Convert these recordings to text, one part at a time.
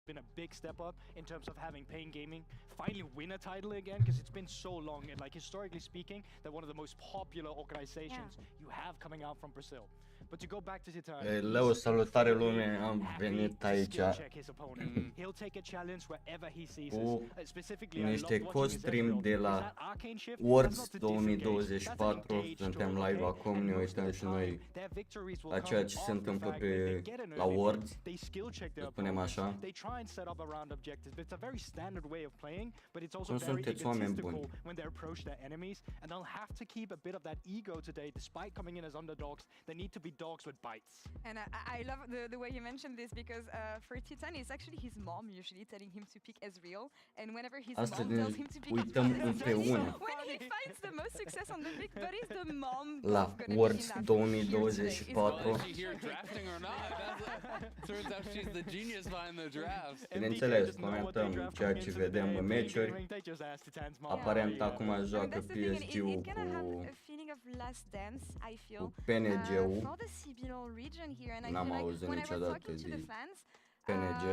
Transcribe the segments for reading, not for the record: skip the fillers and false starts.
been a big step up in terms of having Pain Gaming finally win a title again, because it's been so long, and like historically speaking, they're one of the most popular organizations you have coming out from Brazil. But to go back to Titan, Hello, salutare lume, am venit aici he'll take a challenge wherever he sees cu it. Specifically, niște co-stream de la Worlds 2024. Suntem live acum, ne uităm și noi la ceea ce se întâmplă la Worlds, să spunem așa. Cum sunteți, oameni buni? And they'll have to keep a bit of that ego today, despite coming in as underdogs. They need to be dogs with bites. And I love the way you mentioned this, because for Titan, it's actually his mom usually telling him to pick Ezreal, and whenever his mom tells him to pick uităm împreună when he finds the most success on the pick, but is the mom la Worlds 2024. Bineînțeles, comentăm ceea ce vedem în meciuri. Aparent acum joacă PSG-ul cu PNG-ul. N-am auzit niciodată de PNG.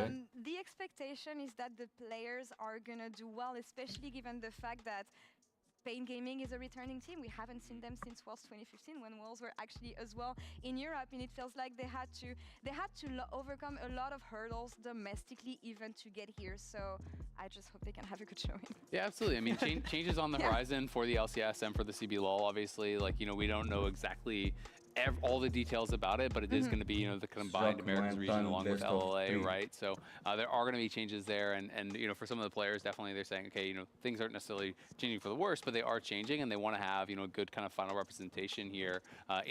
The expectation is that the players are gonna do well, especially given the fact that Pain Gaming is a returning team. We haven't seen them since Worlds 2015, when Worlds were actually as well in Europe, and it feels like they had to overcome a lot of hurdles domestically even to get here. So I just hope they can have a good showing. Yeah, absolutely. I mean, changes on the horizon for the LCS and for the CBLOL. Obviously, like, you know, we don't know exactly all the details about it, but it is going to be, you know, the combined Americas region along with LLA, right? So there are going to be changes there, and you know, for some of the players, definitely they're saying, okay, you know, things aren't necessarily changing for the worse, but they are changing, and they want to have, you know, a good kind of final representation here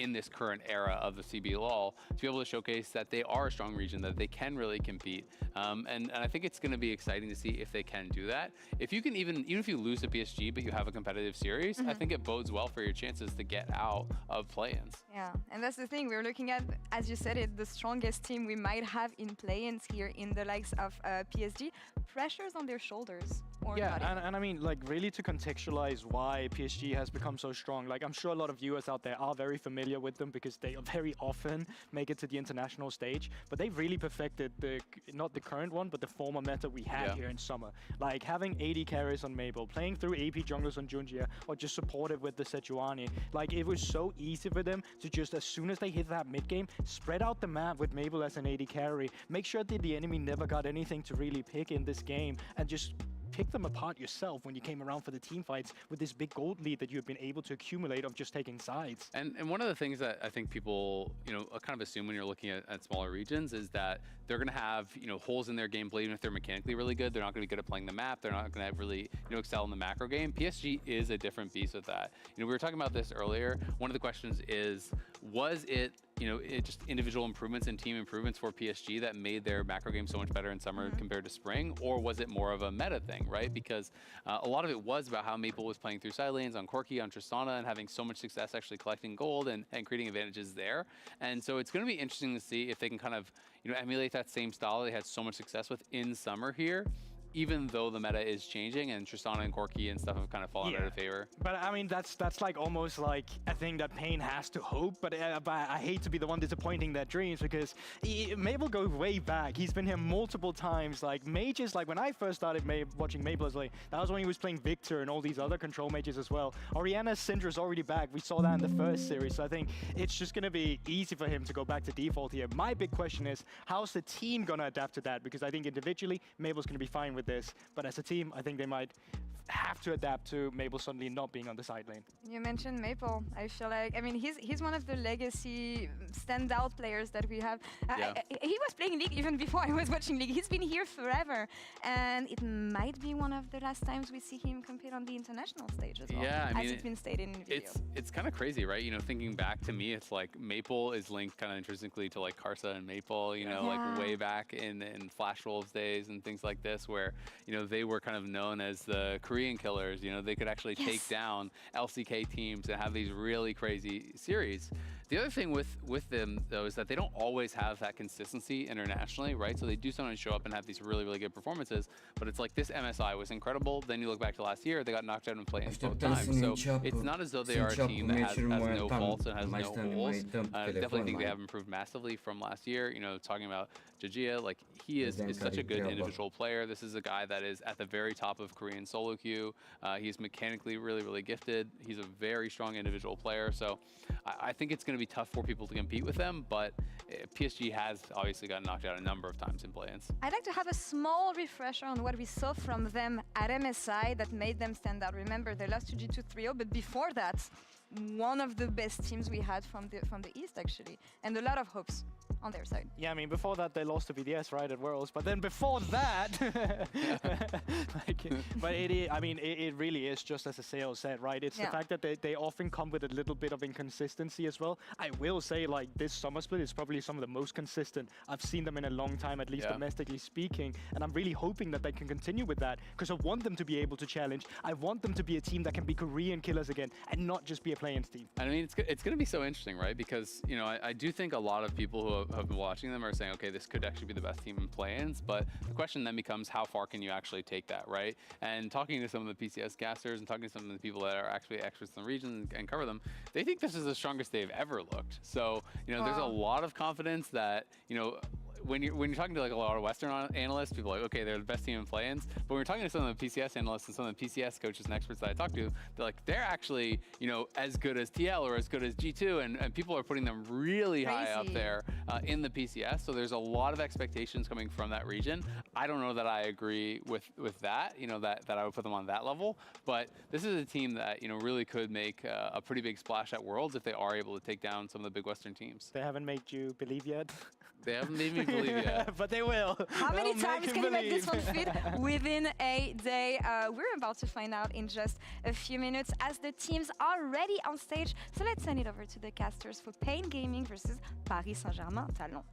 in this current era of the CBLOL to be able to showcase that they are a strong region, that they can really compete, and I think it's going to be exciting to see if they can do that. If you can even if you lose to PSG, but you have a competitive series, I think it bodes well for your chances to get out of play-ins. Yeah. And that's the thing, we're looking at, as you said it, the strongest team we might have in play-ins here in the likes of PSG. Pressures on their shoulders. Or and I mean, like, really to contextualize why PSG has become so strong, like, I'm sure a lot of viewers out there are very familiar with them because they very often make it to the international stage, but they've really perfected not the current one, but the former meta we had here in summer. Like, having AD carries on Mabel, playing through AP junglers on Junjia, or just supported with the Sejuani. Like, it was so easy for them to just, as soon as they hit that mid game, spread out the map with Mabel as an AD carry, make sure that the enemy never got anything to really pick in this game, and just pick them apart yourself when you came around for the team fights with this big gold lead that you've been able to accumulate of just taking sides. And one of the things that I think people, you know, kind of assume when you're looking at smaller regions is that they're going to have, you know, holes in their gameplay. Even if they're mechanically really good, they're not going to be good at playing the map. They're not going to really, you know, excel in the macro game. PSG is a different beast with that. You know, we were talking about this earlier. One of the questions is, was it, you know, just individual improvements and team improvements for PSG that made their macro game so much better in summer compared to spring, or was it more of a meta thing, right? Because a lot of it was about how Maple was playing through side lanes on Corki, on Tristana, and having so much success actually collecting gold and creating advantages there. And so it's going to be interesting to see if they can kind of, you know, emulate that same style they had so much success with in summer here, even though the meta is changing and Tristana and Corki and stuff have kind of fallen out of favor. But I mean, that's like almost like a thing that Pain has to hope, but I hate to be the one disappointing their dreams, because Mabel goes way back. He's been here multiple times. Like, mages, like when I first started watching Mabel, like, that was when he was playing Victor and all these other control mages as well. Orianna's Syndra's already back. We saw that in the first series, so I think it's just going to be easy for him to go back to default here. My big question is, how's the team going to adapt to that? Because I think individually, Mabel's going to be fine with this, but as a team, I think they might have to adapt to Mabel suddenly not being on the side lane. You mentioned Maple. I feel like, I mean, he's one of the legacy standout players that we have. He was playing League even before I was watching League. He's been here forever, and it might be one of the last times we see him compete on the international stage as well. Yeah, I mean, as it's been stated in the video. It's kind of crazy, right? You know, thinking back, to me, it's like Maple is linked kind of intrinsically to like Karsa and Maple, you know, like way back in Flash Wolves days and things like this, where, you know, they were kind of known as the Korean killers. You know, they could actually take down LCK teams and have these really crazy series. The other thing with them, though, is that they don't always have that consistency internationally, right? So they do sometimes show up and have these really, really good performances, but it's like this MSI was incrable. Then you look back to last year, they got knocked out in play-ins both times. So it's not as though they are a team that has no faults and has no holes. I definitely think they have improved massively from last year. You know, talking about Jajia, like he is such a good individual player. This is a guy that is at the very top of Korean solo queue. He's mechanically really gifted. He's a very strong individual player. So I think it's going to be tough for people to compete with them, but PSG has obviously gotten knocked out a number of times in play-ins. I'd like to have a small refresher on what we saw from them at MSI that made them stand out. Remember, they lost to G2 but before that, one of the best teams we had from the East, actually, and a lot of hopes on their side. Yeah, I mean, before that they lost to BDS, right, at Worlds, but then before that, it really is just as Aseo said, right? It's the fact that they often come with a little bit of inconsistency as well. I will say, like, this summer split is probably some of the most consistent I've seen them in a long time, at least domestically speaking, and I'm really hoping that they can continue with that, because I want them to be able to challenge. I want them to be a team that can be Korean killers again, and not just be a play-in team. I mean, it's going to be so interesting, right? Because, you know, I do think a lot of people who have been watching them are saying, okay, this could actually be the best team in play-ins, but the question then becomes, how far can you actually take that, right? And talking to some of the PCS casters and talking to some of the people that are actually experts in the region and cover them, they think this is the strongest they've ever looked. So, you know, there's a lot of confidence that, you know, when you're talking to like a lot of Western analysts, people are like, okay, they're the best team in play-ins. But when you're talking to some of the PCS analysts and some of the PCS coaches and experts that I talk to, they're like, they're actually, you know, as good as TL or as good as G2, and people are putting them really high up there in the PCS. So there's a lot of expectations coming from that region. I don't know that I agree with that, you know, that I would put them on that level. But this is a team that, you know, really could make a pretty big splash at Worlds if they are able to take down some of the big Western teams. They haven't made you believe yet? They haven't made me believe yet. But they will. How many times can you make this one fit within a day? We're about to find out in just a few minutes as the teams are ready on stage. So let's send it over to the casters for Pain Gaming versus Paris Saint-Germain Talon.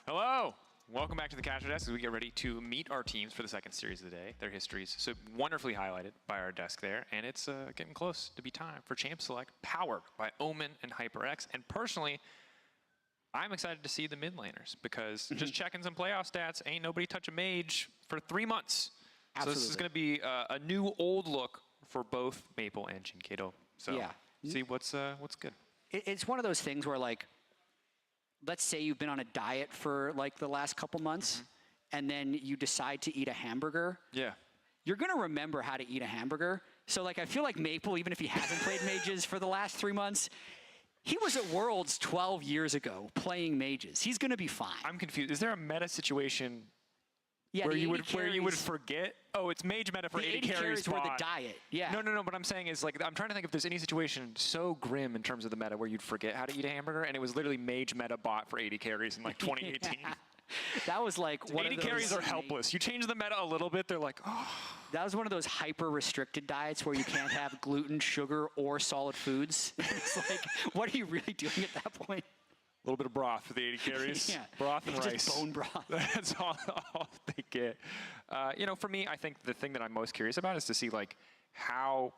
Hello. Welcome back to the Caster Desk as we get ready to meet our teams for the second series of the day. Their histories so wonderfully highlighted by our desk there, and it's getting close to be time for Champ Select, powered by OMEN and HyperX. And personally, I'm excited to see the mid laners because just checking some playoff stats, ain't nobody touch a mage for 3 months. Absolutely. So this is going to be a new old look for both Maple and Jinkato. So see what's good. It's one of those things where, like, let's say you've been on a diet for like the last couple months and then you decide to eat a hamburger. Yeah. You're going to remember how to eat a hamburger. So like, I feel like Maple, even if he hasn't played mages for the last 3 months, he was at Worlds 12 years ago playing mages. He's going to be fine. I'm confused. Is there a meta situation where you would forget? Oh, it's mage meta for 80 carries for the diet. Yeah. No. What I'm saying is, like, I'm trying to think if there's any situation so grim in terms of the meta where you'd forget how to eat a hamburger, and it was literally mage meta bot for 80 carries in like 2018. That was like one 80 of those. 80 carries are helpless. You change the meta a little bit, they're like, oh. That was one of those hyper-restricted diets where you can't have gluten, sugar, or solid foods. It's like, what are you really doing at that point? A little bit of broth for the 80 carries. Yeah. Broth and rice. Just bone broth. That's all they get. You know, for me, I think the thing that I'm most curious about is to see, like, how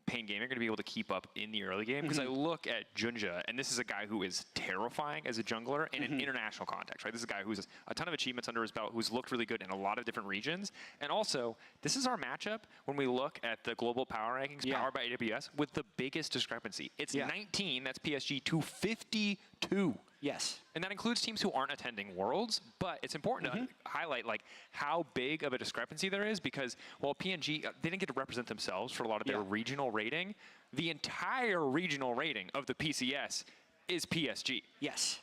Pain Gaming are going to be able to keep up in the early game. Because I look at Junja, and this is a guy who is terrifying as a jungler in an international context, right? This is a guy who has a ton of achievements under his belt, who's looked really good in a lot of different regions. And also, this is our matchup when we look at the global power rankings powered by AWS with the biggest discrepancy. It's 19, that's PSG, to 52. Yes. And that includes teams who aren't attending Worlds, but it's important to highlight like how big of a discrepancy there is because while PNG, they didn't get to represent themselves for a lot of their regional rating, the entire regional rating of the PCS is PSG. Yes.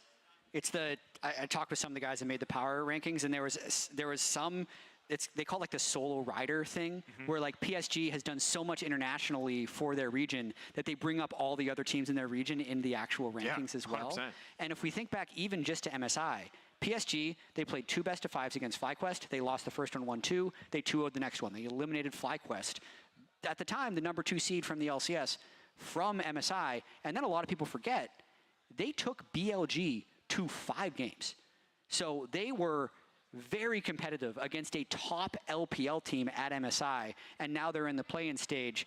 It's the, I talked with some of the guys that made the power rankings, and there was some, they call it like the solo rider thing, where like PSG has done so much internationally for their region that they bring up all the other teams in their region in the actual rankings as well. 100%. And if we think back even just to MSI, PSG, they played 2 best-of-5s against FlyQuest. They lost the first one 1-2. They 2-0'd the next one. They eliminated FlyQuest. At the time, the number 2 seed from the LCS from MSI, and then a lot of people forget, they took BLG to 5 games. So they were very competitive against a top LPL team at MSI, and now they're in the play-in stage.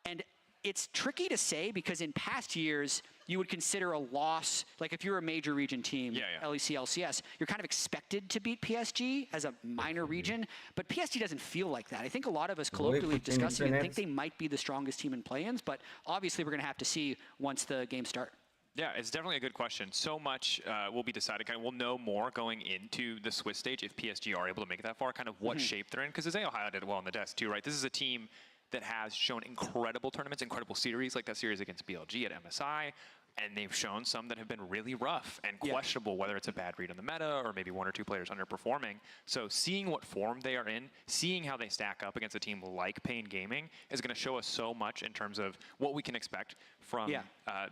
And it's tricky to say because in past years, you would consider a loss, like if you're a major region team, LEC, LCS, you're kind of expected to beat PSG as a minor region, but PSG doesn't feel like that. I think a lot of us colloquially discussing it think they might be the strongest team in play-ins, but obviously we're going to have to see once the games start. Yeah, it's definitely a good question. So much will be decided. We'll know more going into the Swiss stage if PSG are able to make it that far, kind of what shape they're in. Because Azeo highlighted it well on the desk too, right? This is a team that has shown incredible tournaments, incredible series, like that series against BLG at MSI. And they've shown some that have been really rough and questionable, whether it's a bad read on the meta or maybe 1 or 2 players underperforming. So seeing what form they are in, seeing how they stack up against a team like Pain Gaming is going to show us so much in terms of what we can expect from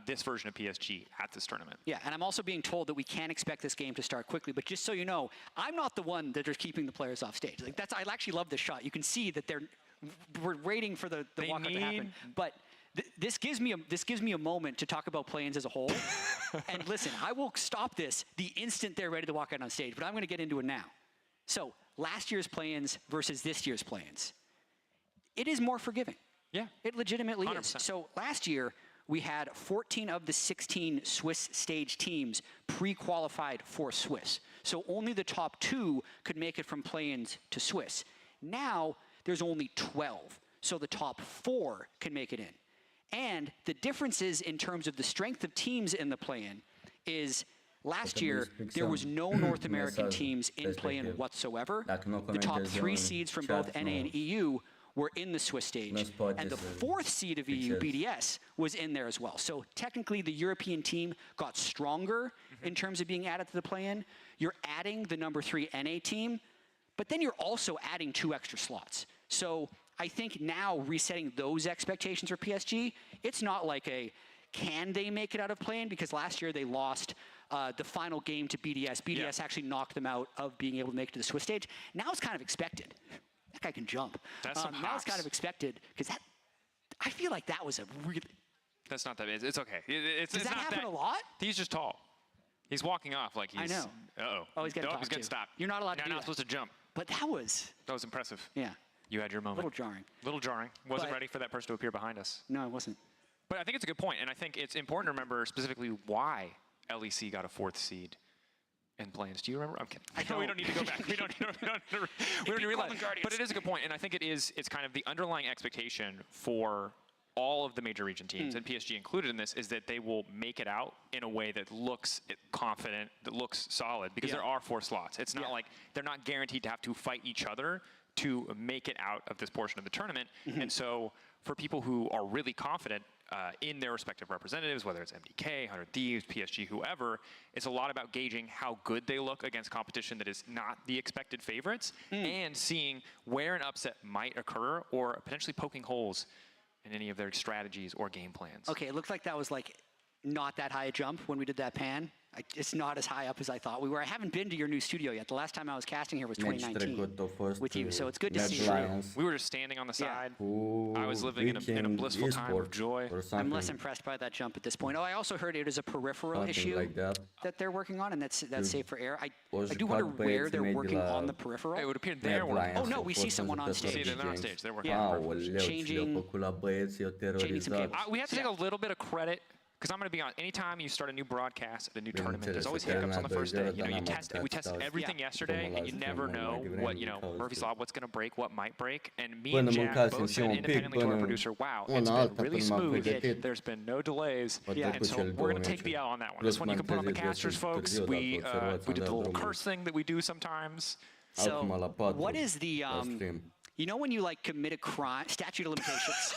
this version of PSG at this tournament. Yeah, and I'm also being told that we can't expect this game to start quickly. But just so you know, I'm not the one that is keeping the players off stage. Like I actually love this shot. You can see that we're waiting for the walkout to happen. But this gives me a moment to talk about play-ins as a whole. And listen, I will stop this the instant they're ready to walk out on stage, but I'm going to get into it now. So last year's play-ins versus this year's play-ins. It is more forgiving. Yeah. It legitimately 100%. is. So last year, we had 14 of the 16 Swiss stage teams pre-qualified for Swiss. So only the top 2 could make it from play-ins to Swiss. Now, there's only 12. So the top 4 can make it in. And the differences in terms of the strength of teams in the play-in is last year, there was no North American teams in play-in whatsoever. The top 3 seeds from both NA and EU were in the Swiss stage. And the 4th seed of EU, BDS, was in there as well. So technically, the European team got stronger in terms of being added to the play-in. You're adding the number 3 NA team, but then you're also adding 2 extra slots. So I think now resetting those expectations for PSG, it's not like can they make it out of play-in? Because last year they lost the final game to BDS. BDS actually knocked them out of being able to make it to the Swiss stage. Now it's kind of expected. That guy can jump. That's some now it's kind of expected because I feel like that was a really. That's not that bad. It's okay. Does that happen a lot? He's just tall. He's walking off like he's. I know. Uh-oh. Oh, he's getting He's getting stopped. You're not allowed to do You're not that. supposed to jump. But that was impressive. Yeah. You had your moment. A little jarring. Little jarring. Wasn't ready for that person to appear behind us. No, I wasn't. But I think it's a good point, and I think it's important to remember specifically why LEC got a 4th seed in play-ins. Do you remember? I'm kidding. I don't. We don't need to go back. We don't need to realize. But it is a good point, and I think it's kind of the underlying expectation for all of the major region teams, and PSG included in this, is that they will make it out in a way that looks confident, that looks solid, because there are 4 slots. It's not like they're not guaranteed to have to fight each other to make it out of this portion of the tournament. And so for people who are really confident in their respective representatives, whether it's MDK, 100 Thieves, PSG, whoever, it's a lot about gauging how good they look against competition that is not the expected favorites, and seeing where an upset might occur or potentially poking holes in any of their strategies or game plans. Okay, it looked like that was like not that high a jump when we did that pan. It's not as high up as I thought we were. I haven't been to your new studio yet. The last time I was casting here was 2019 with you, so it's good to see you. We were just standing on the side. I was living in a blissful time of joy. I'm less impressed by that jump at this point. Oh, I also heard it is a peripheral issue that they're working on, and that's safe for air. I do wonder where they're working on the peripheral. It would appear they're working. Oh no, we see someone on stage. See, they're on stage. They're working on the changing some cables. We have to take a little bit of credit. Because I'm going to be honest, anytime you start a new broadcast at a new tournament, there's always hiccups on the first day. You know, we tested everything yesterday, and you never know what, Murphy's Law, what's going to break, what might break. And me and Jack both said independently to our producer, wow, it's been really smooth. There's been no delays. And so we're going to take the L on that one. This one you can put on the casters, folks. We did the little curse thing that we do sometimes. So what is the, you know when you commit a crime, statute of limitations?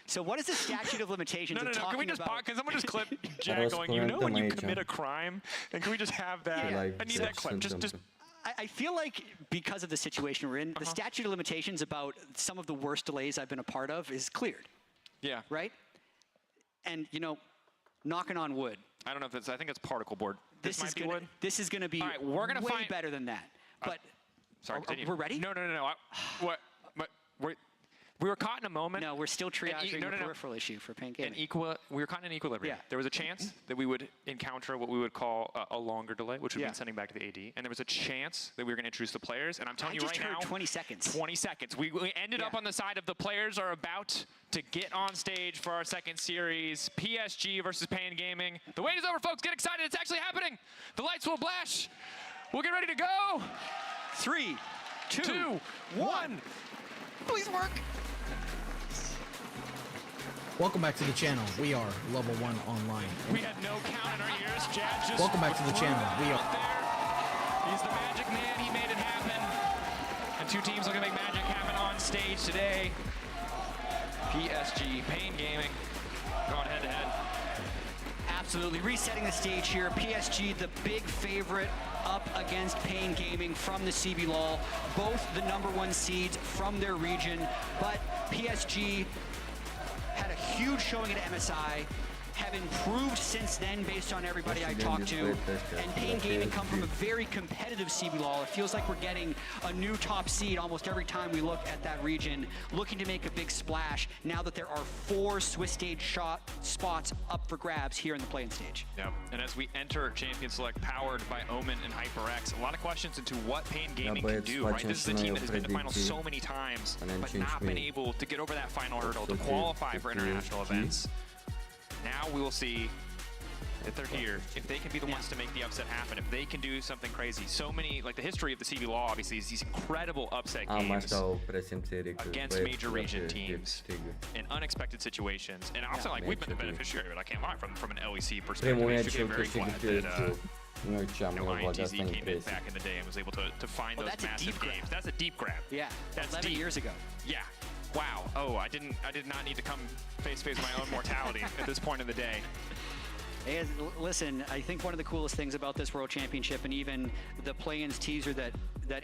So what is the statute of limitations? No. Can we just can someone just clip Jack going? You know when you commit a crime, and can we just have that? I need that clip. Just. I feel like because of the situation we're in, the statute of limitations about some of the worst delays I've been a part of is cleared. Yeah. Right. And knocking on wood. I don't know if it's. I think it's particle board. This is going to be we're gonna way better than that. But sorry, we're ready. No. What? We were caught in a moment. No, we're still triaging the peripheral issue for Pain Gaming. We were caught in equilibrium. Yeah. There was a chance that we would encounter what we would call a longer delay, which would mean sending back to the AD. And there was a chance that we were going to introduce the players. And I'm telling you right now, 20 seconds. 20 seconds. We ended up on the side of the players are about to get on stage for our second series, PSG versus Pain Gaming. The wait is over, folks. Get excited. It's actually happening. The lights will flash. We'll get ready to go. 3, 2, 1. Please work. Welcome back to the channel. We are Level 1 Online. We had no count in our ears. Jazz just Welcome back to the channel. We are there. He's the magic man. He made it happen. And two teams are going to make magic happen on stage today. PSG, Pain Gaming, going head-to-head. Absolutely, resetting the stage here. PSG, the big favorite, up against Pain Gaming from the CBLOL. Both the #1 seeds from their region, but PSG had a huge showing at MSI, have improved since then based on everybody I talked to, and Pain Gaming come from a very competitive CBLOL. It feels like we're getting a new top seed almost every time we look at that region, looking to make a big splash now that there are 4 Swiss stage spots up for grabs here in the play-in stage. Yep, and as we enter Champion Select powered by OMEN and HyperX, a lot of questions into what Pain Gaming can do, right? This is a team that has been to finals so many times, but not been able to get over that final hurdle to qualify for international events. Now we will see if they're here, if they can be the ones to make the upset happen, if they can do something crazy. So many, like the history of the CBLOL obviously is these incredible upset games against major region teams in unexpected situations. And also, like, we've been the beneficiary of it, I can't lie, from an LEC perspective. We should be very glad that INTZ came in back in the day and was able to find those massive games. That's a deep grab. Yeah, that's 11 years ago. Yeah. Wow. Oh, I did not need to come face-to-face with my own mortality at this point in the day. Hey, listen, I think one of the coolest things about this World Championship, and even the play-ins teaser that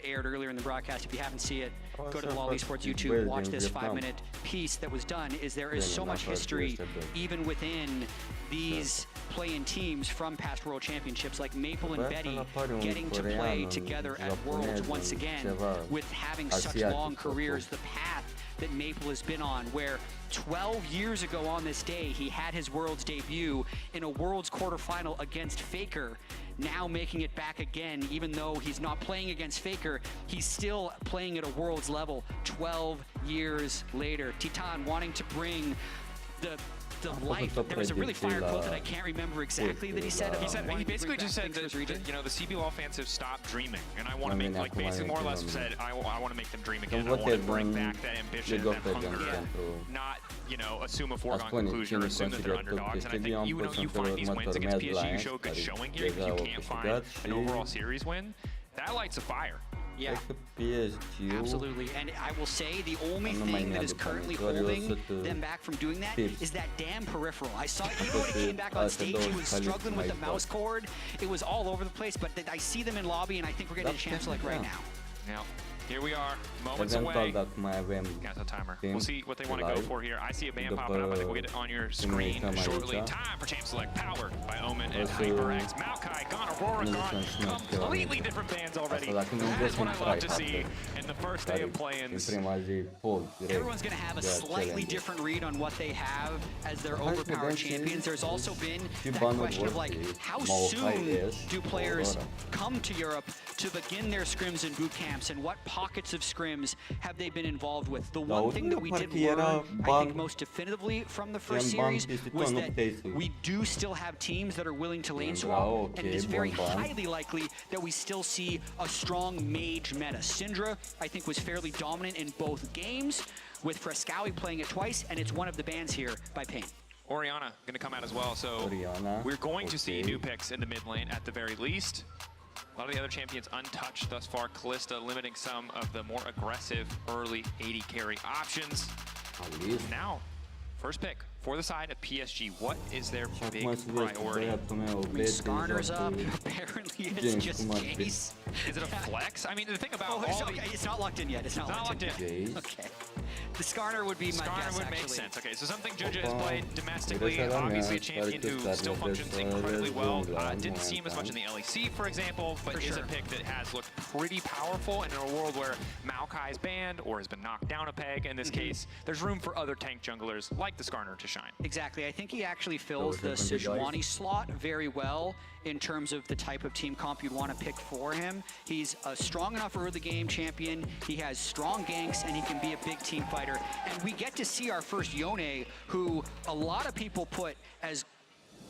aired earlier in the broadcast, if you haven't seen it, go to the LoL Esports YouTube, watch this 5-minute piece that was done, is there is so much history even within these play-in teams from past World Championships, like Maple and Betty getting to play together at Worlds once again, with having such long careers, the path that Maple has been on, where 12 years ago on this day, he had his Worlds debut in a Worlds quarterfinal against Faker, now making it back again, even though he's not playing against Faker, he's still playing at a Worlds level 12 years later. Titan wanting to bring the life. There was a really fire quote that I can't remember exactly that he said. He basically just said that, you know, the CBLOL fans have stopped dreaming, and I want to make, like, basically more or less said, I want to make them dream again. I want to bring back that ambition, that hunger, not, you know, assume a foregone conclusion or assume that they're underdogs. And I think you find these wins against PSG, you show a good showing here because you can't find an overall series win. That lights a fire. Yeah, absolutely. And I will say the only thing that is currently holding them back from doing that is that damn peripheral. I saw even when he came back on stage, he was struggling with the mouse cord. It was all over the place, but I see them in lobby, and I think we're getting a chance like right now. Now, here we are, moments away. Got the timer. We'll see what they want to go for here. I see a band popping up. I think we'll get it on your screen shortly. Time for Champ Select, powered by OMEN and HyperX. Maokai, gone, Aurora gone. Completely different bands already. That is what I love to see in the first day of play-ins. Everyone's going to have a slightly different read on what they have as their overpowered champions. There's also been that question of, like, how soon do players come to Europe to begin their scrims and boot camps, and what pockets of scrims have they been involved with? The one thing that we did learn, I think, most definitively from the first series was that we do still have teams that are willing to lane swap, and it is very highly likely that we still see a strong mage meta. Syndra, I think, was fairly dominant in both games, with Frescowi playing it twice, and it's one of the bans here by Pain. Orianna going to come out as well, so we're going to see new picks in the mid lane at the very least. A lot of the other champions untouched thus far. Kalista limiting some of the more aggressive early 80 carry options. Now, first pick for the side of PSG. What is their big priority? Skarner's up. Apparently it's just Jace. Is it a flex? I mean, the thing about it's not locked in yet. It's not locked in. Okay. The Skarner would be my guess, would make sense. Okay, so something Junja has played domestically, obviously a champion who still functions incredibly well. Didn't see him as much in the LEC, for example, but is a pick that has looked pretty powerful. And in a world where Maokai is banned or has been knocked down a peg, in this case, there's room for other tank junglers like the Skarner to shine. Exactly. I think he actually fills the Sejuani slot very well in terms of the type of team comp you'd want to pick for him. He's a strong enough early game champion, he has strong ganks, and he can be a big team fighter. And we get to see our first Yone, who a lot of people put as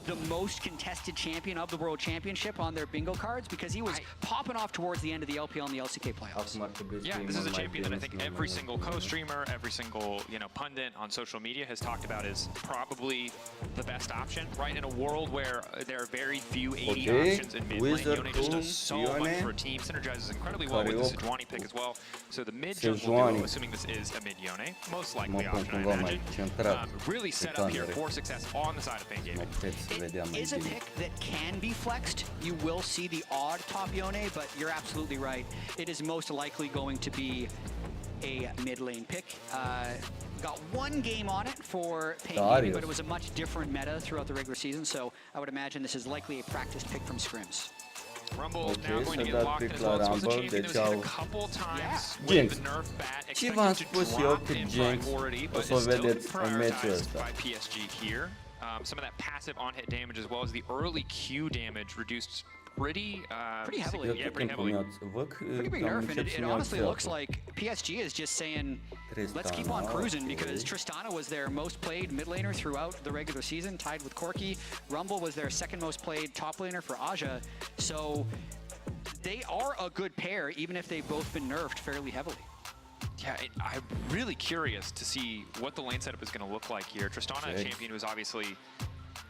the most contested champion of the World Championship on their bingo cards because he was popping off towards the end of the LPL and the LCK playoffs. Yeah, this is a champion that I think every single co-streamer, every single pundit on social media has talked about as probably the best option, right? In a world where there are very few AD options in mid lane, Yone just does so much for a team, synergizes incredibly well with the Sejuani pick as well. So the mid jungle duo, assuming this is a mid Yone, most likely option I imagine, really set up here for success on the side of Pain Gaming. It is a pick that can be flexed. You will see the odd top Yone, but you're absolutely right. It is most likely going to be a mid lane pick. Got one game on it for Pain Gaming, but it was a much different meta throughout the regular season, so I would imagine this is likely a practice pick from Scrims. Rumble now going to get locked in as well. This was a champion that was hit a couple times with the nerf bat, expected to drop in priority, but is still prioritized by PSG here. Some of that passive on-hit damage as well as the early Q damage reduced pretty heavily. Yeah, pretty heavily. Pretty big nerf, and it honestly looks like PSG is just saying, let's keep on cruising, because Tristana was their most played mid laner throughout the regular season, tied with Corki. Rumble was their second most played top laner for Aja. So they are a good pair, even if they've both been nerfed fairly heavily. Yeah, I'm really curious to see what the lane setup is going to look like here. Tristana, a champion, was obviously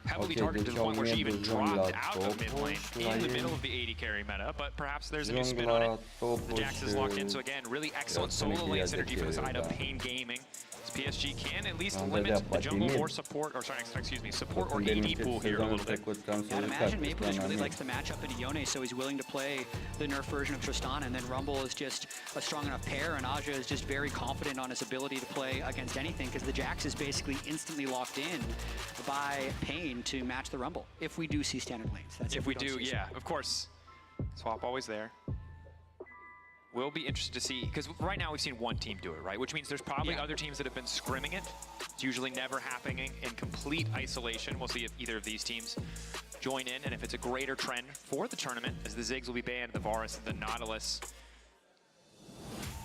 heavily targeted to the point where she even dropped out of mid lane in the middle of the AD carry meta, but perhaps there's a new spin on it. The Jax is locked in, so again, really excellent solo lane synergy for the side of Pain Gaming. PSG can at least limit the jungle or support, or sorry, excuse me, support or AD pool here a little bit. I'd imagine Maple just really likes the matchup into Yone, so he's willing to play the nerf version of Tristana, and then Rumble is just a strong enough pair, and Aja is just very confident on his ability to play against anything, because the Jax is basically instantly locked in by Pain to match the Rumble, if we do see standard lanes. That's if we do, yeah, of course. Swap always there. We'll be interested to see, because right now we've seen one team do it, right? Which means there's probably other teams that have been scrimming it. It's usually never happening in complete isolation. We'll see if either of these teams join in, and if it's a greater trend for the tournament, as the Ziggs will be banned, the Varus, the Nautilus.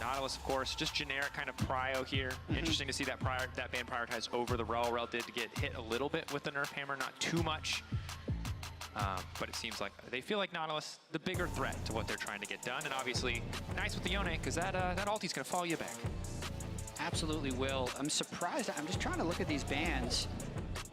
Nautilus, of course, just generic kind of prio here. Interesting to see that ban prioritized over the Rel. Rel did get hit a little bit with the nerf hammer, not too much. But it seems like they feel like Nautilus the bigger threat to what they're trying to get done, and obviously nice with the Yone, because that ulti's gonna follow you back. Absolutely will. I'm surprised. I'm just trying to look at these bans.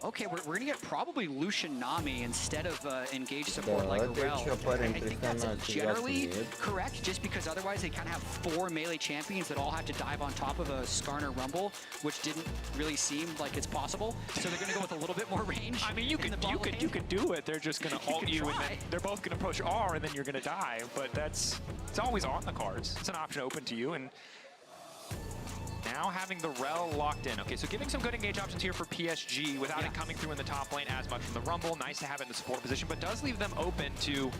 Okay, we're going to get probably Lucian Nami instead of engage support like Rel. I think that's generally correct, just because otherwise they kind of have 4 melee champions that all have to dive on top of a Skarner Rumble, which didn't really seem like it's possible. So they're going to go with a little bit more range. I mean, you could do it. They're just going to ult you, and then they're both going to push R, and then you're going to die. But it's always on the cards. It's an option open to you, and now having the Rel locked in. Okay, so giving some good engage options here for PSG without it coming through in the top lane as much from the Rumble. Nice to have it in the support position, but does leave them open to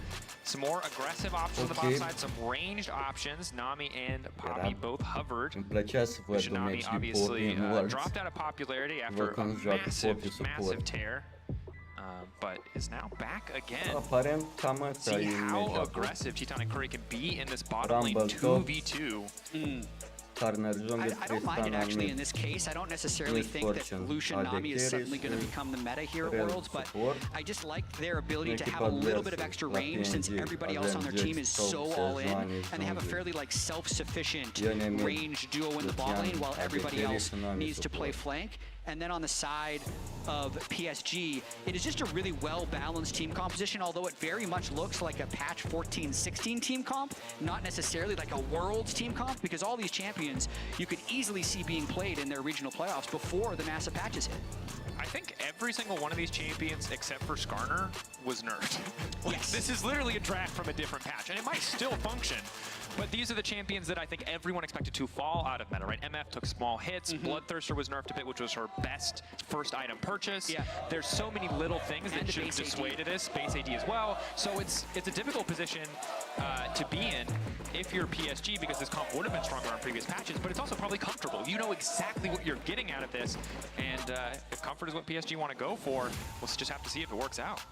some more aggressive options on the bot side, some ranged options. Nami and Poppy both hovered. Nami obviously dropped out of popularity after a massive tear. But is now back again. See how aggressive Titan Curry can be in this bottom lane 2v2. I don't mind it actually in this case. I don't necessarily think that Lucian Nami is suddenly going to become the meta here at Worlds, but I just like their ability to have a little bit of extra range since everybody else on their team is so all in, and they have a fairly like self-sufficient range duo in the bot lane while everybody else needs to play flank. And then on the side of PSG, it is just a really well-balanced team composition, although it very much looks like a patch 14-16 team comp, not necessarily like a Worlds team comp, because all these champions you could easily see being played in their regional playoffs before the massive patches hit. I think every single one of these champions, except for Skarner, was nerfed. This is literally a draft from a different patch, and it might still function. But these are the champions that I think everyone expected to fall out of meta, right? MF took small hits. Bloodthirster was nerfed a bit, which was her best first item purchase. There's so many little things that should have dissuaded us. Base AD as well. So it's a difficult position to be in if you're PSG, because this comp would have been stronger on previous patches, but it's also probably comfortable. You know exactly what you're getting out of this, and if comfort is what PSG want to go for, we'll just have to see if it works out.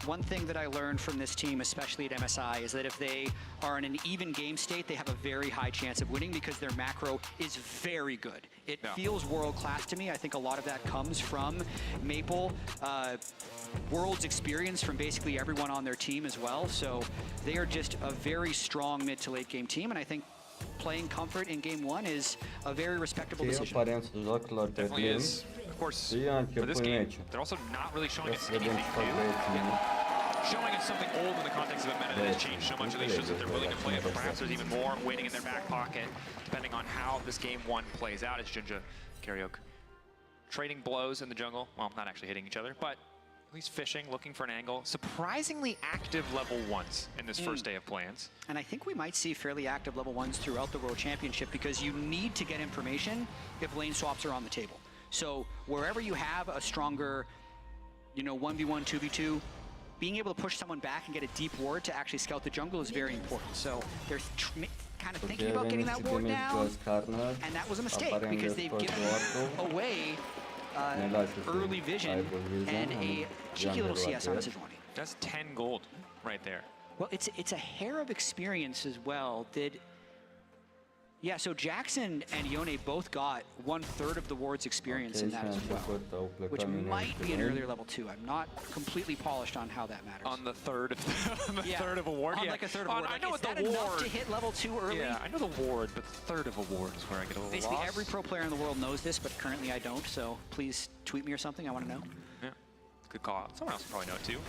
one thing that I learned from this team, especially at MSI, is that if they are in an even game state, they have a very high chance of winning because their macro is very good. It feels world-class to me. I think a lot of that comes from Maple, World's experience from basically everyone on their team as well. So they are just a very strong mid to late game team, and I think playing Comfort in game 1 is a very respectable decision. Definitely is. Of course, for this game, they're also not really showing us anything new. Showing us something old in the context of a meta that has changed so much, at least shows that they're willing to play it, but perhaps there's even more waiting in their back pocket, depending on how this game 1 plays out. As Junja, Karaoke trading blows in the jungle. Well, not actually hitting each other, but at least fishing, looking for an angle. Surprisingly active level 1s in this first day of plans. And I think we might see fairly active level 1s throughout the World Championship because you need to get information if lane swaps are on the table. So wherever you have a stronger, 1v1, 2v2, being able to push someone back and get a deep ward to actually scout the jungle is very important. So they're kind of thinking about getting that ward down, and that was a mistake because they've given away early vision and a cheeky little CS on a Sejuani. That's 10 gold right there. Well, it's a hair of experience as well. Yeah, so Jackson and Yone both got 1/3 of the ward's experience in that as well, which might be an earlier level 2. I'm not completely polished on how that matters. On the third of third of a ward? On like a third of a ward. I know what the ward. Enough to hit level 2 early? Yeah, I know the ward, but the third of a ward is where I get a little Basically, lost. every pro player in the world knows this, but currently I don't, so please tweet me or something. I want to know. Yeah, good call out. Someone else will probably know it too.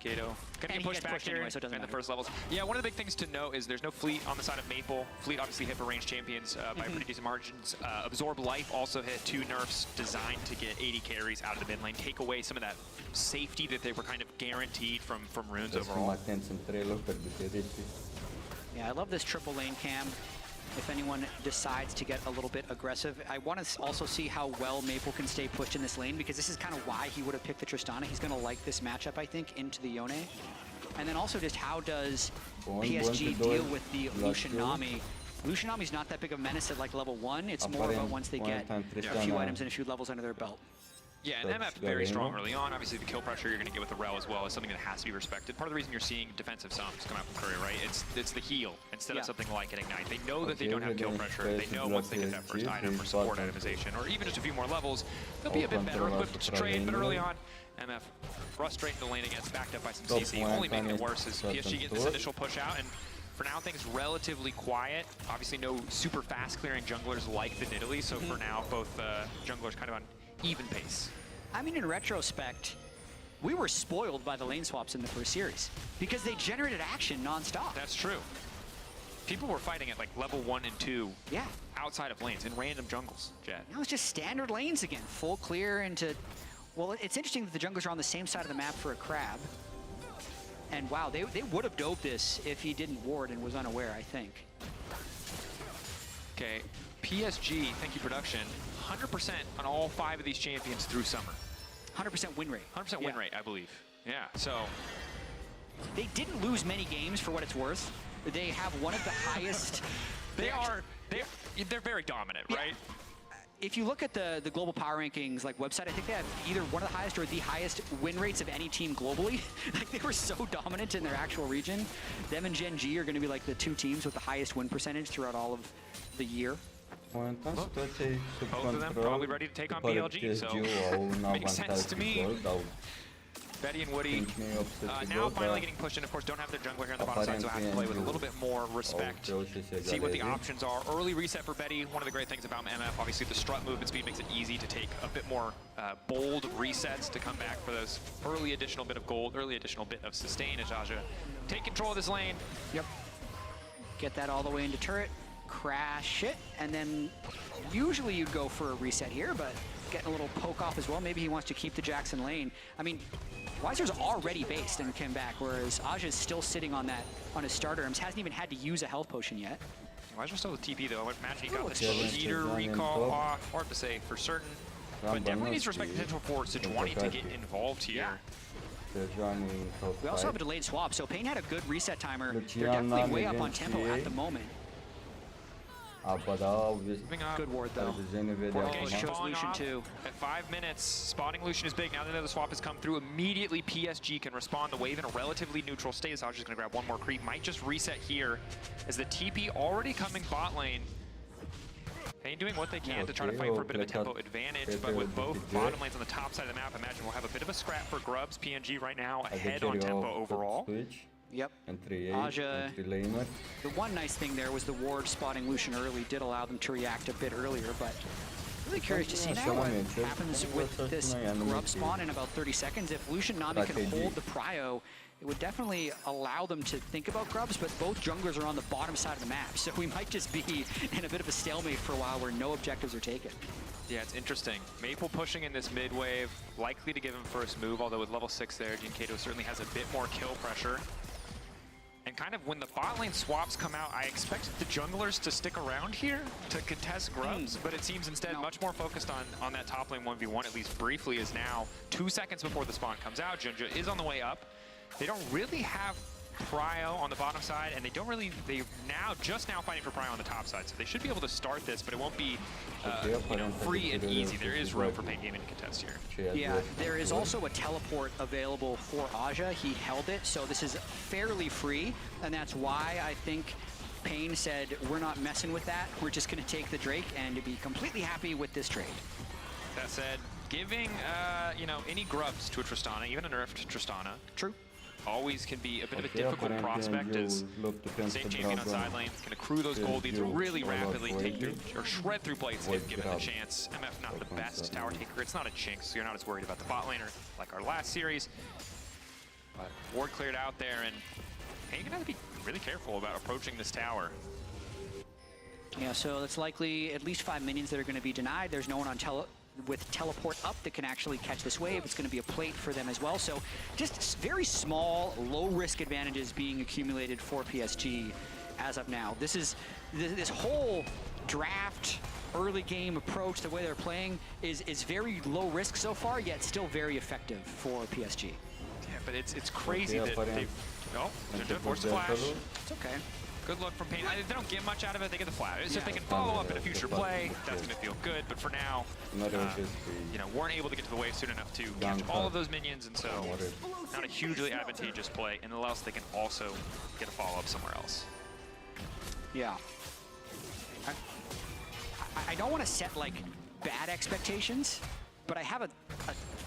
Kato gonna get pushed back here anyway, so it doesn't in the matter. first levels. Yeah, one of the big things to note is there's no Fleet on the side of Maple. Fleet obviously hit for range champions by pretty decent margins. Absorb Life also hit 2 nerfs designed to get 80 carries out of the mid lane, take away some of that safety that they were kind of guaranteed from runes overall. Yeah, I love this triple lane cam. If anyone decides to get a little bit aggressive, I want to also see how well Maple can stay pushed in this lane because this is kind of why he would have picked the Tristana. He's going to like this matchup, I think, into the Yone. And then also just how does PSG deal with the Lucian Nami? Lucian Nami's not that big of a menace at like level 1. It's more about once they get a few items and a few levels under their belt. Yeah, and MF very strong early on. Obviously, the kill pressure you're going to get with the Rel as well is something that has to be respected. Part of the reason you're seeing defensive sums come out from Curry, right? It's the heal instead of something like an Ignite. They know that they don't have kill pressure. They know once they get that first item or support itemization, or even just a few more levels, they'll be a bit better equipped to trade. But early on, MF frustrating the lane against, backed up by some CC. Only making it worse is PSG get this initial push out, and for now, things relatively quiet. Obviously, no super fast clearing junglers like the Nidalee, so for now, both junglers kind of on even pace. I mean, in retrospect, we were spoiled by the lane swaps in the first series because they generated action nonstop. That's true. People were fighting at like level 1 and 2 outside of lanes in random jungles, Jet. Now it's just standard lanes again, full clear into... Well, it's interesting that the junglers are on the same side of the map for a crab. And wow, they would have doped this if he didn't ward and was unaware, I think. Okay, PSG, thank you production, 100% on all 5 of these champions through summer. 100% win rate. 100% win rate, I believe. Yeah, so... They didn't lose many games for what it's worth. They have one of the highest... They're very dominant, right? If you look at the global power rankings like website, I think they have either one of the highest or the highest win rates of any team globally. Like they were so dominant in their actual region. Them and Gen G are going to be like the 2 teams with the highest win percentage throughout all of the year. Both of them probably ready to take on PLG, so makes sense to me. Betty and Woody now finally getting pushed in. Of course, don't have their jungler here on the bottom side, so have to play with a little bit more respect. See what the options are. Early reset for Betty. One of the great things about MF, obviously the strut movement speed makes it easy to take a bit more bold resets to come back for those early additional bit of gold, early additional bit of sustain as Aja take control of this lane. Yep. Get that all the way into turret, crash it, and then usually you'd go for a reset here, but getting a little poke off as well. Maybe he wants to keep the Jackson lane. I mean, QUASAR's already based and came back, whereas Aja's still sitting on his starter arms, hasn't even had to use a health potion yet. QUASAR's still with TP though. I would imagine he got the cheater recall off. Hard to say for certain, but definitely needs to respect the potential for Sejuani to get involved here. We also have a delayed swap, so Pain had a good reset timer. They're definitely way up on tempo at the moment. Moving up. Good ward though. Fortification shows falling Lucian off too. at 5 minutes. Spotting Lucian is big. Now that the swap has come through, immediately PSG can respond. The wave in a relatively neutral state. Asaja's going to grab one more creep. Might just reset here as the TP already coming bot lane. Pain doing what they can to try to fight for a bit of a tempo advantage, but with both bottom lanes on the top side of the map, imagine we'll have a bit of a scrap for Grubs. PNG right now ahead on tempo overall. Yep. Aja, the one nice thing there was the ward spotting Lucian early did allow them to react a bit earlier, but really curious to see now what happens with this Grub spawn in about 30 seconds. If Lucian Nami can hold the prio, it would definitely allow them to think about Grubs, but both junglers are on the bottom side of the map, so we might just be in a bit of a stalemate for a while where no objectives are taken. Yeah, it's interesting. Maple pushing in this mid wave, likely to give him first move, although with level 6 there, Jinkato certainly has a bit more kill pressure. And kind of when the bot lane swaps come out, I expected the junglers to stick around here to contest Grubs, but it seems instead much more focused on that top lane 1v1, at least briefly, is now 2 seconds before the spawn comes out. Junja is on the way up. They don't really have prio on the bottom side, and they're just now fighting for prio on the top side, so they should be able to start this, but it won't be free and easy. There is room for Pain Gaming to contest here. Yeah, there is also a teleport available for Aja. He held it, so this is fairly free, and that's why I think Pain said, we're not messing with that. We're just going to take the Drake and to be completely happy with this trade. That said, giving any Grubs to a Tristana, even a nerfed Tristana, true, always can be a bit of a difficult prospect as same champion on side lane can accrue those gold leads really rapidly, take through or shred through plates if given the chance. MF not the best tower taker. It's not a Jinx, so you're not as worried about the bot laner like our last series. But ward cleared out there, and you're gonna have to be really careful about approaching this tower. Yeah, so it's likely at least 5 minions that are going to be denied. There's no one on with teleport up that can actually catch this wave. It's going to be a plate for them as well. So just very small, low-risk advantages being accumulated for PSG as of now. This whole draft, early game approach, the way they're playing is very low risk so far, yet still very effective for PSG. Yeah, but it's crazy that they've... Oh, they're forced to flash. It's okay. Good look from Pain. They don't get much out of it, they get the flash. So if they can follow up in a future play, that's going to feel good. But for now, weren't able to get to the wave soon enough to catch all of those minions, and so not a hugely advantageous play. And allows they can also get a follow-up somewhere else. Yeah. I don't want to set, like, bad expectations, but I have a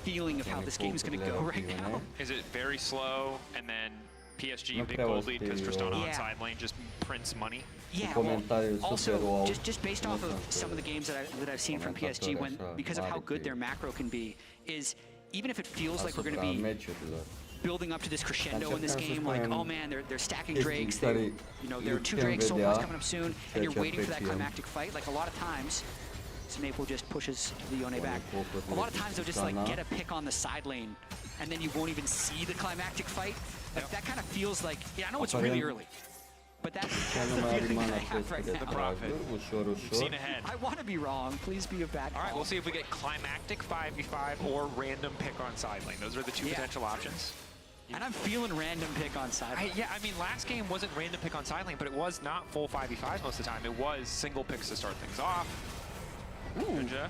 feeling of how this game is going to go right now. Is it very slow, and then PSG big gold lead because Tristana on side lane just prints money? Yeah, well, also, just based off of some of the games that I've seen from PSG, because of how good their macro can be, is even if it feels like we're going to be building up to this crescendo in this game, like, oh man, they're stacking Drakes, there are 2 Drakes, Soul Force coming up soon, and you're waiting for that climactic fight. Like, a lot of times, Maple just pushes the Yone back. A lot of times they'll just, like, get a pick on the side lane, and then you won't even see the climactic fight. Like, that kind of feels like, I know it's really early, but that's the feeling that I have right now. The Prophet. We've seen ahead. I want to be wrong. Please be a bad call. All right, we'll see if we get climactic 5v5 or random pick on side lane. Those are the 2 potential options. And I'm feeling random pick on side lane. Yeah, I mean, last game wasn't random pick on side lane, but it was not full 5v5 most of the time. It was single picks to start things off. Ninja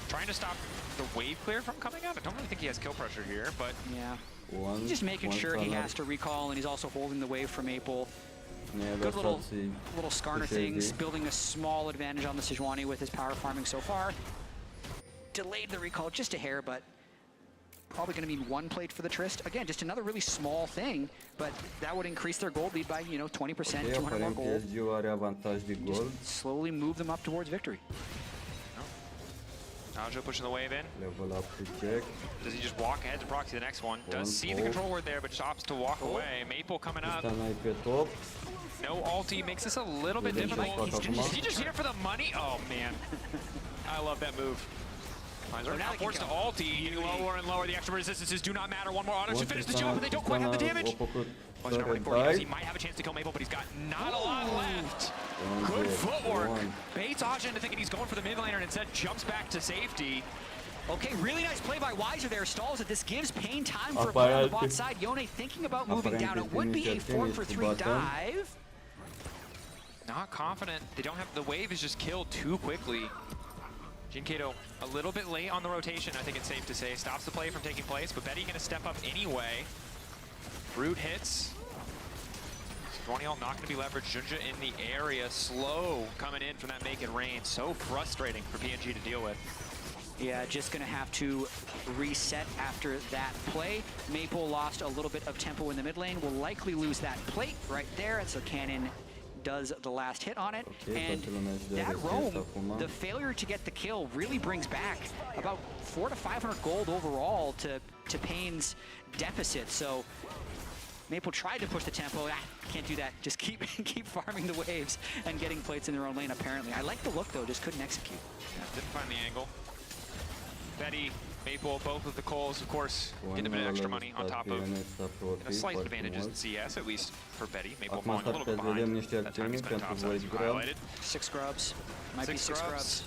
trying to stop the wave clear from coming out. I don't really think he has kill pressure here, but yeah, he's just making sure he has to recall, and he's also holding the wave for Maple. Good little Skarner things, building a small advantage on the Sejuani with his power farming so far. Delayed the recall just a hair, but probably going to mean 1 plate for the Trist. Again, just another really small thing, but that would increase their gold lead by 20%, 200 more gold. Just slowly move them up towards victory. Aja pushing the wave in. Does he just walk ahead to proxy the next one? Does see the control ward there, but just opts to walk away. Maple coming up. No ulti, makes this a little bit difficult. Is he just here for the money? Oh, man. I love that move. They're now forced to ulti, lower and lower. The extra resistances do not matter. One more auto should finish the job, but they don't quite have the damage. He might have a chance to kill Maple, but he's got not a lot left. Good footwork. Baits Aja into thinking he's going for the mid laner and instead jumps back to safety. Okay, really nice play by Wiser there. Stalls it. This gives Pain time for a play on the bot side. Yone thinking about moving down. It would be a 4-for-3 dive. not confident. They don't have, the wave is just killed too quickly. Jinkato a little bit late on the rotation, I think it's safe to say. Stops the play from taking place, but Betty gonna step up anyway. Brute hits. Sejuani not gonna be leveraged. Junja in the area, slow coming in from that Make It Rain. So frustrating for PNG to deal with. Yeah, just gonna have to reset after that play. Maple lost a little bit of tempo in the mid lane. Will likely lose that plate right there, and so Cannon does the last hit on it. And that roam, the failure to get the kill really brings back about 400 to 500 gold overall to Pain's deficit. So Maple tried to push the tempo. Can't do that. Just keep farming the waves and getting plates in their own lane, apparently. I like the look, though, just couldn't execute. Yeah, didn't find the angle. Betty, Maple, both with the calls, of course, get a bit of extra money on top of slight advantages in CS, at least for Betty. Maple falling a little bit behind. That time he spent top side, as you highlighted. 6 grubs. Might be 6 grubs.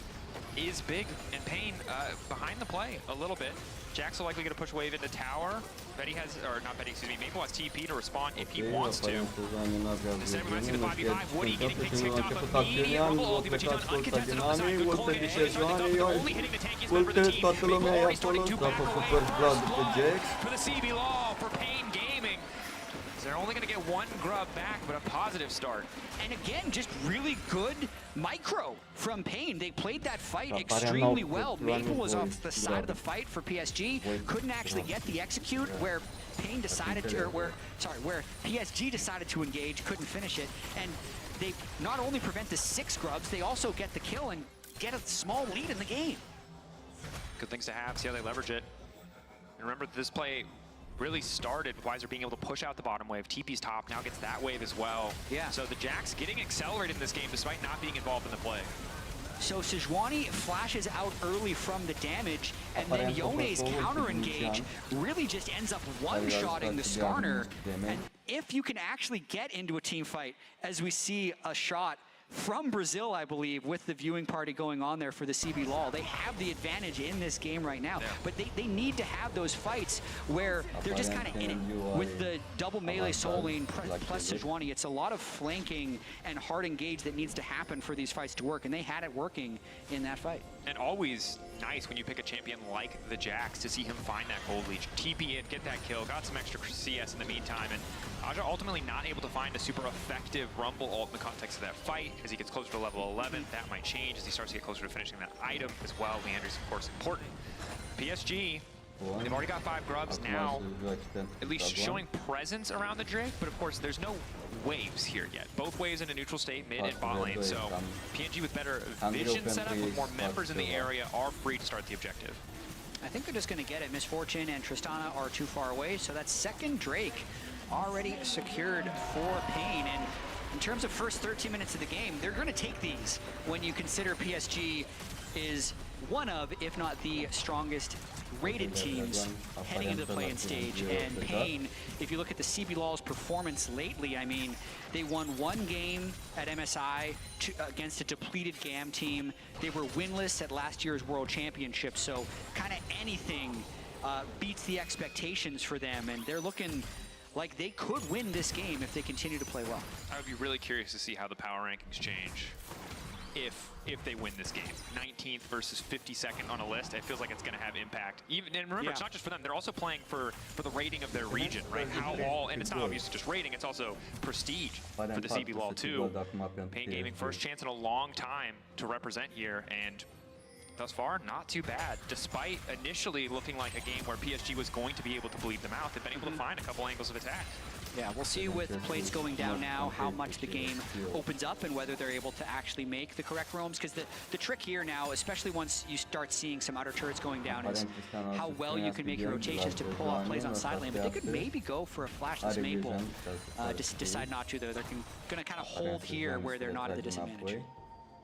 Is big, and Pain behind the play a little bit. Jack's likely going to push wave into tower. Betty has, or not Betty, excuse me, Maple has TP to respond if he wants to. Instead, we might see the 5v5. Woody getting things picked up immediate rumble ulti, but she's done uncontested on the side. Good call getting it. Only hitting the tankiest member of the team. Maple already starting to back away. For the CB Law, for Pain Gaming. They're only going to get 1 grub back, but a positive start. And again, just really good micro from Pain. They played that fight extremely well. Maple was off the side of the fight for PSG. Couldn't actually get the execute where Pain decided to, or where PSG decided to engage, couldn't finish it. And they not only prevent the 6 grubs, they also get the kill and get a small lead in the game. Good things to have, see how they leverage it. And remember, this play really started with WISER being able to push out the bottom wave. TP's top now gets that wave as well. Yeah. So the Jack's getting accelerated in this game despite not being involved in the play. So Sejuani flashes out early from the damage, and then Yone's counter-engage really just ends up one-shotting the Skarner. And if you can actually get into a team fight, as we see a shot from Brazil, I believe, with the viewing party going on there for the CB LOL. They have the advantage in this game right now, but they need to have those fights where they're just kind of in it. With the double melee soul lane plus Sejuani, it's a lot of flanking and hard engage that needs to happen for these fights to work, and they had it working in that fight. And always nice when you pick a champion like the Jax to see him find that gold leech, TP it, get that kill, got some extra CS in the meantime, and Aja ultimately not able to find a super effective Rumble ult in the context of that fight. As he gets closer to level 11, that might change as he starts to get closer to finishing that item as well. Leandry's, of course, important. PSG, they've already got 5 grubs now, at least showing presence around the Drake, but of course there's no waves here yet. Both waves in a neutral state, mid and bot lane, so PNG with better vision setup, with more members in the area, are free to start the objective. I think they're just going to get it. Misfortune and Tristana are too far away, so that second Drake already secured for Pain. And in terms of first 13 minutes of the game, they're going to take these when you consider PSG is one of, if not the strongest rated teams heading into the play-in stage. And Pain, if you look at the CB LOL's performance lately, I mean, they won 1 game at MSI against a depleted GAM team. They were winless at last year's World Championship, so kind of anything beats the expectations for them, and they're looking like they could win this game if they continue to play well. I would be really curious to see how the power rankings change if they win this game. 19th versus 52nd on a list, it feels like it's going to have impact. Even, and remember, it's not just for them, they're also playing for the rating of their region, right? And it's not obviously just rating, it's also prestige for the CB LOL too. Pain Gaming, first chance in a long time to represent here, and thus far, not too bad. Despite initially looking like a game where PSG was going to be able to bleed them out, they've been able to find a couple angles of attack. Yeah, we'll see with plates going down now how much the game opens up and whether they're able to actually make the correct roams. Because the trick here now, especially once you start seeing some outer turrets going down, is how well you can make your rotations to pull off plays on side lane. But they could maybe go for a flashless Maple. Just decide not to, though. They're going to kind of hold here where they're not at a disadvantage.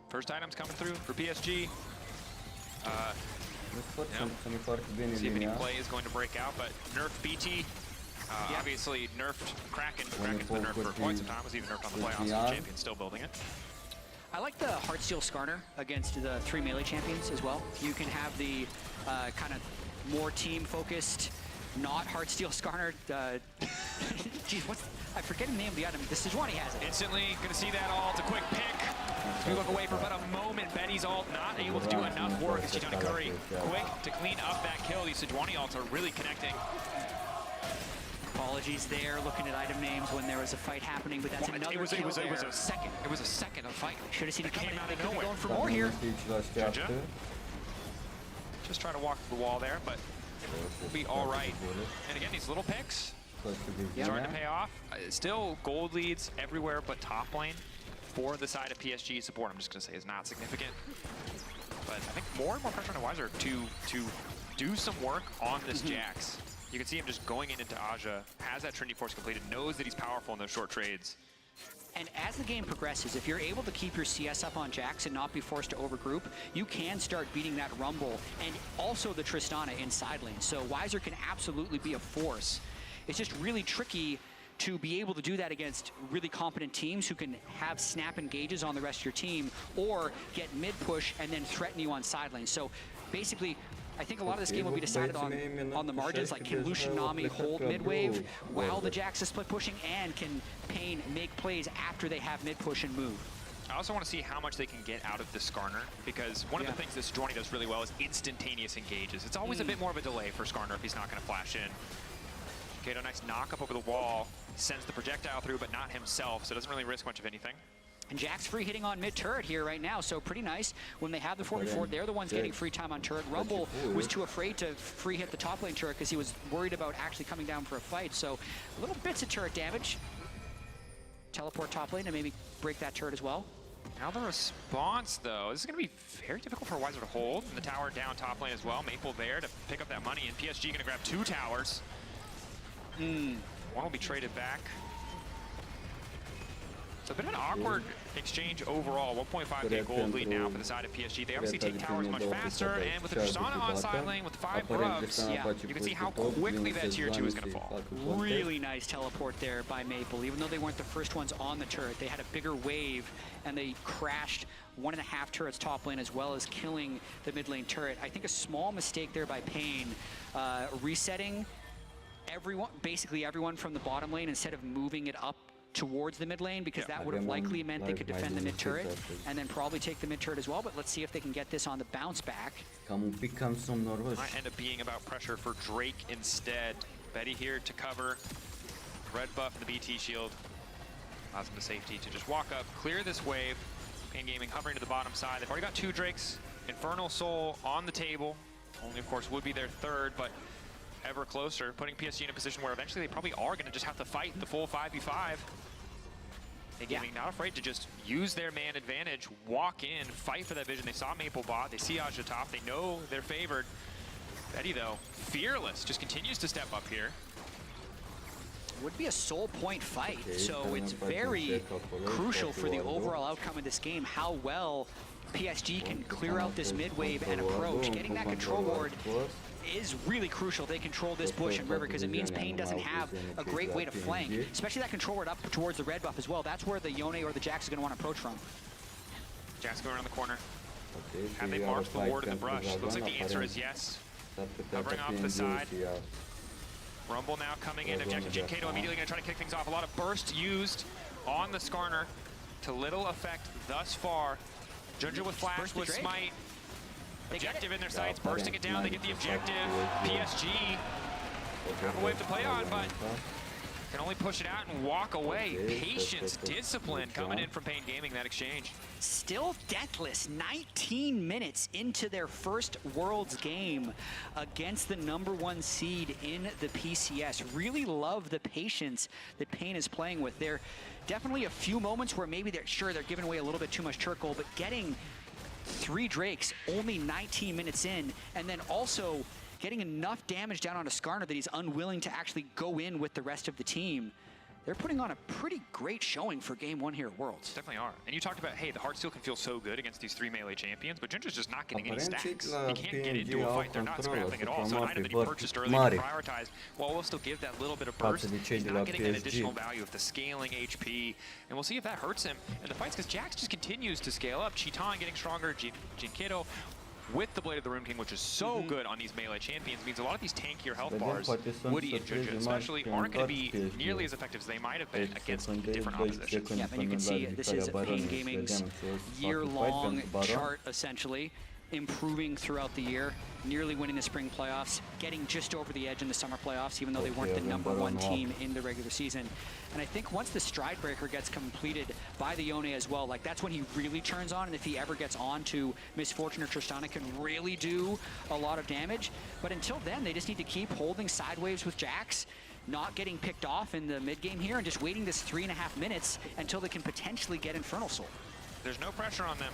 First items coming through for PSG. See if any play is going to break out, but nerf BT. Obviously nerfed Kraken. Kraken's been nerfed for quite some time. Was even nerfed on the playoffs. The champion's still building it. I like the Heartsteel Skarner against the 3 melee champions as well. You can have the kind of more team-focused, not Heartsteel Skarner geez, I forget the name of the item. The Sejuani has it. Instantly, gonna see that ult. It's a quick pick. We look away for about a moment. Betty's ult not able to do enough work as she's done Curry. Quick to clean up that kill. These Sejuani ults are really connecting. Apologies there, looking at item names when there was a fight happening, but that's another It was kill a there. second. It was a second of fight. Should have seen it coming. Came out They of could be nowhere. going for more here. Just trying to walk through the wall there, but we'll be all right. And again, these little picks starting to pay off. Still gold leads everywhere but top lane for the side of PSG support. I'm just going to say is not significant. But I think more and more pressure on WISER to do some work on this Jax. You can see him just going into Aja, has that Trinity Force completed, knows that he's powerful in those short trades. And as the game progresses, if you're able to keep your CS up on Jax and not be forced to overgroup, you can start beating that Rumble and also the Tristana in side lane. So WISER can absolutely be a force. It's just really tricky to be able to do that against really competent teams who can have snap engages on the rest of your team or get mid push and then threaten you on side lane. So basically, I think a lot of this game will be decided on the margins, like can Lucian Nami hold mid-wave while the Jax is split pushing, and can Pain make plays after they have mid-push and move. I also want to see how much they can get out of the Skarner, because one of the things this Sejuani does really well is instantaneous engages. It's always a bit more of a delay for Skarner if he's not going to flash in. Kato, nice knock up over the wall, sends the projectile through, but not himself, so doesn't really risk much of anything. And Jax free hitting on mid turret here right now, so pretty nice. When they have the 4v4, they're the ones getting free time on turret. Rumble was too afraid to free hit the top lane turret because he was worried about actually coming down for a fight. So little bits of turret damage. Teleport top lane and maybe break that turret as well. Now the response, though, this is going to be very difficult for WISER to hold. And the tower down top lane as well. Maple there to pick up that money, and PSG going to grab 2 towers. One will be traded back. So a bit of an awkward exchange overall. 1.5k gold lead now for the side of PSG. They obviously take towers much faster, and with the Tristana on side lane with 5 grubs, you can see how quickly that tier 2 is going to fall. Really nice teleport there by Maple. Even though they weren't the first ones on the turret, they had a bigger wave, and they crashed 1.5 turrets top lane as well as killing the mid lane turret. I think a small mistake there by Pain, resetting basically everyone from the bottom lane instead of moving it up towards the mid lane, because that would have likely meant they could defend the mid turret and then probably take the mid turret as well. But let's see if they can get this on the bounce back. Might end up being about pressure for Drake instead. Betty here to cover. Red buff and the BT shield allows them to safety to just walk up, clear this wave. Pain Gaming hovering to the bottom side. They've already got 2 Drakes. Infernal Soul on the table. Only, of course, would be their 3rd, but ever closer, putting PSG in a position where eventually they probably are going to just have to fight the full 5v5. Pain Gaming not afraid to just use their man advantage, walk in, fight for that vision. They saw Maple bot, they see Aja top, they know they're favored. Betty, though, fearless, just continues to step up here. Would be a soul point fight, so it's very crucial for the overall outcome of this game how well PSG can clear out this mid wave and approach. Getting that control ward is really crucial. They control this bush and river because it means Pain doesn't have a great way to flank, especially that control ward up towards the red buff as well. That's where the Yone or the Jax is going to want to approach from. Jax going around the corner. Have they marked the ward in the brush? Looks like the answer is yes. Covering off the side. Rumble now coming in. Objective Kato immediately going to try to kick things off. A lot of burst used on the Skarner to little effect thus far. Junja with flash, with smite. Objective in their sights, bursting it down, they get the objective. PSG have a wave to play on, but can only push it out and walk away. Patience, discipline coming in from Pain Gaming, that exchange. Still deathless, 19 minutes into their first Worlds game against the #1 seed in the PCS. Really love the patience that Pain is playing with. There definitely a few moments where maybe they're giving away a little bit too much turret gold, but getting 3 Drakes only 19 minutes in, and then also getting enough damage down on a Skarner that he's unwilling to actually go in with the rest of the team. They're putting on a pretty great showing for Game 1 here at Worlds. Definitely are. And you talked about, hey, the Heartsteel can feel so good against these 3 melee champions, but Junja's just not getting any stacks. He can't get into a fight. They're not scrapping at all. So an item that he purchased early and prioritized, while we'll still give that little bit of burst, he's not getting that additional value of the scaling HP. And we'll see if that hurts him in the fights, because Jax just continues to scale up. Chiton getting stronger, Jinkido with the Blade of the Rune King, which is so good on these melee champions, means a lot of these tankier health bars, Woody and Junja especially, aren't going to be nearly as effective as they might have been against different oppositions. Yeah, and you can see this is Pain Gaming's year-long chart, essentially, improving throughout the year, nearly winning the spring playoffs, getting just over the edge in the summer playoffs, even though they weren't the #1 team in the regular season. And I think once the Stride Breaker gets completed by the Yone as well, like that's when he really turns on, and if he ever gets on to Misfortune or Tristana, can really do a lot of damage. But until then, they just need to keep holding sideways with Jax, not getting picked off in the mid game here, and just waiting this 3.5 minutes until they can potentially get Infernal Soul. There's no pressure on them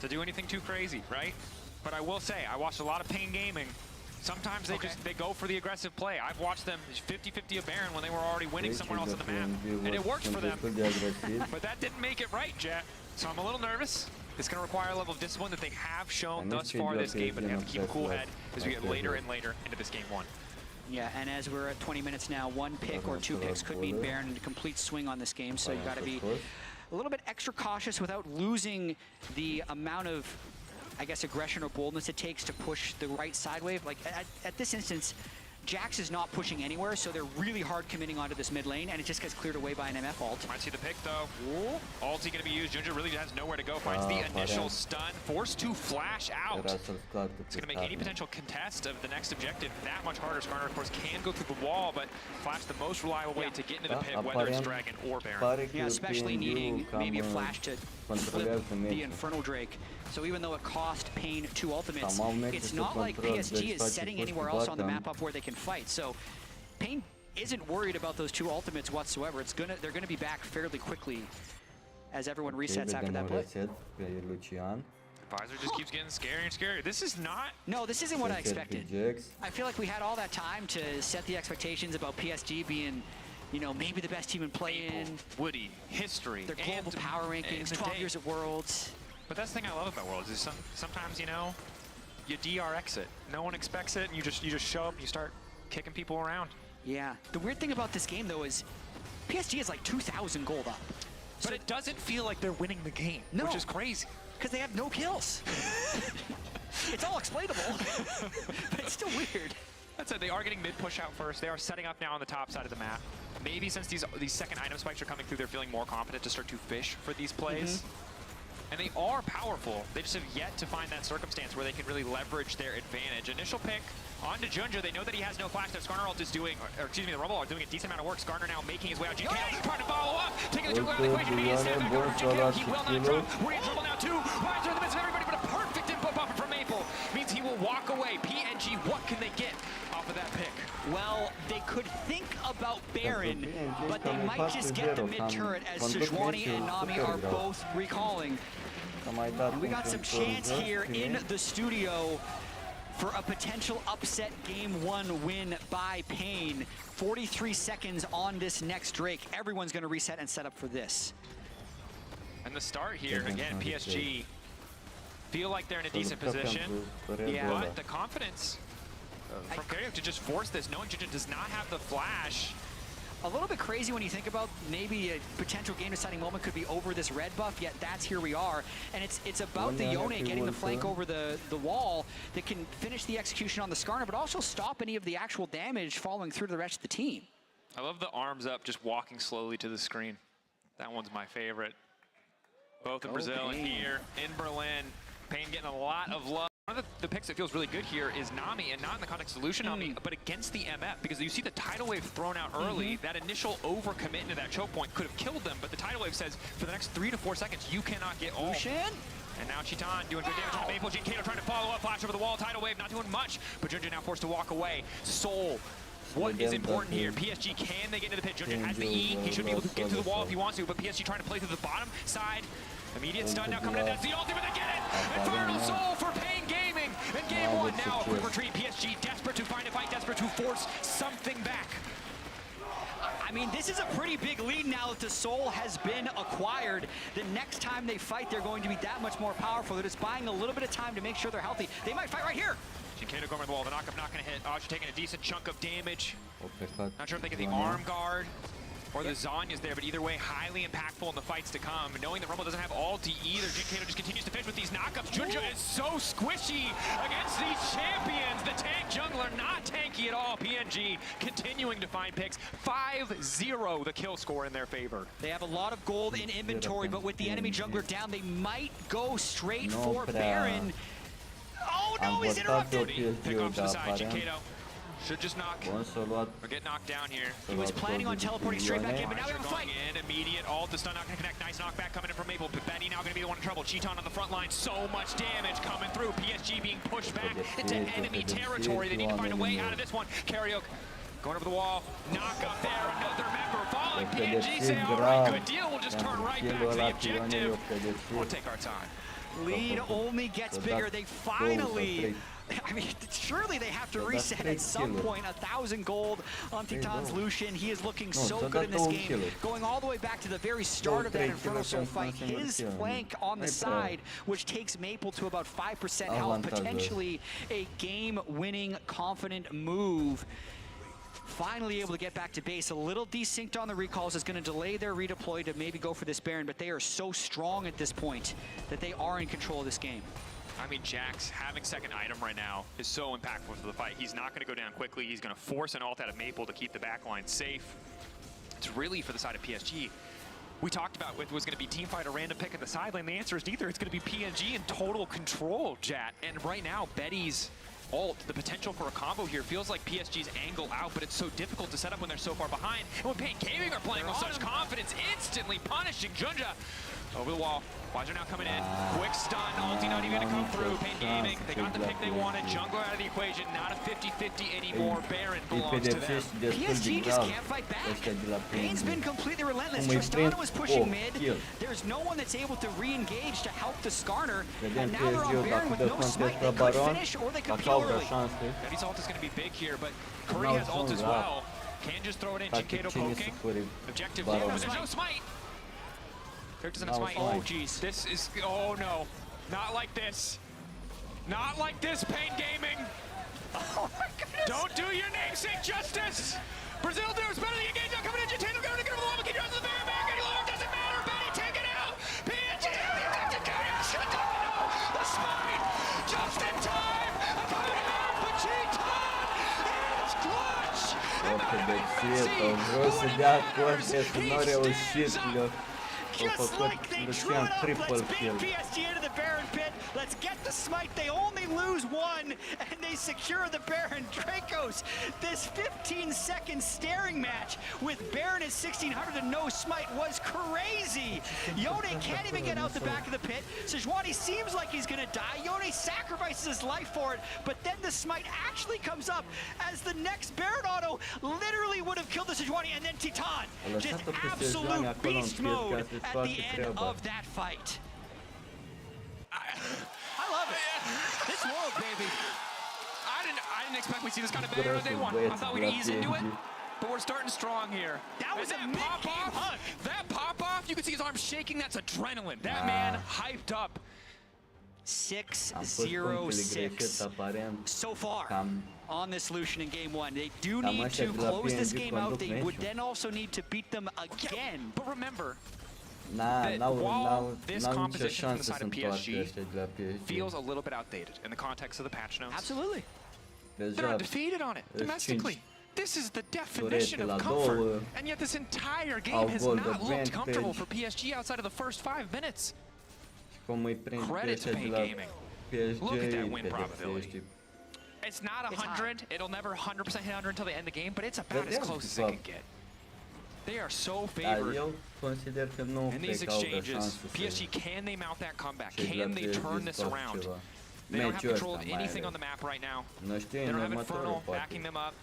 to do anything too crazy, right? But I will say, I watched a lot of Pain Gaming. Sometimes they go for the aggressive play. I've watched them 50-50 a Baron when they were already winning somewhere else on the map, and it worked for them. But that didn't make it right, Jet. So I'm a little nervous. It's going to require a level of discipline that they have shown thus far this game, but they have to keep a cool head as we get later and later into this game 1. Yeah, and as we're at 20 minutes now, 1 pick or 2 picks could mean Baron in a complete swing on this game, so you got to be a little bit extra cautious without losing the amount of, I guess, aggression or boldness it takes to push the right side wave. Like at this instance, Jax is not pushing anywhere, so they're really hard committing onto this mid lane, and it just gets cleared away by an MF ult. Might see the pick though. Ulti gonna be used. Junja really has nowhere to go. Finds the initial stun, forced to flash out. It's gonna make any potential contest of the next objective that much harder. Skarner, of course, can go through the wall, but Flash the most reliable way to get into the pit, whether it's Dragon or Baron. Yeah, especially needing maybe a Flash to flip the Infernal Drake. So even though it cost Pain 2 ultimates, it's not like PSG is setting anywhere else on the map up where they can fight. So Pain isn't worried about those 2 ultimates whatsoever. They're gonna be back fairly quickly as everyone resets after that play. Visor just keeps getting scarier and scarier. This is not... No, this isn't what I expected. I feel like we had all that time to set the expectations about PSG being, you know, maybe the best team in play-in. Woody, history. Their global power rankings, 12 years at Worlds. But that's the thing I love about Worlds is sometimes, you know, you DRX it. No one expects it, and you just show up and you start kicking people around. Yeah. The weird thing about this game, though, is PSG is like 2,000 gold up. But so it doesn't feel like they're winning the game, which is crazy. Because they have no kills. It's all explainable, but it's still weird. That said, they are getting mid push out first. They are setting up now on the top side of the map. Maybe since these second item spikes are coming through, they're feeling more confident to start to fish for these plays. And they are powerful. They just have yet to find that circumstance where they can really leverage their advantage. Initial pick onto Junja. They know that he has no flash. That Skarner ult is doing, or excuse me, the Rumble are doing a decent amount of work. Skarner now making his way out. GK trying to follow up, taking the jungle out of the equation. He is step back over GK. He will not drop. We're in trouble now too. Rides are in the midst of everybody, but a perfect input buffer from Maple means he will walk away. PNG, what can they get off of that pick? Well, they could think about Baron, but they might just get the mid turret as Sejuani and Nami are both recalling. And we got some chance here in the studio for a potential upset game 1 win by Pain. 43 seconds on this next Drake. Everyone's going to reset and set up for this. And the start here, again, PSG feel like they're in a decent position. Yeah. But the confidence from Karyuk to just force this, knowing Junja does not have the flash. A little bit crazy when you think about maybe a potential game-deciding moment could be over this red buff, yet that's here we are. And it's about the Yone getting the flank over the wall that can finish the execution on the Skarner, but also stop any of the actual damage following through to the rest of the team. I love the arms up, just walking slowly to the screen. That one's my favorite. Both in Brazil and here in Berlin. Pain getting a lot of love. One of the picks that feels really good here is Nami, and not in the context of Lucian Nami, but against the MF, because you see the tidal wave thrown out early. That initial overcommit into that choke point could have killed them, but the tidal wave says for the next 3 to 4 seconds, you cannot get all. Lucian? And now Chitan doing good damage on Maple. Kato trying to follow up, flash over the wall, tidal wave not doing much, but Junja now forced to walk away. Soul. What is important here? PSG, can they get into the pit? Junja has the E. He should be able to get through the wall if he wants to, but PSG trying to play through the bottom side. Immediate stun now coming in. That's the ultimate. They get it! Infernal Soul for Pain Gaming in game 1. Now a quick retreat. PSG desperate to find a fight, desperate to force something back. I mean, this is a pretty big lead now that the Soul has been acquired. The next time they fight, they're going to be that much more powerful. They're just buying a little bit of time to make sure they're healthy. They might fight right here. Kato going over the wall. The knockup not going to hit. She's taking a decent chunk of damage. Not sure if they get the arm guard. or the Zonya's there, but either way, highly impactful in the fights to come. Knowing that Rumble doesn't have ulti either, Jinkato just continues to fish with these knockups. Junja is so squishy against these champions. The tank jungler not tanky at all. PNG continuing to find picks. 5-0 the kill score in their favor. They have a lot of gold in inventory, but with the enemy jungler down, they might go straight for Baron. Oh no, he's interrupted! Pick off to the side, Jinkato. Should just knock or get knocked down here. He was planning on teleporting straight back in, but now we have a fight. In, immediate ult, the stun not going to connect. Nice knockback coming in from Maple. But Betty now going to be the one in trouble. Cheaton on the front line. So much damage coming through. PSG being pushed back into enemy territory. They need to find a way out of this one. Karaoke going over the wall. Knock up there. Another member falling. PNG say, all right, good deal. We'll just turn right back to the objective. We'll take our time. Lead only gets bigger. They finally... I mean, surely they have to reset at some point. 1,000 gold on Titan's Lucian. He is looking so good in this game. Going all the way back to the very start of that Infernal Soul fight. His flank on the side, which takes Maple to about 5% health. Potentially a game-winning, confident move. Finally able to get back to base. A little desynced on the recalls is going to delay their redeploy to maybe go for this Baron, but they are so strong at this point that they are in control of this game. I mean, Jax having second item right now is so impactful for the fight. He's not going to go down quickly. He's going to force an ult out of Maple to keep the backline safe. It's really for the side of PSG. We talked about it was going to be teamfight, a random pick at the side lane. The answer is neither. It's going to be PNG in total control, Jat. And right now, Betty's ult, the potential for a combo here feels like PSG's angle out, but it's so difficult to set up when they're so far behind. And when Pain Gaming are playing with such confidence, instantly punishing Junja. Over the wall. Whyzer now coming in. Quick stun. Ulti not even going to come through. Pain Gaming. They got the pick they wanted. Jungler out of the equation. Not a 50-50 anymore. Baron belongs to them. PSG just can't fight back. Pain's been completely relentless. Tristana was pushing mid. There's no one that's able to re-engage to help the Skarner. And now they're on Baron with no smite. They could finish or they could peel early. Betty's ult is going to be big here, but Curry has ult as well. Can just throw it in. Jinkato poking. Objective low, but there's no smite. Doesn't have smite. Oh, jeez. This is... Oh, no. Not like this. Not like this, Pain Gaming. Oh, my goodness. Don't do your namesake justice. Brazil does better than you engage. Now coming in. Jinkato going to get over the wall. Keep your eyes on the Baron back. And Lord doesn't matter. Betty, take it out. PNG. The smite. Just in time. Coming out. But Cheaton is clutch. Just like they drew it up, let's beat PSG into the Baron pit. Let's get the smite. They only lose one, and they secure the Baron. Dracos, this 15-second staring match with Baron at 1600 and no smite was crazy. Yone can't even get out the back of the pit. Sejuani seems like he's gonna die. Yone sacrifices his life for it, but then the smite actually comes up as the next Baron auto literally would have killed the Sejuani, and then Titan. Just absolute beast mode at the end of that fight. I love it. This world, baby. I didn't expect we'd see this kind of banger on day one. I thought we'd ease into it, but we're starting strong here. That was a mid-game hug. That pop-off, you can see his arm shaking. That's adrenaline. That man hyped up. 6-0-6 so far on this Lucian in game one. They do need to close this game out. They would then also need to beat them again. But remember, while this composition from the side of PSG feels a little bit outdated in the context of the patch notes. Absolutely. They're undefeated on it domestically. This is the definition of comfort. And yet this entire game has not looked comfortable for PSG outside of the first 5 minutes. Credit to Pain Gaming. Look at that win probability. It's not 100. It'll never 100% hit 100 until they end the game, but it's about as close as it can get. They are so favored in these exchanges. PSG, can they mount that comeback? Can they turn this around? They don't have control of anything on the map right now. They don't have Infernal backing them up.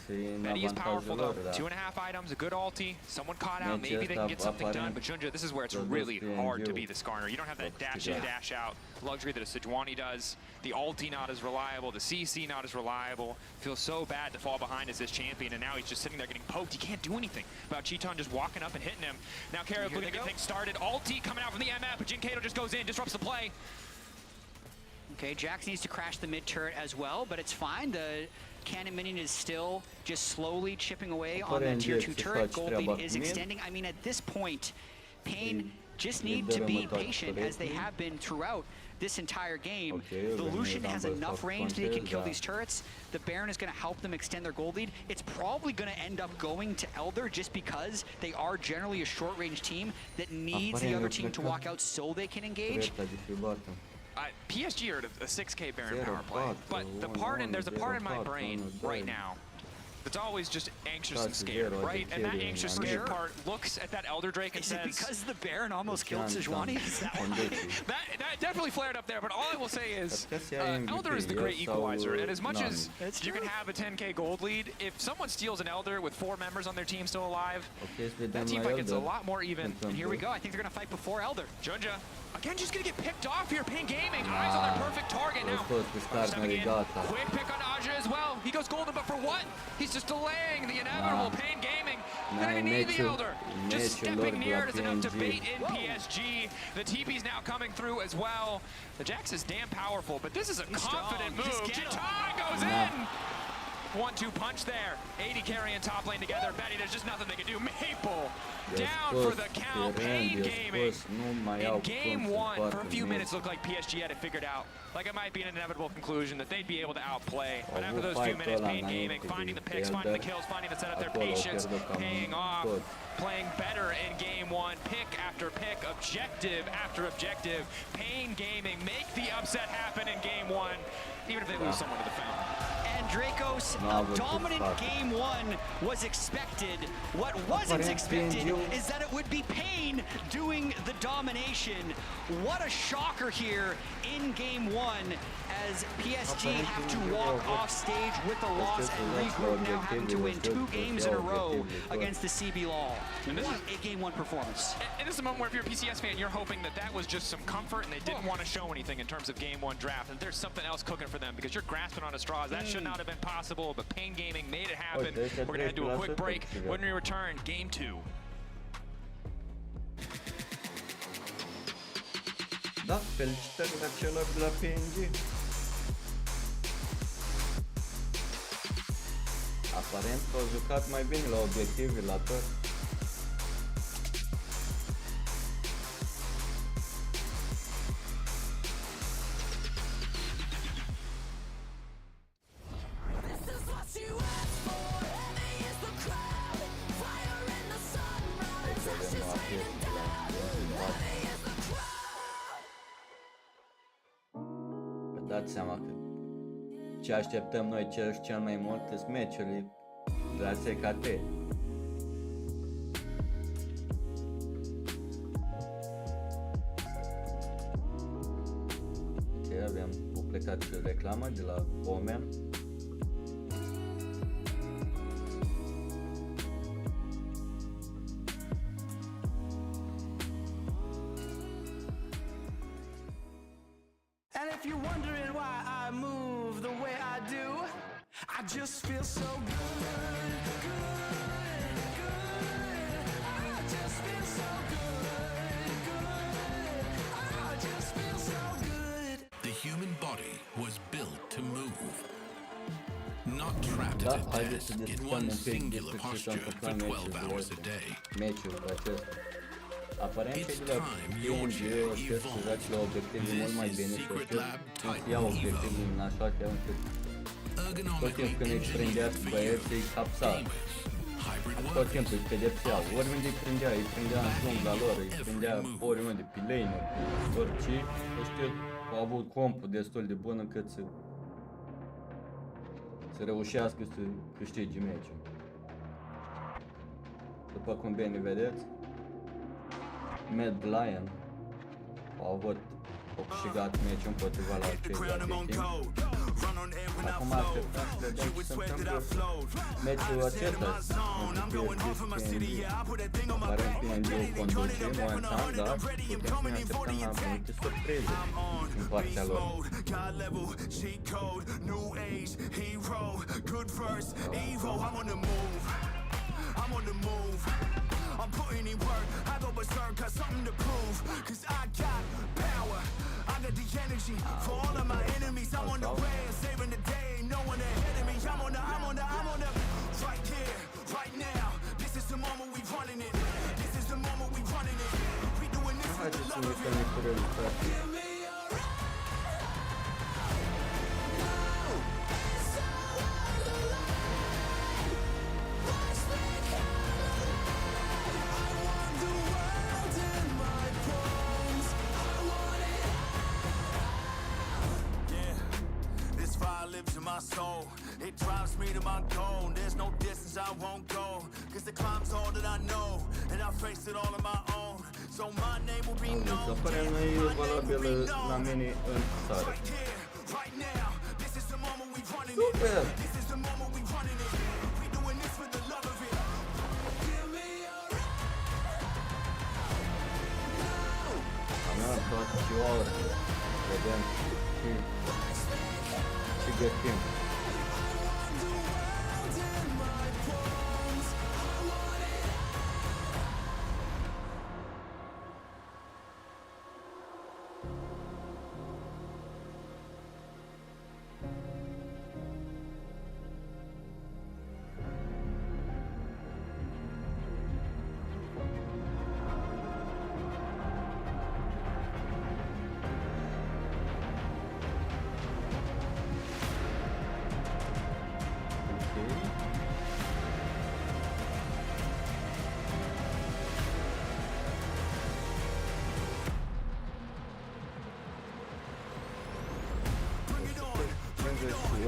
Betty is powerful though. 2.5 items, a good ulti. Someone caught out, maybe they can get something done. But Junja, this is where it's really hard to be the Skarner. You don't have that dash in, dash out luxury that a Sejuani does. The ulti not as reliable, the CC not as reliable. Feels so bad to fall behind as this champion, and now he's just sitting there getting poked. He can't do anything about Cheaton just walking up and hitting him. Now Karaoke looking to get things started. Ulti coming out from the MF, but Jinkato just goes in, disrupts the play. Okay, Jax needs to crash the mid turret as well, but it's fine. The Cannon Minion is still just slowly chipping away on that tier 2 turret. Gold lead is extending. I mean, at this point, Pain just need to be patient as they have been throughout this entire game. The Lucian has enough range that he can kill these turrets. The Baron is going to help them extend their gold lead. It's probably going to end up going to Elder just because they are generally a short-range team that needs the other team to walk out so they can engage. PSG are a 6K Baron power play, but there's a part in my brain right now that's always just anxious and scared, right? And that anxious scared part looks at that Elder Drake and says... Is it because the Baron almost killed Sejuani? that definitely flared up there, but all I will say is Elder is the great equalizer, and as much as you can have a 10K gold lead, if someone steals an Elder with 4 members on their team still alive, that team fight gets a lot more even. And here we go. I think they're going to fight before Elder. Junja, again, just going to get picked off here. Pain Gaming, eyes on their perfect target now. Quick pick on Aja as well. He goes golden, but for what? He's just delaying the inevitable. Pain Gaming. They don't even need the Elder. Just stepping near it is enough to bait in PSG. The TP's now coming through as well. The Jax is damn powerful, but this is a confident move. Jitan goes in. 1-2 punch there. 80 carrying top lane together. Betty, there's just nothing they can do. Maple down for the count. Pain Gaming in game 1 for a few minutes looked like PSG had it figured out. Like it might be an inevitable conclusion that they'd be able to outplay. But after those few minutes, Pain Gaming finding the picks, finding the kills, finding the setup, their patience paying off. Playing better in game 1, pick after pick, objective after objective. Pain Gaming make the upset happen in game 1, even if they lose someone to the fountain. And Dracos, a dominant game 1 was expected. What wasn't expected is that it would be Pain doing the domination. What a shocker here in game 1 as PSG have to walk off stage with a loss and regroup, now having to win 2 games in a row against the CB Law. What a game 1 performance. And this is a moment where if you're a PCS fan, you're hoping that that was just some comfort and they didn't want to show anything in terms of game 1 draft, and there's something else cooking for them because you're grasping on a straws. That should not have been possible, but Pain Gaming made it happen. We're going to head to a quick break. When we return, game 2. Da, felicitări celor de la PNG. Aparent au jucat mai bine la obiective, la tot. Dați seama că ce așteptăm noi cel mai mult sunt meciurile de la SKT. Ok, avem o plecat și reclamă de la OMEN. If you're wondering why I move the way I do, I just feel so good, good, good. I just feel so good, good. I just feel so good. The human body was built to move, not trapped at a desk in one singular posture for 12 hours a day. It's time your chair evolved into this secret lab type ergonomically engineered for you. Hybrid tot timpul îi pedepseau, oriunde îi prindea în jungla lor, îi prindea oriunde, pe lane-uri, orice, ăștia au avut compul destul de bun încât să reușească să câștige meciul. După cum bine vedeți, Lion au câștigat meciul împotriva la PSG. Acum așteptăm să vedem ce se întâmplă meciul acesta. Aparent PSG conduce momentan, dar putem să ne așteptăm la multe surprize în partea lor. I'm putting in work, I go berserk, got something to prove. Cause I got power, I got the energy. For all of my enemies, I'm on the way, saving the day. No one ahead of me, I'm on on the right here, right now. This is the moment we running it. This is the moment we running it. We doing this with the love of it. Give me your right. Now it's all on the line. Watch me I want the world in my palms. I want it all. Yeah, this fire lives in my soul. It drives me to my goal. There's no distance I won't go. Cause the climb's all that I know. And I face it all on my own. So my name will be known. La mine în țară. Super! A mea toată ziua, vedem ce găsim.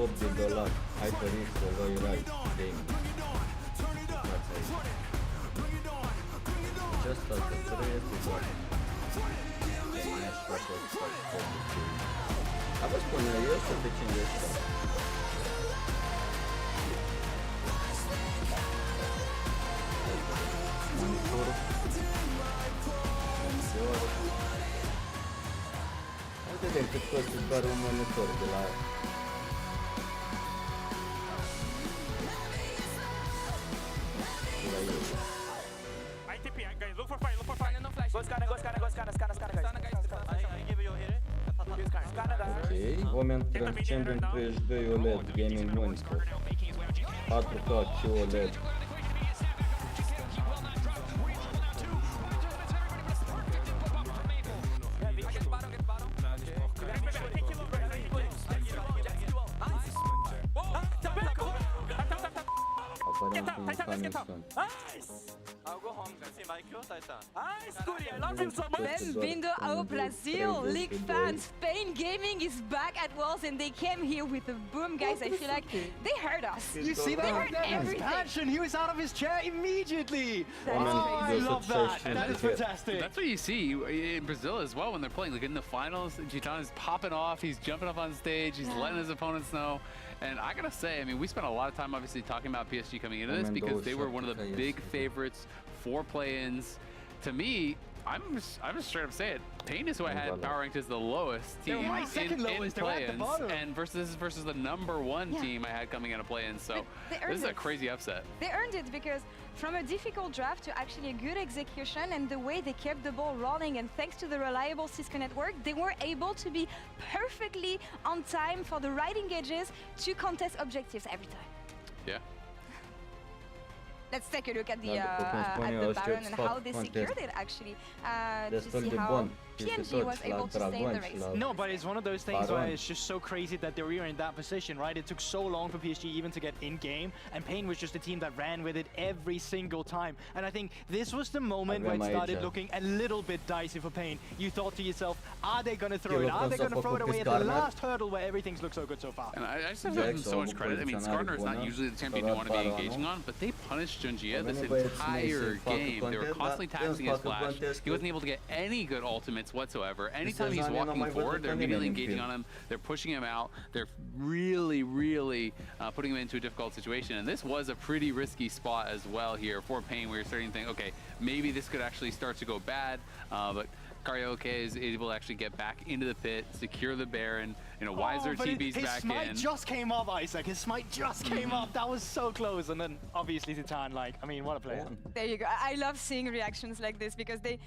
$8 HyperX QuadCast game. Just as the previous one. A vă spun eu să te 50. Monitorul. Hai vedem cât costă doar un monitor de la Ok, OMEN Transcendent 32 OLED Gaming Monitor 4K QOLED. Aparent sunt. Bem-vindo ao Brasil, League fans. Spain Gaming is back at Worlds and they came here with a boom, guys. I feel like they heard us. You see They heard that? everything. Passion. He was out of his chair immediately. That's I love that. And That is fantastic. That's what you see in Brazil as well when they're playing. Like in the finals, Gitan is popping off. He's jumping up on stage. He's letting his opponents know. And I gotta say, I mean, we spent a lot of time obviously talking about PSG coming into this because they were one of the big favorites for play-ins. To me, I'm just straight up saying it. Pain is who I had power ranked as the lowest team in play-ins, and versus the #1 team I had coming out of play-ins. So this is a crazy upset. They earned it because from a difficult draft to actually a good execution and the way they kept the ball rolling, and thanks to the reliable Cisco network, they were able to be perfectly on time for the right engages to contest objectives every time. Yeah. Let's take a look at the Baron and how they secured it actually to see how PSG was able to stay in the race. No, but it's one of those things where it's just so crazy that they were in that position, right? It took so long for PSG even to get in game, and Pain was just a team that ran with it every single time. And I think this was the moment where it started looking a little bit dicey for Pain. You thought to yourself, are they going to throw it? Are they going to throw it away at the last hurdle where everything's looked so good so far? And I just have to give them so much credit. I mean, Skarner is not usually the champion you want to be engaging on, but they punished Junjie this entire game. They were constantly taxing his flash. He wasn't able to get any good ultimates whatsoever. Anytime he's walking forward, they're immediately engaging on him. They're pushing him out. They're really putting him into a difficult situation. And this was a pretty risky spot as well here for Pain, where you're starting to think, okay, maybe this could actually start to go bad. But Karaoke is able to actually get back into the pit, secure the Baron. You know, Wiser TB's back in. His smite just came up, Isaac. His smite just came up. That was so close. And then obviously Titan, like, I mean, what a player. There you go. I love seeing reactions like this because they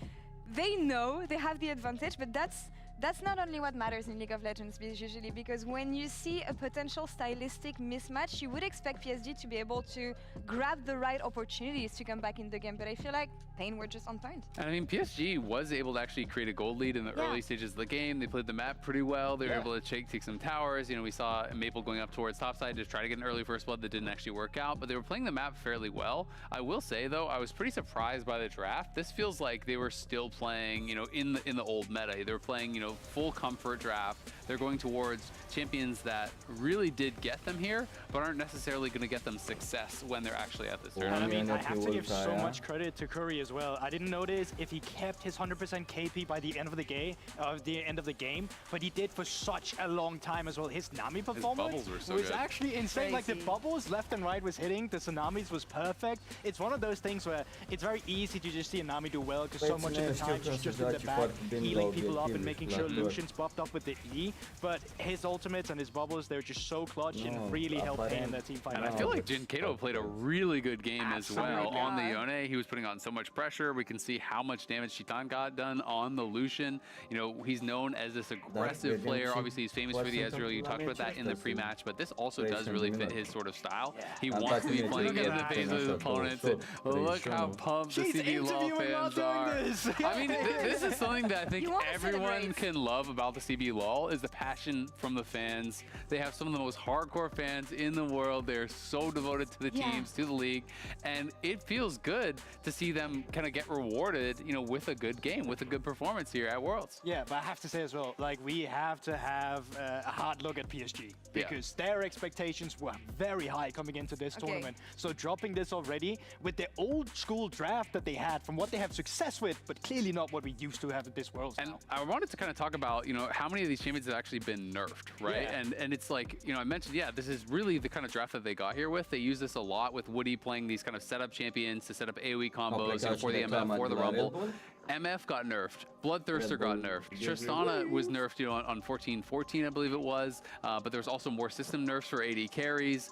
know they have the advantage, but that's that's not only what matters in League of Legends usually, because when you see a potential stylistic mismatch, you would expect PSG to be able to grab the right opportunities to come back in the game, but I feel like Pain were just on point. And I mean, PSG was able to actually create a gold lead in the early stages of the game. They played the map pretty well. They were able to take some towers. You know, we saw Maple going up towards topside to try to get an early first blood that didn't actually work out, but they were playing the map fairly well. I will say though, I was pretty surprised by the draft. This feels like they were still playing, you know, in the old meta. They were playing, you know, full comfort draft. They're going towards champions that really did get them here, but aren't necessarily going to get them success when they're actually at this tournament. I mean, I have to give so much credit to Curry as well. I didn't notice if he kept his 100% KP by the end of the game, but he did for such a long time as well. His Nami performance was actually insane. Like the bubbles left and right was hitting, the tsunamis was perfect. It's one of those things where it's very easy to just see a Nami do well because so much of the time she's just in the back healing people up and making sure Lucian's buffed up with the E. But his ultimates and his bubbles, they're just so clutch and really help Pain that team fight. And I feel like Jin Kato played a really good game as well on the Yone. He was putting on so much pressure. We can see how much damage Chitan got done on the Lucian. You know, he's known as this aggressive player. Obviously, he's famous for the Ezreal. You talked about that in the pre-match, but this also does really fit his sort of style. He wants to be playing in the face of his opponents. Look how pumped the CB LOL fans are. I mean, this is something that I think everyone can love about the CB LOL is the passion from the fans. They have some of the most hardcore fans in the world. They're so devoted to the teams, to the league, and it feels good to see them kind of get rewarded, you know, with a good game, with a good performance here at Worlds. Yeah, but I have to say as well, like we have to have a hard look at PSG because their expectations were very high coming into this tournament. So dropping this already with the old school draft that they had from what they have success with, but clearly not what we used to have at this Worlds. And I wanted to kind of talk about, you know, how many of these champions have actually been nerfed, right? And it's like, you know, I mentioned, this is really the kind of draft that they got here with. They use this a lot with Woody playing these kind of setup champions to set up AoE combos, you know, for the MF, for the Rumble. MF got nerfed, Bloodthirster got nerfed, Tristana was nerfed, you know, on 14-14, I believe it was, but there was also more system nerfs for AD carries.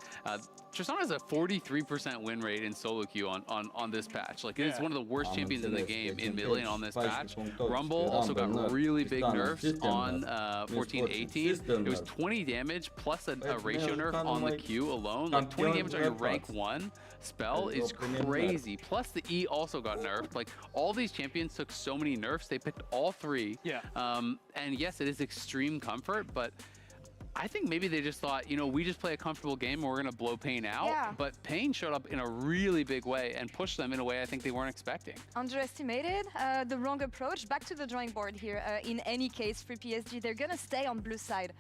Tristana has a 43% win rate in solo queue on this patch. Like, it's one of the worst champions in the game in mid lane on this patch. Rumble also got really big nerfs on 14-18. It was 20 damage plus a ratio nerf on the Q alone. Like, 20 damage on your rank 1 spell is crazy. Plus the E also got nerfed. Like, all these champions took so many nerfs. They picked all three. And yes, it is extreme comfort, but I think maybe they just thought, you know, we just play a comfortable game and we're going to blow Pain out. But Pain showed up in a really big way and pushed them in a way I think they weren't expecting. Underestimated, the wrong approach. Back to the drawing board here. In any case, for PSG, they're going to stay on blue side.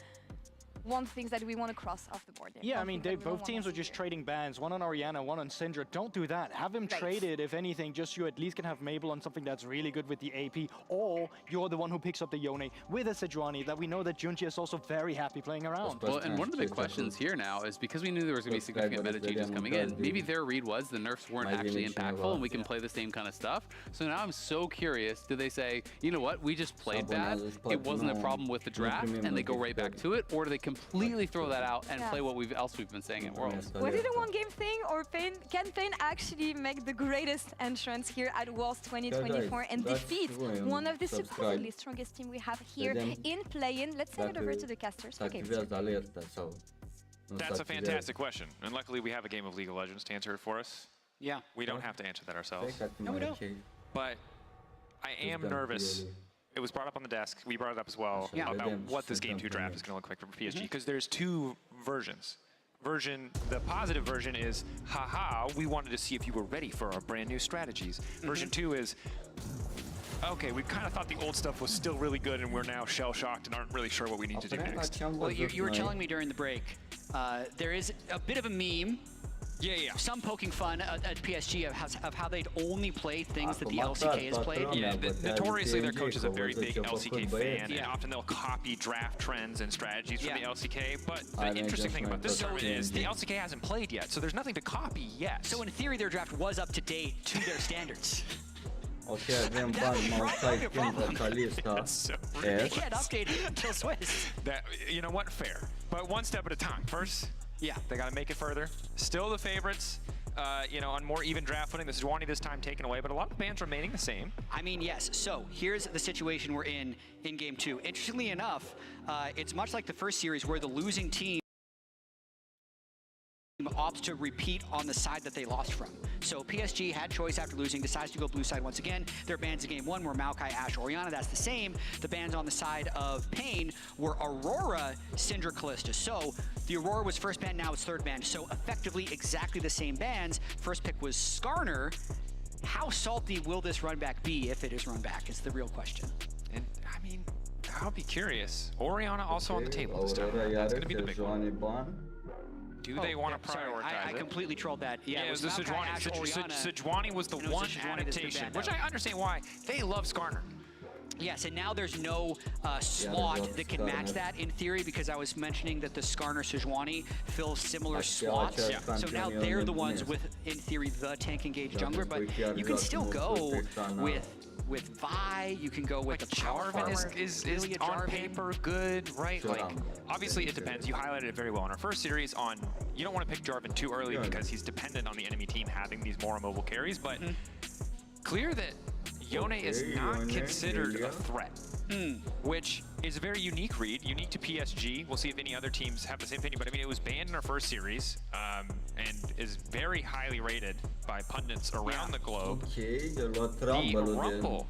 One thing that we want to cross off the board. Yeah, I mean, both teams are just trading bans, one on Orianna, one on Syndra. Don't do that. Have them traded, if anything, just you at least can have Mabel on something that's really good with the AP, or you're the one who picks up the Yone with a Sejuani that we know that Junji is also very happy playing around. Well, and one of the big questions here now is because we knew there was going to be significant meta changes coming in, maybe their read was the nerfs weren't actually impactful and we can play the same kind of stuff. So now I'm so curious, do they say, you know what, we just played bad, it wasn't a problem with the draft, and they go right back to it, or do they completely throw that out and play what we've been saying at Worlds? Was it a one-game thing, or can Pain actually make the greatest entrance here at Worlds 2024 and defeat one of the supposedly strongest team we have here in play-in? Let's send it over to the casters for game 2. That's a fantastic question, and luckily we have a game of League of Legends to answer it for us. Yeah. We don't have to answer that ourselves. No, we don't. But I am nervous. It was brought up on the desk. We brought it up as well about what this Game 2 draft is going to look like for PSG. Because there's two versions. The positive version is, haha, we wanted to see if you were ready for our brand new strategies. Version 2 is, okay, we kind of thought the old stuff was still really good and we're now shell-shocked and aren't really sure what we need to do next. Well, you were telling me during the break, there is a bit of a meme. Some poking fun at PSG of how they'd only play things that the LCK has played. Yeah, notoriously their coach is a very big LCK fan, and often they'll copy draft trends and strategies from the LCK. But the interesting thing about this tournament is the LCK hasn't played yet, so there's nothing to copy yet. So in theory, their draft was up to date to their standards. Okay, avem bani, m-au stai pentru lista. They can't update it until Swiss. You know what? Fair. But one step at a time. First, they got to make it further. Still the favorites. you know, on more even draft footing. The Sejuani this time taken away, but a lot of the bans remaining the same. I mean, yes. So here's the situation we're in Game 2. Interestingly enough, it's much like the first series where the losing team opts to repeat on the side that they lost from. So PSG had choice after losing, decides to go blue side once again. Their bans in Game 1 were Maokai, Ashe, Orianna. That's the same. The bans on the side of Pain were Aurora, Syndra, Kalista. So the Aurora was first ban, now it's third ban. So effectively exactly the same bans. First pick was Skarner. How salty will this run back be if it is run back is the real question. And I mean, I'll be curious. Orianna also on the table this time. That's going to be the big one. Do they want to prioritize I completely trolled that. Yeah, it was the Sejuani. Sejuani was the one adaptation, which I understand why. They love Skarner. Yes, and now there's no slot that can match that in theory, because I was mentioning that the Skarner Sejuani fill similar slots. Yeah. So now they're the ones with, in theory, the tank engaged jungler, but you can still go with Vi, you can go with the Jarvan is on paper good, right? Like, obviously it depends. You highlighted it very well in our first series on, you don't want to pick Jarvan too early because he's dependent on the enemy team having these more immobile carries, but clear that Yone is not considered a threat, which is a very unique read, unique to PSG. We'll see if any other teams have the same opinion, but I mean, it was banned in our first series and is very highly rated by pundits around the globe. The Rumble.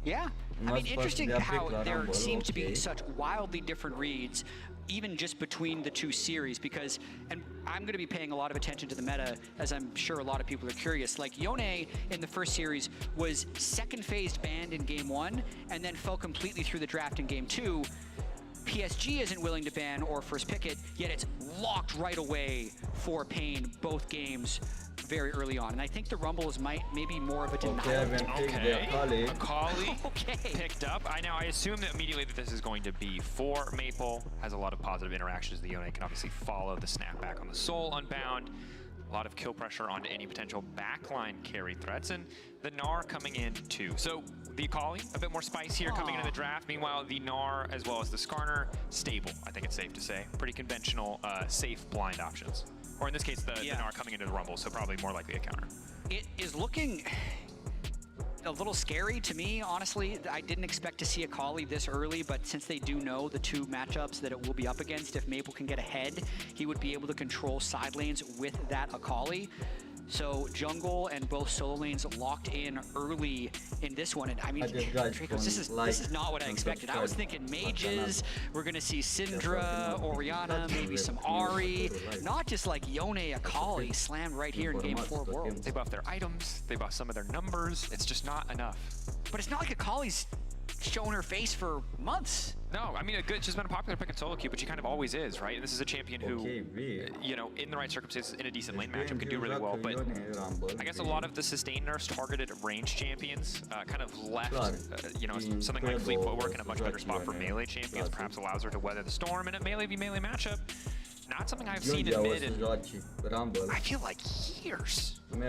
Yeah, I mean, interesting how there seems to be such wildly different reads, even just between the two series, because, and I'm going to be paying a lot of attention to the meta, as I'm sure a lot of people are curious. Like, Yone in the first series was second phased banned in Game 1, and then fell completely through the draft in Game 2. PSG isn't willing to ban or first pick it, yet it's locked right away for Pain both games very early on. And I think the Rumble is maybe more of a denial. Okay, Akali picked up. I assume that immediately that this is going to be for Maple. Has a lot of positive interactions. The Yone can obviously follow the snapback on the Soul Unbound. A lot of kill pressure on any potential backline carry threats, and the Gnar coming in too. So the Akali, a bit more spice here coming into the draft. Meanwhile, the Gnar as well as the Skarner, stable, I think it's safe to say. Pretty conventional, safe blind options. Or in this case, the Gnar coming into the Rumble, so probably more likely a counter. It is looking a little scary to me, honestly. I didn't expect to see Akali this early, but since they do know the two matchups that it will be up against, if Maple can get ahead, he would be able to control side lanes with that Akali. So jungle and both solo lanes locked in early in this one. And I mean, Dracos, this is not what I expected. I was thinking mages, we're gonna see Syndra, Orianna, maybe some Ahri, not just like Yone Akali slammed right here in Game 4 Worlds. They buff their items, they buff some of their numbers. It's just not enough. But it's not like Akali's shown her face for months. No, I mean, she's been a popular pick in solo queue, but she kind of always is, right? And this is a champion who, you know, in the right circumstances, in a decent lane matchup, can do really well. But I guess a lot of the sustain nerfs targeted range champions kind of left, you know, something like Fleet Footwork in a much better spot for melee champions, perhaps allows her to weather the storm in a melee v melee matchup. Not something I've seen in mid in, I feel like, years. I'm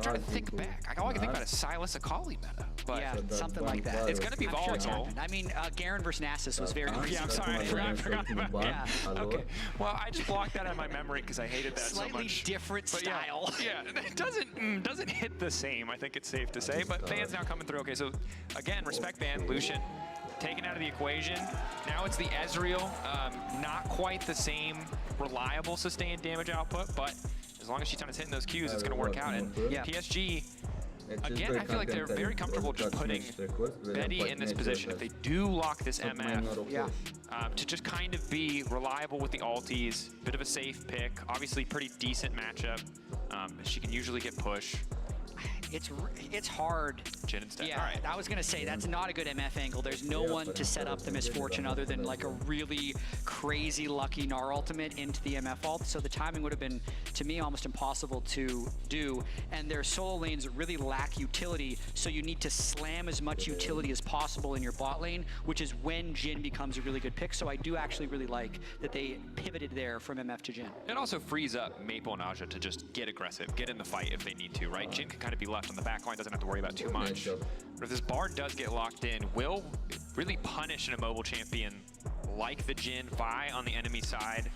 trying to think back. All I can think about is Silas Akali meta. But yeah, something like that. It's going to be volatile. I mean, Garen versus Nasus was very Yeah, I'm sorry. I forgot about that. Yeah. Okay. Well, I just blocked that out of my memory because I hated that so much. Slightly different style. Yeah, it doesn't hit the same, I think it's safe to say. But Ban's now coming through. Okay, so again, respect Ban. Lucian taken out of the equation. Now it's the Ezreal. Not quite the same reliable sustained damage output, but as long as Shitana's hitting those Qs, it's going to work out. And PSG, again, I feel like they're very comfortable just putting Betty in this position. If they do lock this MF, to just kind of be reliable with the ultis, bit of a safe pick, obviously pretty decent matchup. She can usually get push. It's hard. Jhin instead. Yeah, right. I was gonna say that's not a good MF angle. There's no one to set up the misfortune other than like a really crazy lucky Gnar ultimate into the MF ult. So the timing would have been, to me, almost impossible to do. And their solo lanes really lack utility, so you need to slam as much utility as possible in your bot lane, which is when Jhin becomes a really good pick. So I do actually really like that they pivoted there from MF to Jhin. It also frees up Maple and Aja to just get aggressive, get in the fight if they need to, right? Jhin can kind of be left on the back line, doesn't have to worry about too much. But if this Bard does get locked in, will really punish an immobile champion like the Jhin Vi on the enemy side.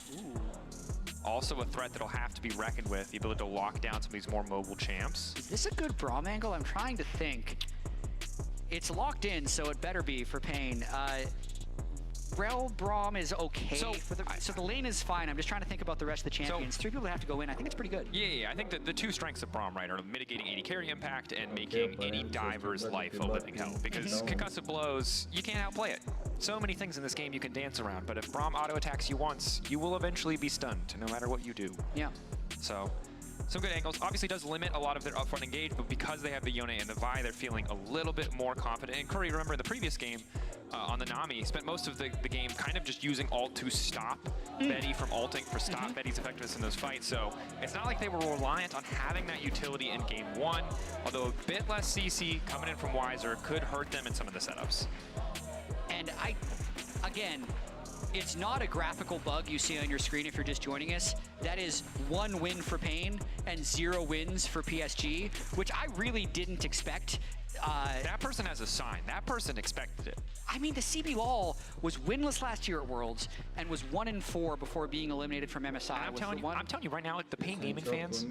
Also a threat that'll have to be reckoned with, the ability to lock down some of these more mobile champs. Is this a good Braum angle? I'm trying to think. It's locked in, so it better be for Pain. Rel Braum is okay. So the lane is fine. I'm just trying to think about the rest of the champions. 3 people have to go in. I think it's pretty good. Yeah. I think that the 2 strengths of Braum, right, are mitigating AD carry impact and making any diver's life a living hell. Because concussive blows, you can't outplay it. So many things in this game you can dance around, but if Braum auto attacks you once, you will eventually be stunned, no matter what you do. Yeah. So, some good angles. Obviously does limit a lot of their upfront engage, but because they have the Yone and the Vi, they're feeling a little bit more confident. And Curry, remember in the previous game, on the Nami, spent most of the game kind of just using ult to stop Betty from ulting, for stop Betty's effectiveness in those fights. So it's not like they were reliant on having that utility in game 1, although a bit less CC coming in from Wiser could hurt them in some of the setups. And again, it's not a graphical bug you see on your screen if you're just joining us. That is 1 win for Pain and 0 wins for PSG, which I really didn't expect. That person has a sign. That person expected it. I mean, the CB LOL was winless last year at Worlds and was 1-4 before being eliminated from MSI. I'm telling you right now, like the Pain Gaming fans,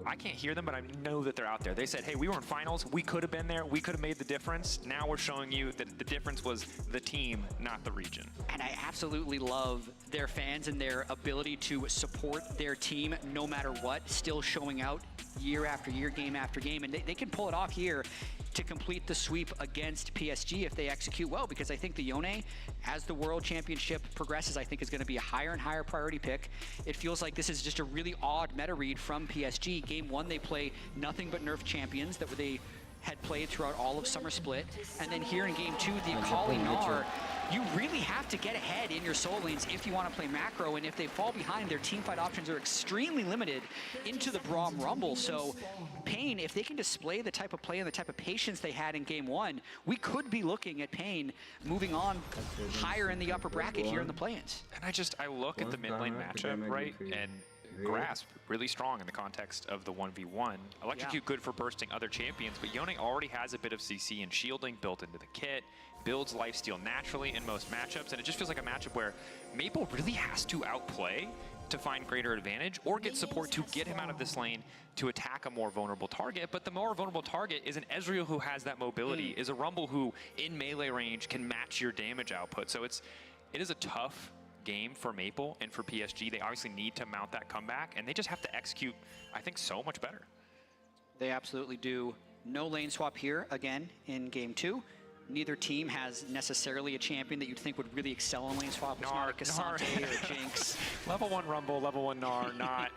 I can't hear them, but I know that they're out there. They said, hey, we were in finals. We could have been there. We could have made the difference. Now we're showing you that the difference was the team, not the region. And I absolutely love their fans and their ability to support their team no matter what, still showing out year after year, game after game. And they can pull it off here to complete the sweep against PSG if they execute well, because I think the Yone, as the World Championship progresses, I think is going to be a higher and higher priority pick. It feels like this is just a really odd meta read from PSG. Game 1, they play nothing but nerf champions that they had played throughout all of Summer Split. And then here in Game 2, the Akali Gnar, you really have to get ahead in your soul lanes if you want to play macro, and if they fall behind, their teamfight options are extremely limited into the Braum Rumble. So Pain, if they can display the type of play and the type of patience they had in Game 1, we could be looking at Pain moving on higher in the upper bracket here in the play-ins. And I look at the mid lane matchup, right, and Grasp really strong in the context of the 1v1. Electrocute good for bursting other champions, but Yone already has a bit of CC and shielding built into the kit, builds lifesteal naturally in most matchups, and it just feels like a matchup where Maple really has to outplay to find greater advantage or get support to get him out of this lane to attack a more vulnerable target. But the more vulnerable target is an Ezreal who has that mobility, is a Rumble who in melee range can match your damage output. So it is a tough game for Maple and for PSG. They obviously need to mount that comeback, and they just have to execute, I think, so much better. They absolutely do. No lane swap here again in Game 2. Neither team has necessarily a champion that you'd think would really excel in lane swap. It's not like Asante or Jinx. Level 1 Rumble, level 1 Gnar, not.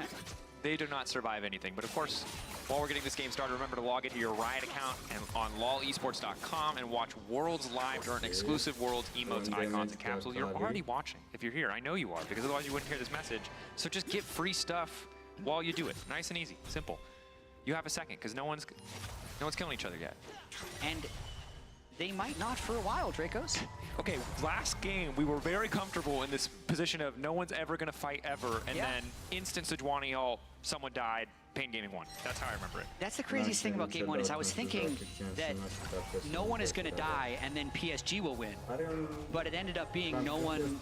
They do not survive anything. But of course, while we're getting this game started, remember to log into your Riot account and on lolesports.com and watch Worlds live during exclusive Worlds emotes, icons, and capsules. You're already watching if you're here. I know you are, because otherwise you wouldn't hear this message. So just get free stuff while you do it. Nice and easy, simple. You have a second, because no one's killing each other yet. And they might not for a while, Dracos. Okay, last game, we were very comfortable in this position of no one's ever going to fight ever, and then instant Sejuani ult, someone died, Pain Gaming won. That's how I remember it. That's the craziest thing about Game 1 is I was thinking that no one is going to die and then PSG will win. But it ended up being no one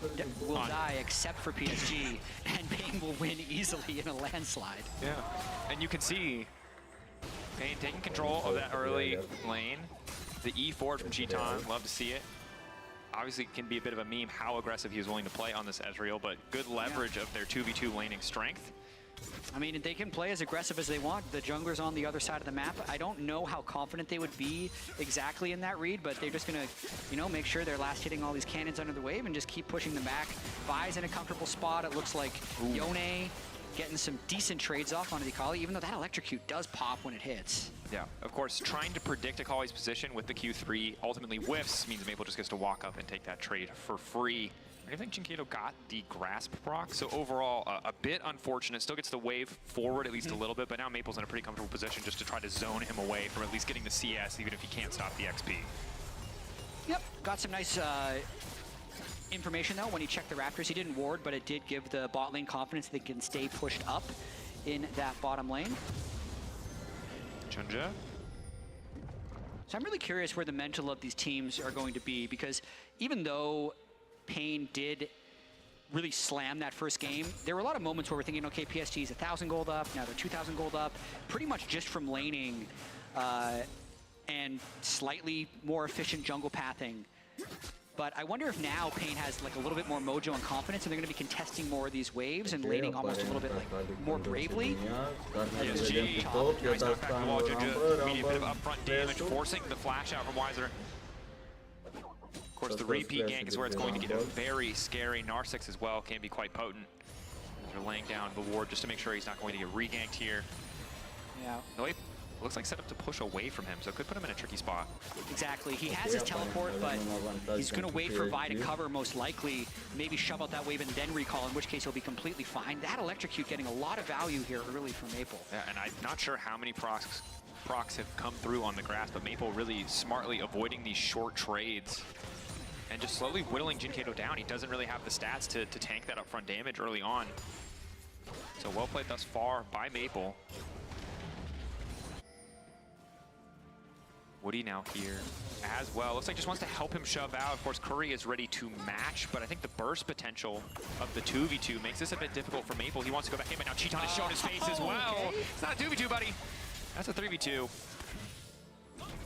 will die except for PSG, and Pain will win easily in a landslide. Yeah, and you can see Pain taking control of that early lane. The E forward from Cheeton, love to see it. Obviously, it can be a bit of a meme how aggressive he was willing to play on this Ezreal, but good leverage of their 2v2 laning strength. I mean, they can play as aggressive as they want. The jungler's on the other side of the map. I don't know how confident they would be exactly in that read, but they're just going to, you know, make sure they're last hitting all these cannons under the wave and just keep pushing them back. Vi's in a comfortable spot. It looks like Yone getting some decent trades off onto the Akali, even though that electrocute does pop when it hits. Yeah, of course, trying to predict Akali's position with the Q3 ultimately whiffs means Maple just gets to walk up and take that trade for free. I think Jinkato got the Grasp proc, so overall a bit unfortunate. Still gets the wave forward at least a little bit, but now Maple's in a pretty comfortable position just to try to zone him away from at least getting the CS, even if he can't stop the XP. Yep, got some nice information though when he checked the Raptors. He didn't ward, but it did give the bot lane confidence they can stay pushed up in that bottom lane. Chunja. So I'm really curious where the mental of these teams are going to be, because even though Pain did really slammed that first game, there were a lot of moments where we're thinking, okay, PSG is 1,000 gold up, now they're 2,000 gold up, pretty much just from laning and slightly more efficient jungle pathing. But I wonder if now Pain has like a little bit more mojo and confidence, and they're going to be contesting more of these waves and laning almost a little bit like more bravely. PSG, nice knockback to the wall. Junja immediate bit of upfront damage, forcing the flash out from Wiser. Of course, the repeat gank is where it's going to get very scary. Narsix as well can be quite potent. They're laying down the ward just to make sure he's not going to get re-ganked here. Yeah. No, it looks like set up to push away from him, so it could put him in a tricky spot. Exactly. He has his teleport, but he's going to wait for Vi to cover most likely, maybe shove out that wave and then recall, in which case he'll be completely fine. That electrocute getting a lot of value here early from Maple. Yeah, and I'm not sure how many procs have come through on the grass, but Maple really smartly avoiding these short trades and just slowly whittling Jinkato down. He doesn't really have the stats to tank that upfront damage early on. So well played thus far by Maple. Woody now here as well. Looks like just wants to help him shove out. Of course, Curry is ready to match, but I think the burst potential of the 2v2 makes this a bit difficult for Maple. He wants to go back in, but now Cheaton has shown his face as well. Okay. It's not a 2v2, buddy. That's a 3v2.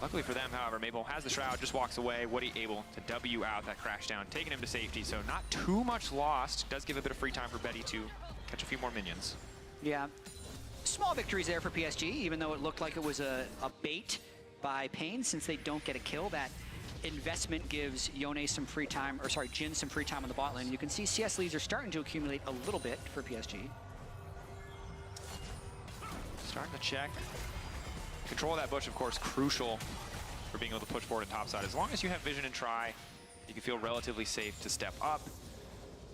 Luckily for them, however, Maple has the Shroud, just walks away. Woody able to W out that crash down, taking him to safety, so not too much lost. Does give a bit of free time for Betty to catch a few more minions. Yeah. Small victories there for PSG, even though it looked like it was a bait by Pain. Since they don't get a kill, that investment gives Yone some free time, or sorry, Jin some free time on the bot lane. You can see CS leads are starting to accumulate a little bit for PSG. Starting to check. Control of that bush, of course, crucial for being able to push forward and topside. As long as you have vision and try, you can feel relatively safe to step up.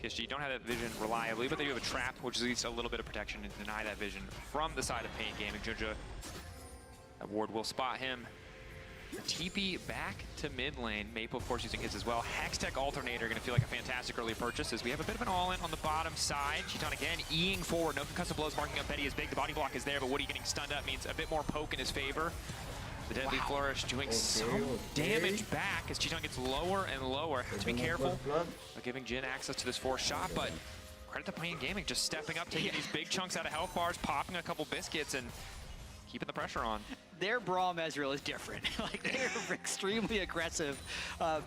PSG don't have that vision reliably, but they do have a trap, which is at least a little bit of protection to deny that vision from the side of Pain Gaming. Junja, that ward will spot him. The TP back to mid lane. Maple, of course, using his as well. Hextech Alternator going to feel like a fantastic early purchase as we have a bit of an all-in on the bottom side. Cheaton again, eeing forward. No concussive blows, marking up Betty is big. The body block is there, but Woody getting stunned up means a bit more poke in his favor. The Deadly Flourish doing some damage back as Cheaton gets lower and lower. Have to be careful of giving Jin access to this forced shot, but credit to Pain Gaming, just stepping up, taking these big chunks out of health bars, popping a couple biscuits, and keeping the pressure on. Their Braum Ezreal is different. Like, they're extremely aggressive.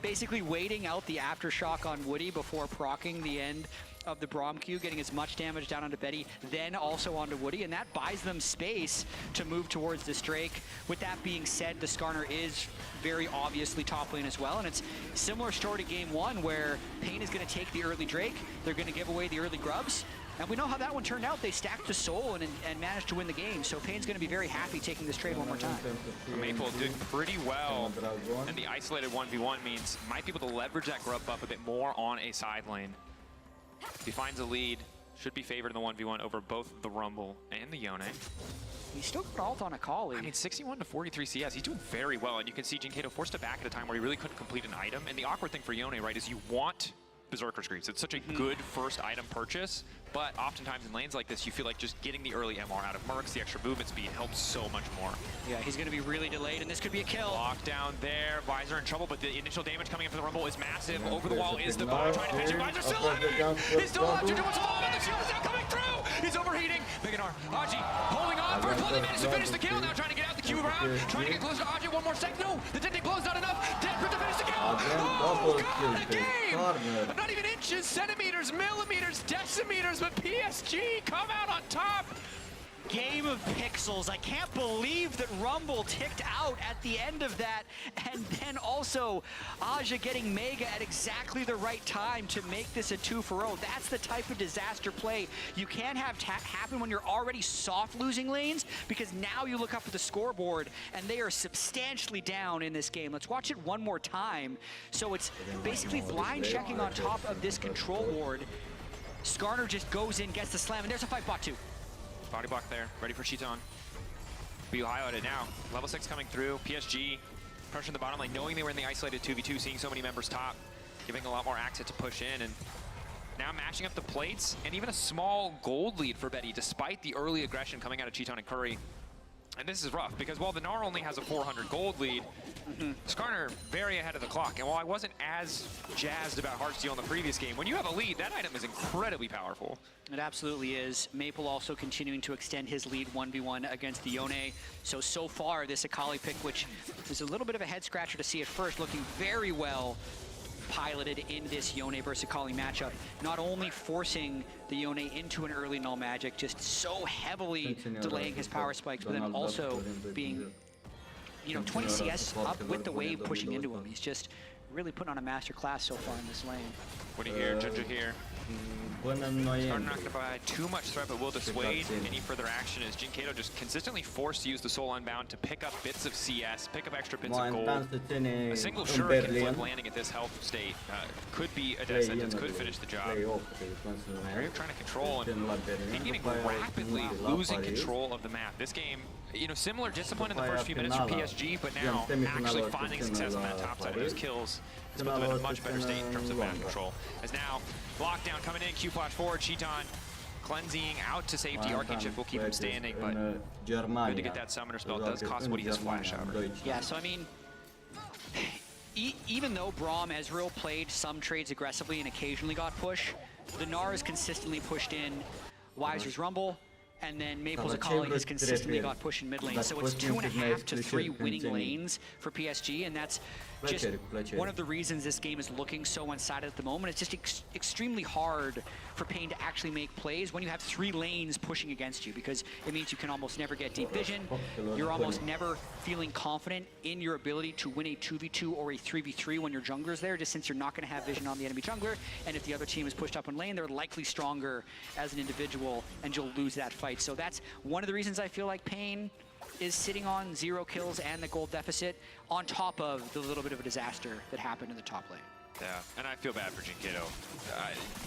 Basically waiting out the aftershock on Woody before proccing the end of the Braum Q, getting as much damage down onto Betty, then also onto Woody, and that buys them space to move towards this Drake. With that being said, the Skarner is very obviously top lane as well, and it's similar story to game one where Pain is going to take the early Drake, they're going to give away the early grubs, and we know how that one turned out. They stacked the soul and managed to win the game, so Pain's going to be very happy taking this trade one more time. Maple doing pretty well, and the isolated 1v1 means might be able to leverage that grub buff a bit more on a side lane. If he finds a lead, should be favored in the 1v1 over both the Rumble and the Yone. He's still got ult on a Akali. I mean, 61 to 43 CS, he's doing very well, and you can see Jinkato forced it back at a time where he really couldn't complete an item. And the awkward thing for Yone, right, is you want Berserker's Greaves. It's such a good first item purchase, but oftentimes in lanes like this, you feel like just getting the early MR out of Mercs, the extra movement speed, helps so much more. Yeah, he's going to be really delayed, and this could be a kill. Lockdown there, Visor in trouble, but the initial damage coming in for the Rumble is massive. Over the wall is the bar, trying to pinch it. Visor still living! He's still alive, Junja wants to fall, but the shield is now coming through! He's overheating. Meganar, Aji holding on, first blood, they managed to finish the kill, now trying to get out the Q round, trying to get close to Aji, one more second. No, the Dente blow's not enough. Deadcrit to finish the kill! Oh, God, a game! Not even inches, centimeters, millimeters, decimeters, but PSG come out on top. Game of pixels. I can't believe that Rumble ticked out at the end of that, and then also Aja getting Mega at exactly the right time to make this a 2-for-0. That's the type of disaster play you can't have happen when you're already soft losing lanes, because now you look up at the scoreboard and they are substantially down in this game. Let's watch it one more time. So it's basically blind checking on top of this control ward. Skarner just goes in, gets the slam, and there's a fight bot too. Body block there, ready for Cheaton. But you highlight it now. Level 6 coming through. PSG pressuring the bottom lane, knowing they were in the isolated 2v2, seeing so many members top, giving a lot more access to push in, and now matching up the plates, and even a small gold lead for Betty, despite the early aggression coming out of Cheaton and Curry. And this is rough, because while the Gnar only has a 400 gold lead, Skarner very ahead of the clock. And while I wasn't as jazzed about Heartsteel in the previous game, when you have a lead, that item is incredibly powerful. It absolutely is. Maple also continuing to extend his lead 1v1 against the Yone. So far, this Akali pick, which is a little bit of a head scratcher to see at first, looking very well piloted in this Yone versus Akali matchup, not only forcing the Yone into an early null magic, just so heavily delaying his power spikes, but then also being, 20 CS up with the wave pushing into him. He's just really putting on a master class so far in this lane. What do you hear, Junja here? Skarner not going to provide too much threat, but will dissuade any further action as Jinkato just consistently forced to use the Soul Unbound to pick up bits of CS, pick up extra bits of gold. A single Shuriken flip landing at this health state could be a death sentence, could finish the job. They're trying to control and getting rapidly losing control of the map. This game, similar discipline in the first few minutes for PSG, but now actually finding success on that top side of those kills. It's put them in a much better state in terms of map control. As now, lockdown coming in, Q flash forward, Cheaton cleansing out to safety. Arcane Shift will keep him standing, but good to get that summoner spell. Does cost Woody his flash, however. Yeah, so I mean, even though Braum Ezreal played some trades aggressively and occasionally got push, the Gnar has consistently pushed in Weiser's Rumble, and then Maple's Akali has consistently got push in mid lane. So it's 2.5 to 3 winning lanes for PSG, and that's just one of the reasons this game is looking so one-sided at the moment. It's just extremely hard for Pain to actually make plays when you have 3 lanes pushing against you, because it means you can almost never get deep vision. You're almost never feeling confident in your ability to win a 2v2 or a 3v3 when your jungler's there, just since you're not going to have vision on the enemy jungler. And if the other team is pushed up in lane, they're likely stronger as an individual, and you'll lose that fight. So that's one of the reasons I feel like Pain is sitting on 0 kills and the gold deficit, on top of the little bit of a disaster that happened in the top lane. Yeah, and I feel bad for Jinkato.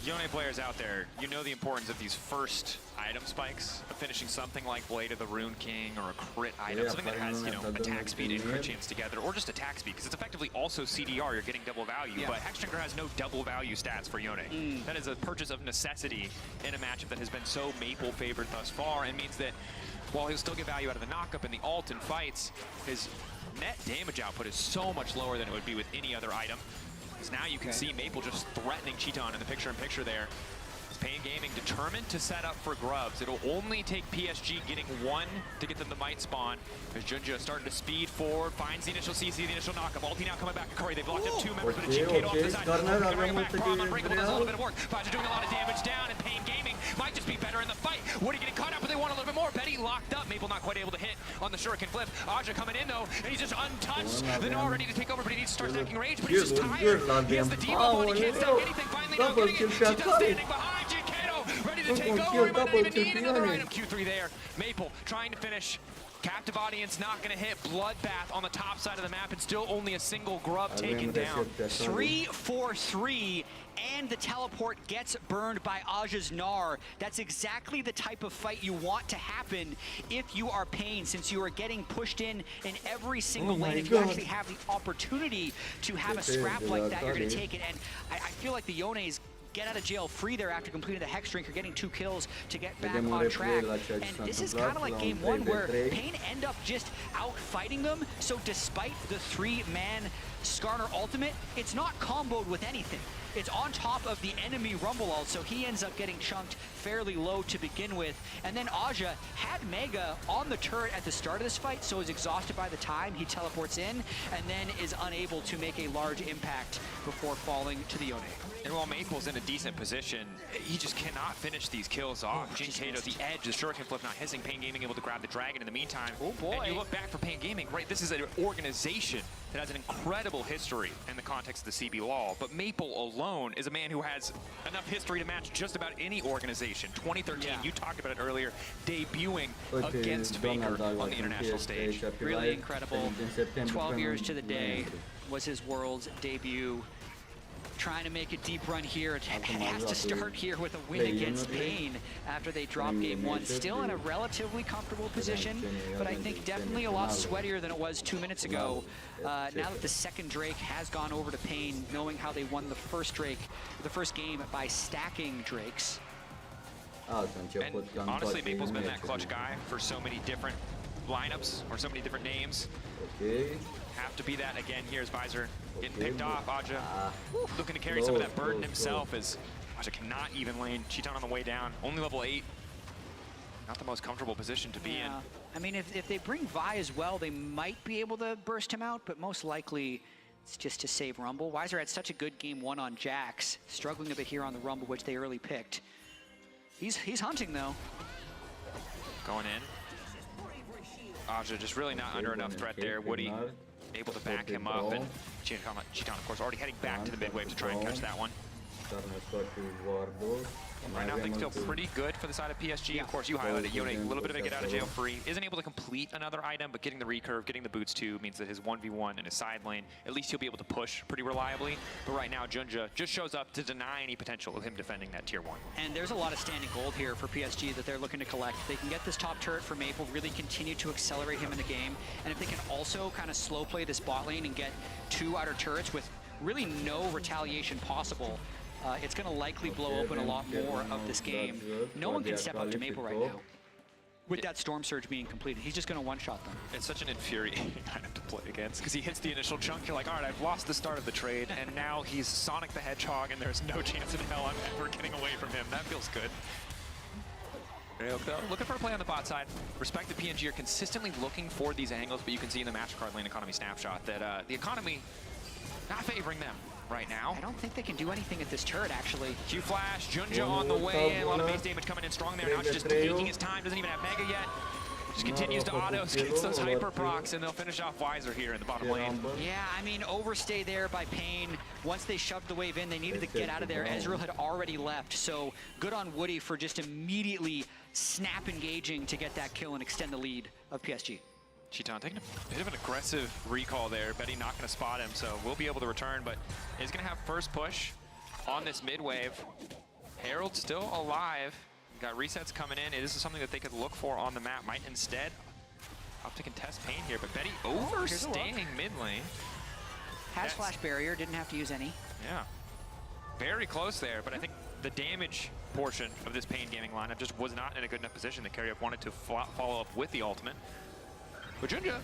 Yone players out there, you know the importance of these first item spikes, of finishing something like Blade of the Rune King or a crit item, something that has, attack speed and crit chance together, or just attack speed, because it's effectively also CDR, you're getting double value, but Hexdrinker has no double value stats for Yone. That is a purchase of necessity in a matchup that has been so Maple favored thus far, and means that while he'll still get value out of the knockup and the ult and fights, his net damage output is so much lower than it would be with any other item. Because now you can see Maple just threatening Cheaton in the picture-in-picture there. Pain Gaming determined to set up for grubs. It'll only take PSG getting 1 to get them the might spawn. As Junja starting to speed forward, finds the initial CC, the initial knockup. Ulti now coming back to Curry. They've blocked up 2 members, but a Jinkato off the side. Bring back Braum, Unbreakable does a little bit of work. Faja doing a lot of damage down, and Pain Gaming might just be better in the fight. Woody getting caught up, but they want a little bit more. Betty locked up. Maple not quite able to hit on the Shuriken flip. Aja coming in though, and he's just untouched. The Gnar ready to take over, but he needs to start stacking rage, but he's just tired. He has the debuff on, he can't stack anything. Finally now getting it. She's standing behind Jinkato, ready to take over. He might even need another item. Q3 there. Maple trying to finish. Captive audience not going to hit. Bloodbath on the top side of the map, and still only a single grub taken down. 3-4-3, and the teleport gets burned by Aja's Gnar. That's exactly the type of fight you want to happen if you are Pain, since you are getting pushed in every single lane. If you actually have the opportunity to have a scrap like that, you're going to take it. And I feel like the Yone's get out of jail free there after completing the Hexdrinker, getting 2 kills to get back on track. And this is kind of like game 1 where Pain end up just out fighting them. So despite the 3-man Skarner ultimate, it's not comboed with anything. It's on top of the enemy Rumble ult, so he ends up getting chunked fairly low to begin with. And then Aja had Mega on the turret at the start of this fight, so is exhausted by the time he teleports in, and then is unable to make a large impact before falling to the Yone. And while Maple's in a decent position, he just cannot finish these kills off. Jinkato, the edge, the Shuriken flip not hissing. Pain Gaming able to grab the dragon in the meantime. Oh boy. And you look back for Pain Gaming, right? This is an organization that has an incredible history in the context of the CB law. But Maple alone is a man who has enough history to match just about any organization. 2013, you talked about it earlier, debuting against Faker on the international stage. Really incredible. 12 years to the day was his world's debut. Trying to make a deep run here, and has to start here with a win against Pain after they dropped game 1. Still in a relatively comfortable position, but I think definitely a lot sweatier than it was 2 minutes ago. Now that the second Drake has gone over to Pain, knowing how they won the first game by stacking Drakes. And honestly, Maple's been that clutch guy for so many different lineups or so many different names. Okay. Have to be that again. Here's Visor getting picked off. Aja looking to carry some of that burden himself as Aja cannot even lane. Cheaton on the way down. Only level 8. Not the most comfortable position to be in. I mean, if they bring Vi as well, they might be able to burst him out, but most likely it's just to save Rumble. Weiser had such a good game 1 on Jax, struggling a bit here on the Rumble, which they early picked. He's hunting though. Going in. Aja just really not under enough threat there. Woody able to back him up, and Cheaton, of course, already heading back to the mid wave to try and catch that one. Right now, things feel pretty good for the side of PSG. Of course, you highlighted Yone, a little bit of a get out of jail free. Isn't able to complete another item, but getting the recurve, getting the boots too, means that his 1v1 in his side lane, at least he'll be able to push pretty reliably. But right now, Junja just shows up to deny any potential of him defending that tier 1. And there's a lot of standing gold here for PSG that they're looking to collect. They can get this top turret for Maple, really continue to accelerate him in the game. And if they can also kind of slow play this bot lane and get 2 outer turrets with really no retaliation possible, it's going to likely blow open a lot more of this game. No one can step up to Maple right now. With that Storm Surge being completed, he's just going to one-shot them. It's such an infuriating item to play against, because he hits the initial chunk, you're like, all right, I've lost the start of the trade, and now he's Sonic the Hedgehog, and there's no chance in hell I'm ever getting away from him. That feels good. Looking for a play on the bot side. Respect that PNG are consistently looking for these angles, but you can see in the MasterCard lane economy snapshot that the economy not favoring them right now. I don't think they can do anything at this turret, actually. Q Flash, Junja on the way in. A lot of base damage coming in strong there. Now it's just taking his time. Doesn't even have Mega yet. Just continues to auto, gets those hyper procs, and they'll finish off Weiser here in the bottom lane. Yeah, I mean, overstay there by Pain. Once they shoved the wave in, they needed to get out of there. Ezreal had already left, so good on Woody for just immediately snap engaging to get that kill and extend the lead of PSG. Cheaton taking a bit of an aggressive recall there. Betty not going to spot him, so we'll be able to return, but is going to have first push on this mid wave. Herald still alive. Got resets coming in. This is something that they could look for on the map. Might instead opt to contest Pain here, but Betty overstaying mid lane. Has flash barrier, didn't have to use any. Yeah, very close there, but I think the damage portion of this Pain gaming lineup just was not in a good enough position. The carry up wanted to follow up with the ultimate. But Junja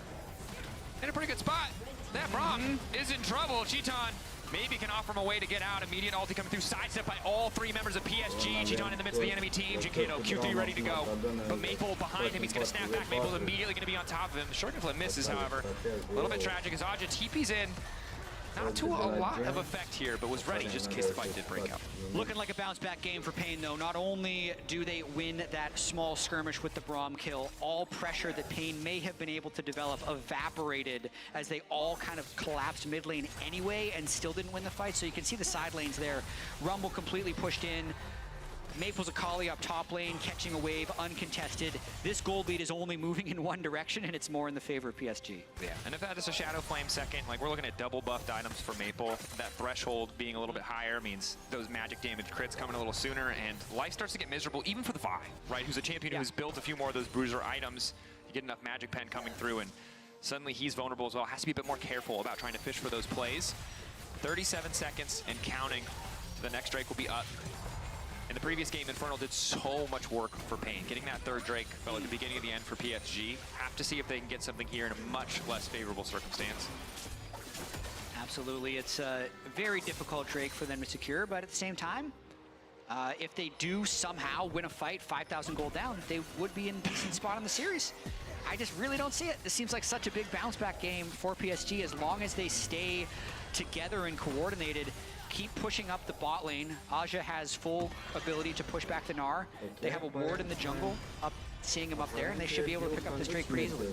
in a pretty good spot. That Braum is in trouble. Cheaton maybe can offer him a way to get out. Immediate ulti coming through, sidestep by all 3 members of PSG. Cheaton in the midst of the enemy team. Jinkato, Q3 ready to go. But Maple behind him, he's going to snap back. Maple's immediately going to be on top of him. The short flip misses, however. A little bit tragic as Aja TP's in. Not to a lot of effect here, but was ready just in case the fight did break out. Looking like a bounce back game for Pain, though. Not only do they win that small skirmish with the Braum kill, all pressure that Pain may have been able to develop evaporated as they all kind of collapsed mid lane anyway and still didn't win the fight. So you can see the side lanes there. Rumble completely pushed in. Maple's Akali up top lane, catching a wave, uncontested. This gold lead is only moving in one direction, and it's more in the favor of PSG. Yeah, and if that is a Shadow Flame second, like we're looking at double buffed items for Maple. That threshold being a little bit higher means those magic damage crits coming a little sooner, and life starts to get miserable, even for the Vi, right? Who's a champion who's built a few more of those bruiser items. You get enough magic pen coming through, and suddenly he's vulnerable as well. Has to be a bit more careful about trying to fish for those plays. 37 seconds and counting. The next Drake will be up. In the previous game, Infernal did so much work for Pain. Getting that third Drake felt like the beginning of the end for PSG. Have to see if they can get something here in a much less favorable circumstance. Absolutely. It's a very difficult Drake for them to secure, but at the same time, if they do somehow win a fight 5,000 gold down, they would be in a decent spot in the series. I just really don't see it. This seems like such a big bounce back game for PSG as long as they stay together and coordinated. Keep pushing up the bot lane. Aja has full ability to push back the Gnar. They have a ward in the jungle, seeing him up there, and they should be able to pick up this Drake pretty easily.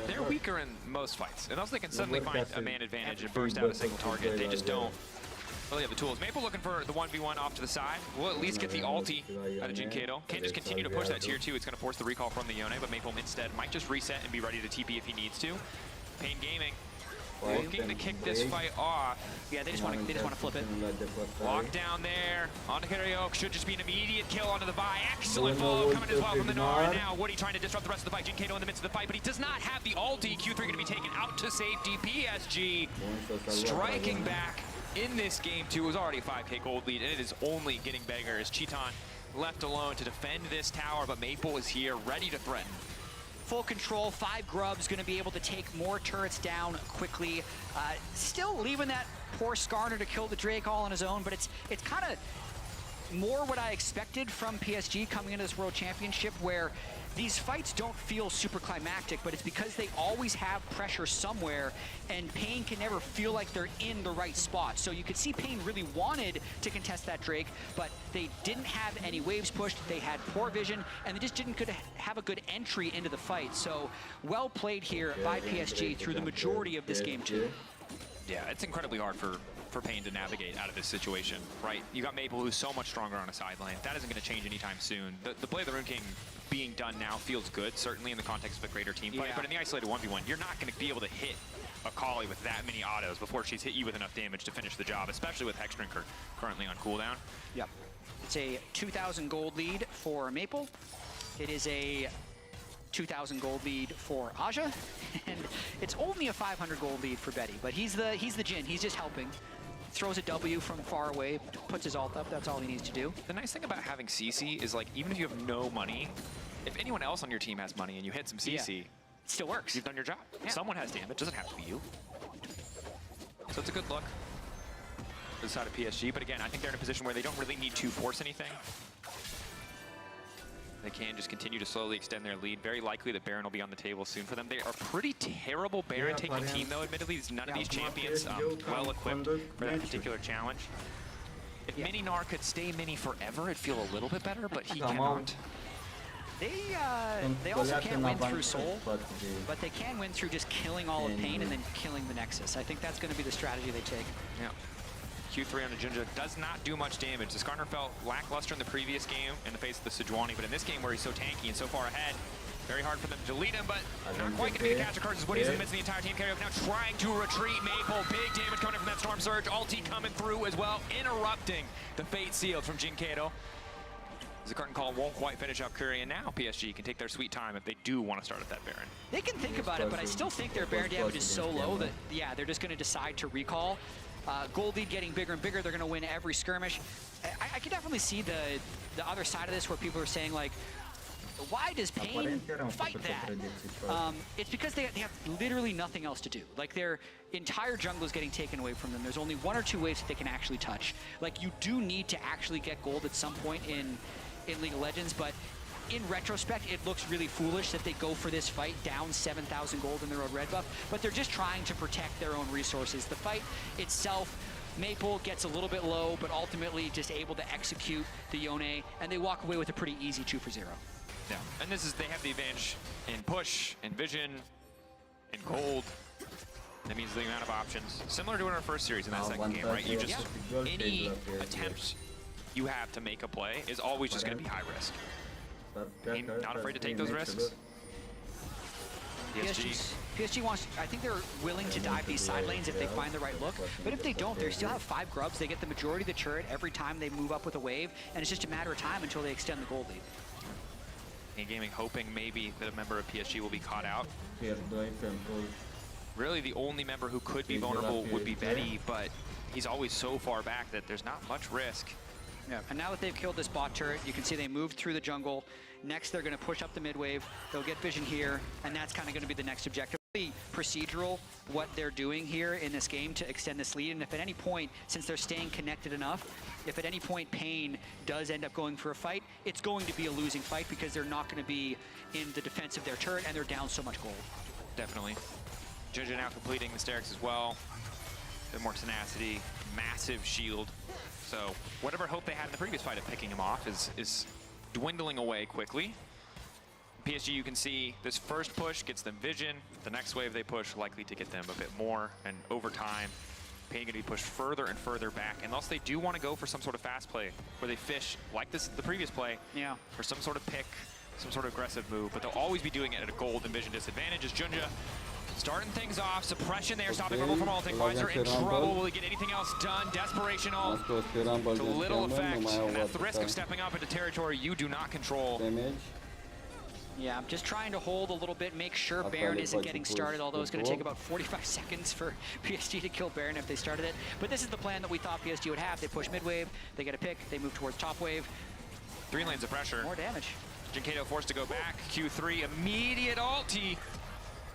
They're weaker in most fights, and also they can suddenly find a man advantage and burst out a single target. They just don't really have the tools. Maple looking for the 1v1 off to the side. We'll at least get the ulti out of Jinkato. Can't just continue to push that tier 2. It's going to force the recall from the Yone, but Maple instead might just reset and be ready to TP if he needs to. Pain Gaming looking to kick this fight off. Yeah, they just want to flip it. Locked down there. Onto Karaoke. Should just be an immediate kill onto the Vi. Excellent follow coming as well from the Gnar. And now Woody trying to disrupt the rest of the fight. Jinkato in the midst of the fight, but he does not have the ulti. Q3 going to be taken out to safety. PSG striking back in this game too. It was already a 5k gold lead, and it is only getting bigger as Cheaton left alone to defend this tower, but Maple is here ready to threaten. full control, 5 grubs, going to be able to take more turrets down quickly. Still leaving that poor Skarner to kill the Drake all on his own, but it's kind of more what I expected from PSG coming into this World Championship, where these fights don't feel super climactic, but it's because they always have pressure somewhere, and Pain can never feel like they're in the right spot. So you could see Pain really wanted to contest that Drake, but they didn't have any waves pushed, they had poor vision, and they just didn't have a good entry into the fight. So well played here by PSG through the majority of this game too. Yeah, it's incredibly hard for Pain to navigate out of this situation, right? You got Maple, who's so much stronger on a sideline. That isn't going to change anytime soon. The play of the Rune King being done now feels good, certainly in the context of a greater team fight, but in the isolated 1v1, you're not going to be able to hit a Kali with that many autos before she's hit you with enough damage to finish the job, especially with Hexdrinker currently on cooldown. Yep. It's a 2,000 gold lead for Maple. It is a 2,000 gold lead for Aja, and it's only a 500 gold lead for Betty, but he's the Jhin, he's just helping. Throws a W from far away, puts his ult up, that's all he needs to do. The nice thing about having CC is, like, even if you have no money, if anyone else on your team has money and you hit some CC, it still works. You've done your job. Yeah. Someone has damage, doesn't have to be you. So it's a good look for the side of PSG, but again, I think they're in a position where they don't really need to force anything. They can just continue to slowly extend their lead. Very likely that Baron will be on the table soon for them. They are a pretty terrible Baron-taking team, though, admittedly. None of these champions well-equipped for that particular challenge. If Mini Gnar could stay Mini forever, it'd feel a little bit better, but he cannot. They also can't win through Soul, but they can win through just killing all of Pain and then killing the Nexus. I think that's going to be the strategy they take. Yeah. Q3 on the Junja does not do much damage. The Skarner felt lackluster in the previous game in the face of the Sejuani, but in this game where he's so tanky and so far ahead, very hard for them to delete him, but not quite going to be the catch of cards. Woody's in the midst of the entire team. Karaoke now trying to retreat. Maple, big damage coming from that Storm Surge. Ulti coming through as well, interrupting the Fate Sealed from Jinkato. The curtain call won't quite finish up Curry, and now PSG can take their sweet time if they do want to start at that Baron. They can think about it, but I still think their Baron damage is so low that, yeah, they're just going to decide to recall. Gold lead getting bigger and bigger. They're going to win every skirmish. I can definitely see the other side of this where people are saying, like, why does Pain fight that? It's because they have literally nothing else to do. Like, their entire jungle is getting taken away from them. There's only 1 or 2 waves that they can actually touch. Like, you do need to actually get gold at some point in League of Legends, but in retrospect, it looks really foolish that they go for this fight down 7,000 gold in their own red buff, but they're just trying to protect their own resources. The fight itself, Maple gets a little bit low, but ultimately just able to execute the Yone, and they walk away with a pretty easy 2 for 0. Yeah, and they have the advantage in push, in vision, in gold. That means the amount of options. Similar to in our first series in that second game, right? You just, any attempt you have to make a play is always just going to be high risk. Not afraid to take those risks. PSG wants, I think they're willing to dive these side lanes if they find the right look, but if they don't, they still have 5 grubs. They get the majority of the turret every time they move up with a wave, and it's just a matter of time until they extend the gold lead. And Gaming hoping maybe that a member of PSG will be caught out. Really, the only member who could be vulnerable would be Betty, but he's always so far back that there's not much risk. Yeah, and now that they've killed this bot turret, you can see they moved through the jungle. Next, they're going to push up the mid wave. They'll get vision here, and that's kind of going to be the next objective. Really procedural, what they're doing here in this game to extend this lead, and if at any point, since they're staying connected enough, if at any point Pain does end up going for a fight, it's going to be a losing fight because they're not going to be in the defense of their turret, and they're down so much gold. Definitely. Jinja now completing the Sterix as well. A bit more tenacity, massive shield. So whatever hope they had in the previous fight of picking him off is dwindling away quickly. PSG, you can see this first push gets them vision. The next wave they push likely to get them a bit more, and over time, Pain going to be pushed further and further back. Unless they do want to go for some sort of fast play where they fish, like the previous play, for some sort of pick, some sort of aggressive move, but they'll always be doing it at a gold and vision disadvantage. As Junja starting things off, suppression there, stopping Rumble from ulting. QUASAR in trouble. Will he get anything else done? Desperation ult to little effect, and that's the risk of stepping up into territory you do not control. Yeah, I'm just trying to hold a little bit, make sure Baron isn't getting started, although it's going to take about 45 seconds for PSG to kill Baron if they started it. But this is the plan that we thought PSG would have. They push mid wave, they get a pick, they move towards top wave. 3 lanes of pressure. More damage. Jinkato forced to go back. Q3, immediate ulti.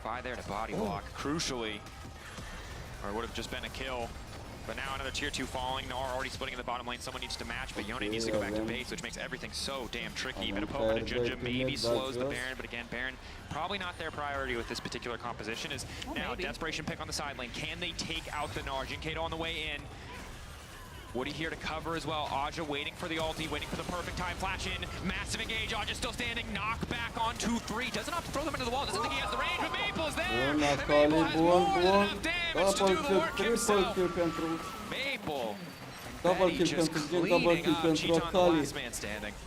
Fi there to body block, crucially. Or it would have just been a kill. But now another tier 2 falling. Nor already splitting in the bottom lane. Someone needs to match, but Yone needs to go back to base, which makes everything so damn tricky. Even a poke on Junja maybe slows the Baron, but again, Baron probably not their priority with this particular composition. Is now desperation pick on the side lane. Can they take out the Gnar? Jinkato on the way in. Woody here to cover as well. Aja waiting for the ulti, waiting for the perfect time. Flash in, massive engage. Aja still standing. Knock back on 2-3. Doesn't have to throw them into the wall. Doesn't think he has the range, but Maple's there. And Maple has more than enough damage to do the work himself. Maple. Double kill pentru Gen, double kill pentru Akali.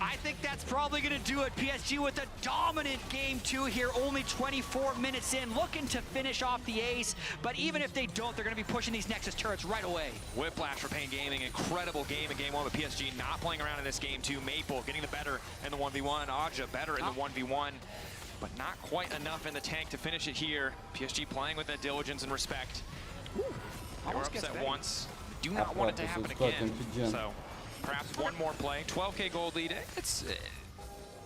I think that's probably going to do it. PSG with a dominant game 2 here, only 24 minutes in, looking to finish off the ace. But even if they don't, they're going to be pushing these Nexus turrets right away. Whiplash for Pain Gaming. Incredible game in game 1, but PSG not playing around in this game 2. Maple getting the better in the 1v1. Aja better in the 1v1. But not quite enough in the tank to finish it here. PSG playing with that diligence and respect. They were upset once. Do not want it to happen again. So perhaps one more play. 12K gold lead. It's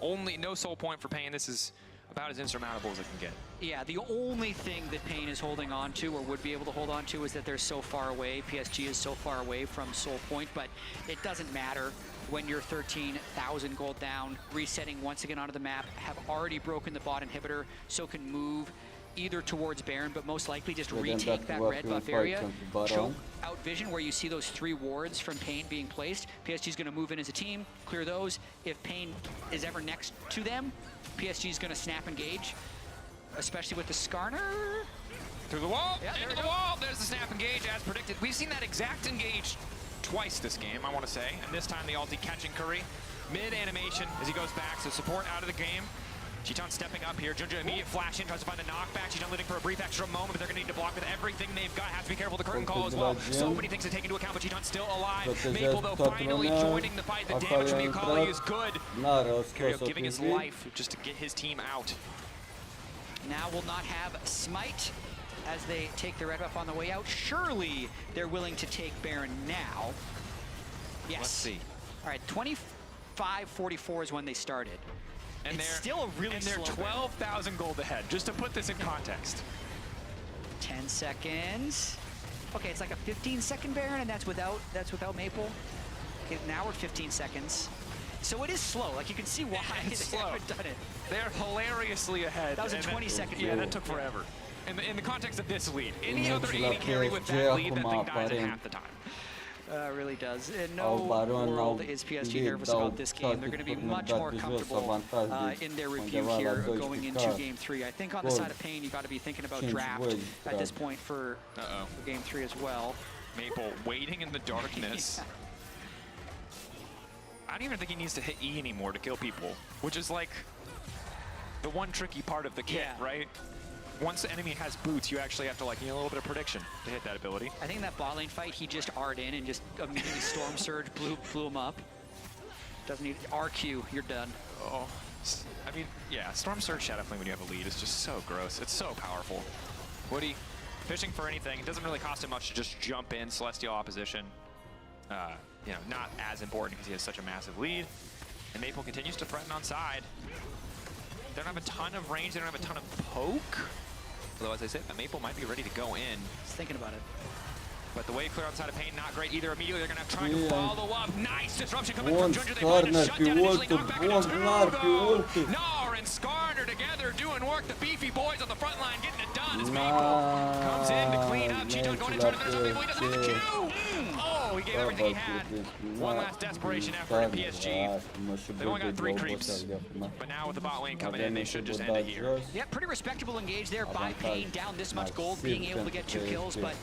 only no soul point for Pain. This is about as insurmountable as it can get. Yeah, the only thing that Pain is holding on to, or would be able to hold on to, is that they're so far away. PSG is so far away from soul point, but it doesn't matter when you're 13,000 gold down, resetting once again onto the map, have already broken the bot inhibitor, so can move either towards Baron, but most likely just retake that red buff area, choke out vision where you see those 3 wards from Pain being placed. PSG is going to move in as a team, clear those. If Pain is ever next to them, PSG is going to snap engage, especially with the Skarner. Through the wall, into the wall, there's the snap engage as predicted. We've seen that exact engage twice this game, I want to say, and this time the ulti catching Curry. Mid animation as he goes back, so support out of the game. Cheeton stepping up here. Junja immediate flash in, tries to find the knockback. Cheeton living for a brief extra moment, but they're going to need to block with everything they've got. Have to be careful the curtain call as well. So many things to take into account, but Cheeton's still alive. Maple, though, finally joining the fight. The damage from the Akali is good. Curio giving his life just to get his team out. Now will not have Smite as they take the red buff on the way out. Surely they're willing to take Baron now. Yes. Let's see. All right, 25-44 is when they started. And it's still a really slow. And they're 12,000 gold ahead, just to put this in context. 10 seconds. Okay, it's like a 15-second Baron, and that's without Maple. Okay, now we're 15 seconds. So it is slow. Like, you can see why they haven't done it. They're hilariously ahead. That was a 20-second. Yeah, that took forever. In the context of this lead, any other AD carry with that lead, that thing dies in half the time. It really does. In no world is PSG nervous about this game. They're going to be much more comfortable in their review here going into Game 3. I think on the side of Pain, you got to be thinking about draft at this point for Game 3 as well. Maple waiting in the darkness. I don't even think he needs to hit E anymore to kill people, which is like the one tricky part of the kit, right? Once the enemy has boots, you actually have to, like, a little bit of prediction to hit that ability. I think in that bot lane fight, he just R'd in and just immediately Storm Surge blew him up. Doesn't need RQ, you're done. Oh, I mean, yeah, Storm Surge Shadow Flame when you have a lead is just so gross. It's so powerful. Woody, fishing for anything. It doesn't really cost him much to just jump in, Celestial opposition. You know, not as important because he has such a massive lead. And Maple continues to threaten on side. They don't have a ton of range, they don't have a ton of poke. Although, as I said, Maple might be ready to go in. Just thinking about it. But the wave clear outside of Pain, not great either. Immediately, they're going to try to follow up. Nice disruption coming from Junja. They find a shutdown, initially knocked back into two. Gnar and Skarner together doing work. The beefy boys on the front line getting it done as Maple comes in to clean up. Cheeton going in trying to finish up. Maple, he doesn't have the Q. Oh, he gave everything he had. One last desperation effort at PSG. They've only got 3 creeps. But now with the bot lane coming in, they should just end it here. Yeah, pretty respectable engage there by Pain. Down this much gold, being able to get 2 kills, but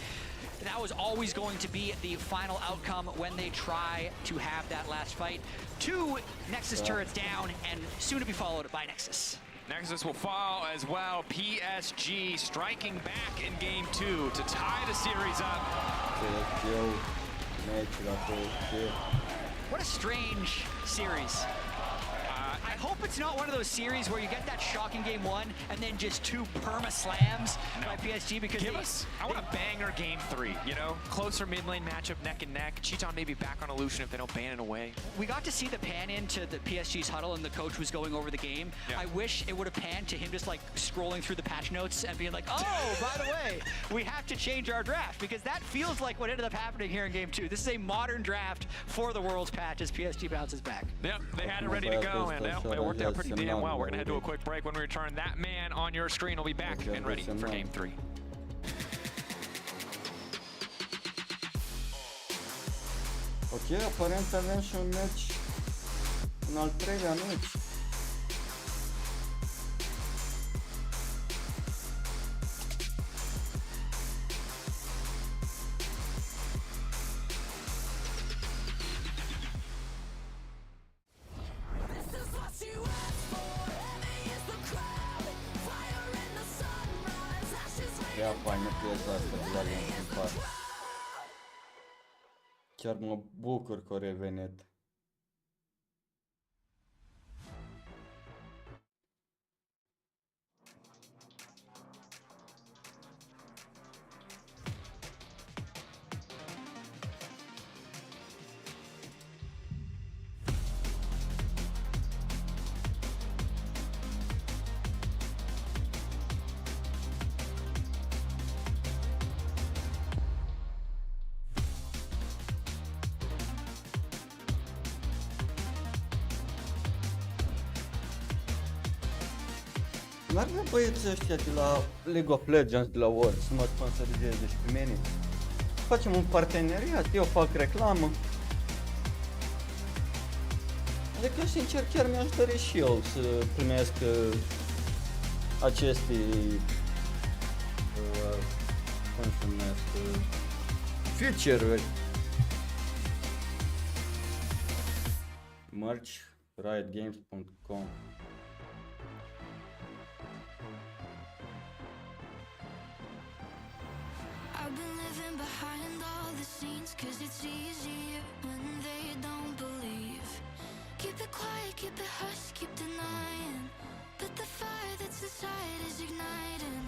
that was always going to be the final outcome when they try to have that last fight. 2 Nexus turrets down, and soon to be followed by Nexus. Nexus will fall as well. PSG striking back in Game 2 to tie the series up. What a strange series. I hope it's not one of those series where you get that shocking game one and then just 2 perma slams by PSG because I want a banger game 3, you know? Closer mid lane matchup, neck and neck. Cheaton maybe back on Illusion if they don't ban it away. We got to see the pan into the PSG's huddle and the coach was going over the game. Yeah. I wish it would have panned to him just like scrolling through the patch notes and being like, oh, by the way, we have to change our draft, because that feels like what ended up happening here in game 2. This is a modern draft for the Worlds patch as PSG bounces back. Yep, they had it ready to go, and it worked out pretty damn well. We're going to head to a quick break. When we return, that man on your screen will be back and ready for game 3. Ok, aparent avem și un match, un al 3-lea match. Ia faină piesa asta de la Lancool. Chiar mă bucur că a revenit. N-ar vrea băieții ăștia de la League of Legends, de la World, să mă sponsorizeze și pe mine. Facem un parteneriat, eu fac reclamă. Adică, sincer, chiar mi-aș dori și eu să primesc aceste, cum se numesc, feature-uri. Merch, riotgames.com. I've been living behind all the scenes, 'cause it's easier when they don't believe. Keep it quiet, keep it hush, keep denying, but the fire that's inside is igniting.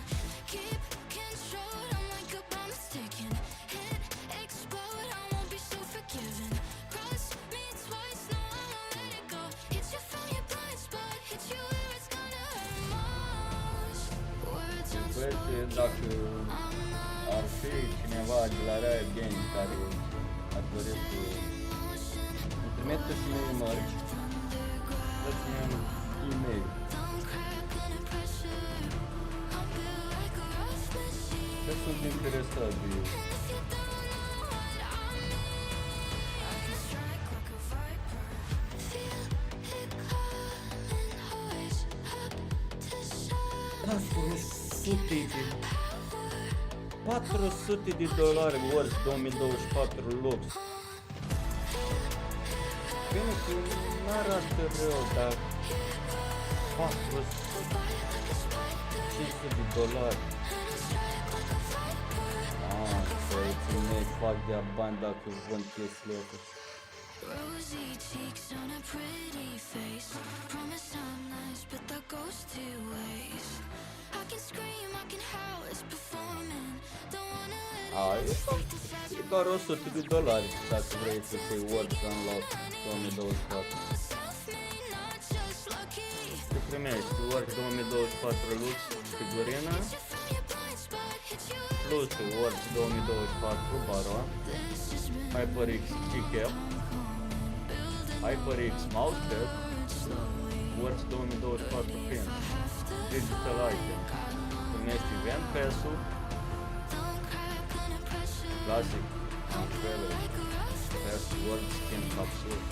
Keep control, I'm like a bomb that's ticking. Hit, explode, I won't be so forgiving. Cross me twice, no I won't let it go. Hit you from your blind spot, hit you where it's gonna hurt most. Words unspoken, Ar fi cineva de la Riot Games care ar dori să îmi trimite și mie merch, dați-mi un e-mail. Că sunt interesat de $400 Worlds 2024 Lux. Bine că n-arată rău, dar $500. Băieții mei fac de-a bani dacă vând chestiile astea. rosy cheeks on a pretty face. Promise I'm nice, but that goes 2 ways. I can scream, I can howl, it's performing. Don't wanna let it E doar $100 dacă vrei să fii Worlds Unlock 2024. Te primești Worlds 2024 Lux figurina plus Worlds 2024 Baron, HyperX QuadCast, HyperX Mousepad, Worlds 2024 Pin, Digital Item, primești Event Pass-ul, Classic Umbrella, Pass World Skin Capsule.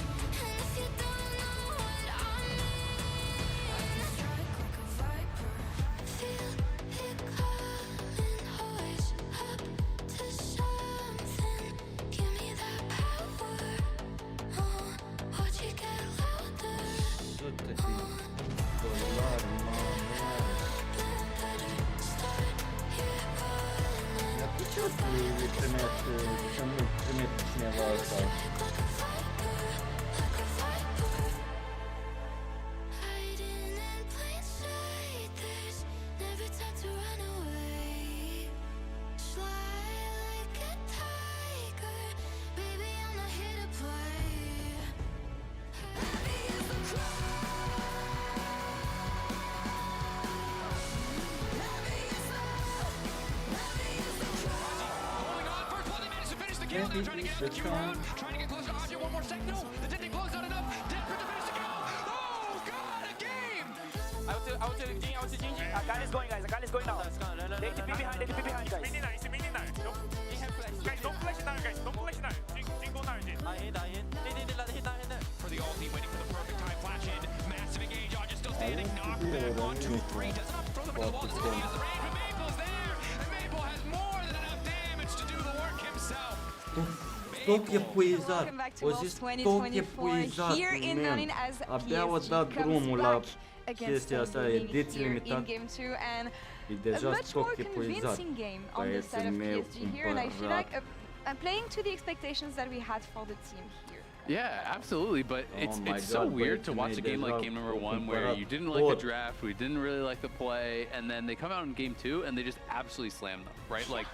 Trying to get close to Aja, one more sec. No, the tinting close, not enough. Desperate to finish the kill. Oh, God, a game. I will take Jing, Gal is going, guys. Gal is going now. They TP behind, guys. Guys, don't flash it down, guys. Don't flash it down. Jing, go down, Jing. For the ulti, waiting for the perfect time. Flash in. Massive engage. Aja still standing. Knock back. 1, 2, 3. Does not throw them into the wall. Doesn't really use the range, but Maple's there. And Maple has more than enough damage to do the work himself. Stoc epuizat. Welcome back to O Worlds zis stoc 2024 epuizat, here in man. Berlin as Abia o PSG dat comes drumul la back against chestia asta, Spain ediții here in limitate. game 2 and E a deja much stoc more epuizat. convincing game on the side of Băieții mei, PSG here, and I feel like I'm playing to the expectations that we had for the team here. Yeah, absolutely. But it's so weird to watch a game like game number 1 where you didn't like the draft, we didn't really like the play, and then they come out in game 2 and they just absolutely slam them, right? Like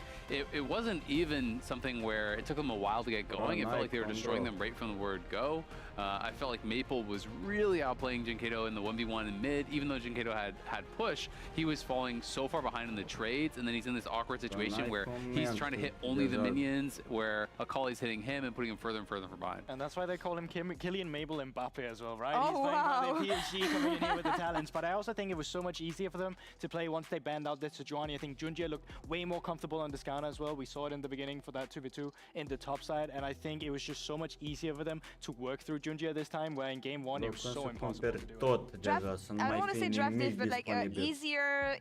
it wasn't even something where it took them a while to get going. It felt like they were destroying them right from the word go. I felt like Maple was really outplaying Jinkato in the 1v1 in mid. Even though Jinkato had push, he was falling so far behind in the trades, and then he's in this awkward situation where he's trying to hit only the minions, where Akali's hitting him and putting him further and further from behind. And that's why they call him Kylian Mabel Mbappe as well, right? Oh, He's playing wow. for the PSG coming in here with the talents. But I also think it was so much easier for them to play once they banned out this Sejuani. I think Junjie looked way more comfortable on this counter as well. We saw it in the beginning for that 2v2 in the top side, and I think it was just so much easier for them to work through Junjie this time, where in game 1 it was so impossible to do it. Draft, I don't want to say draft diff, but like easier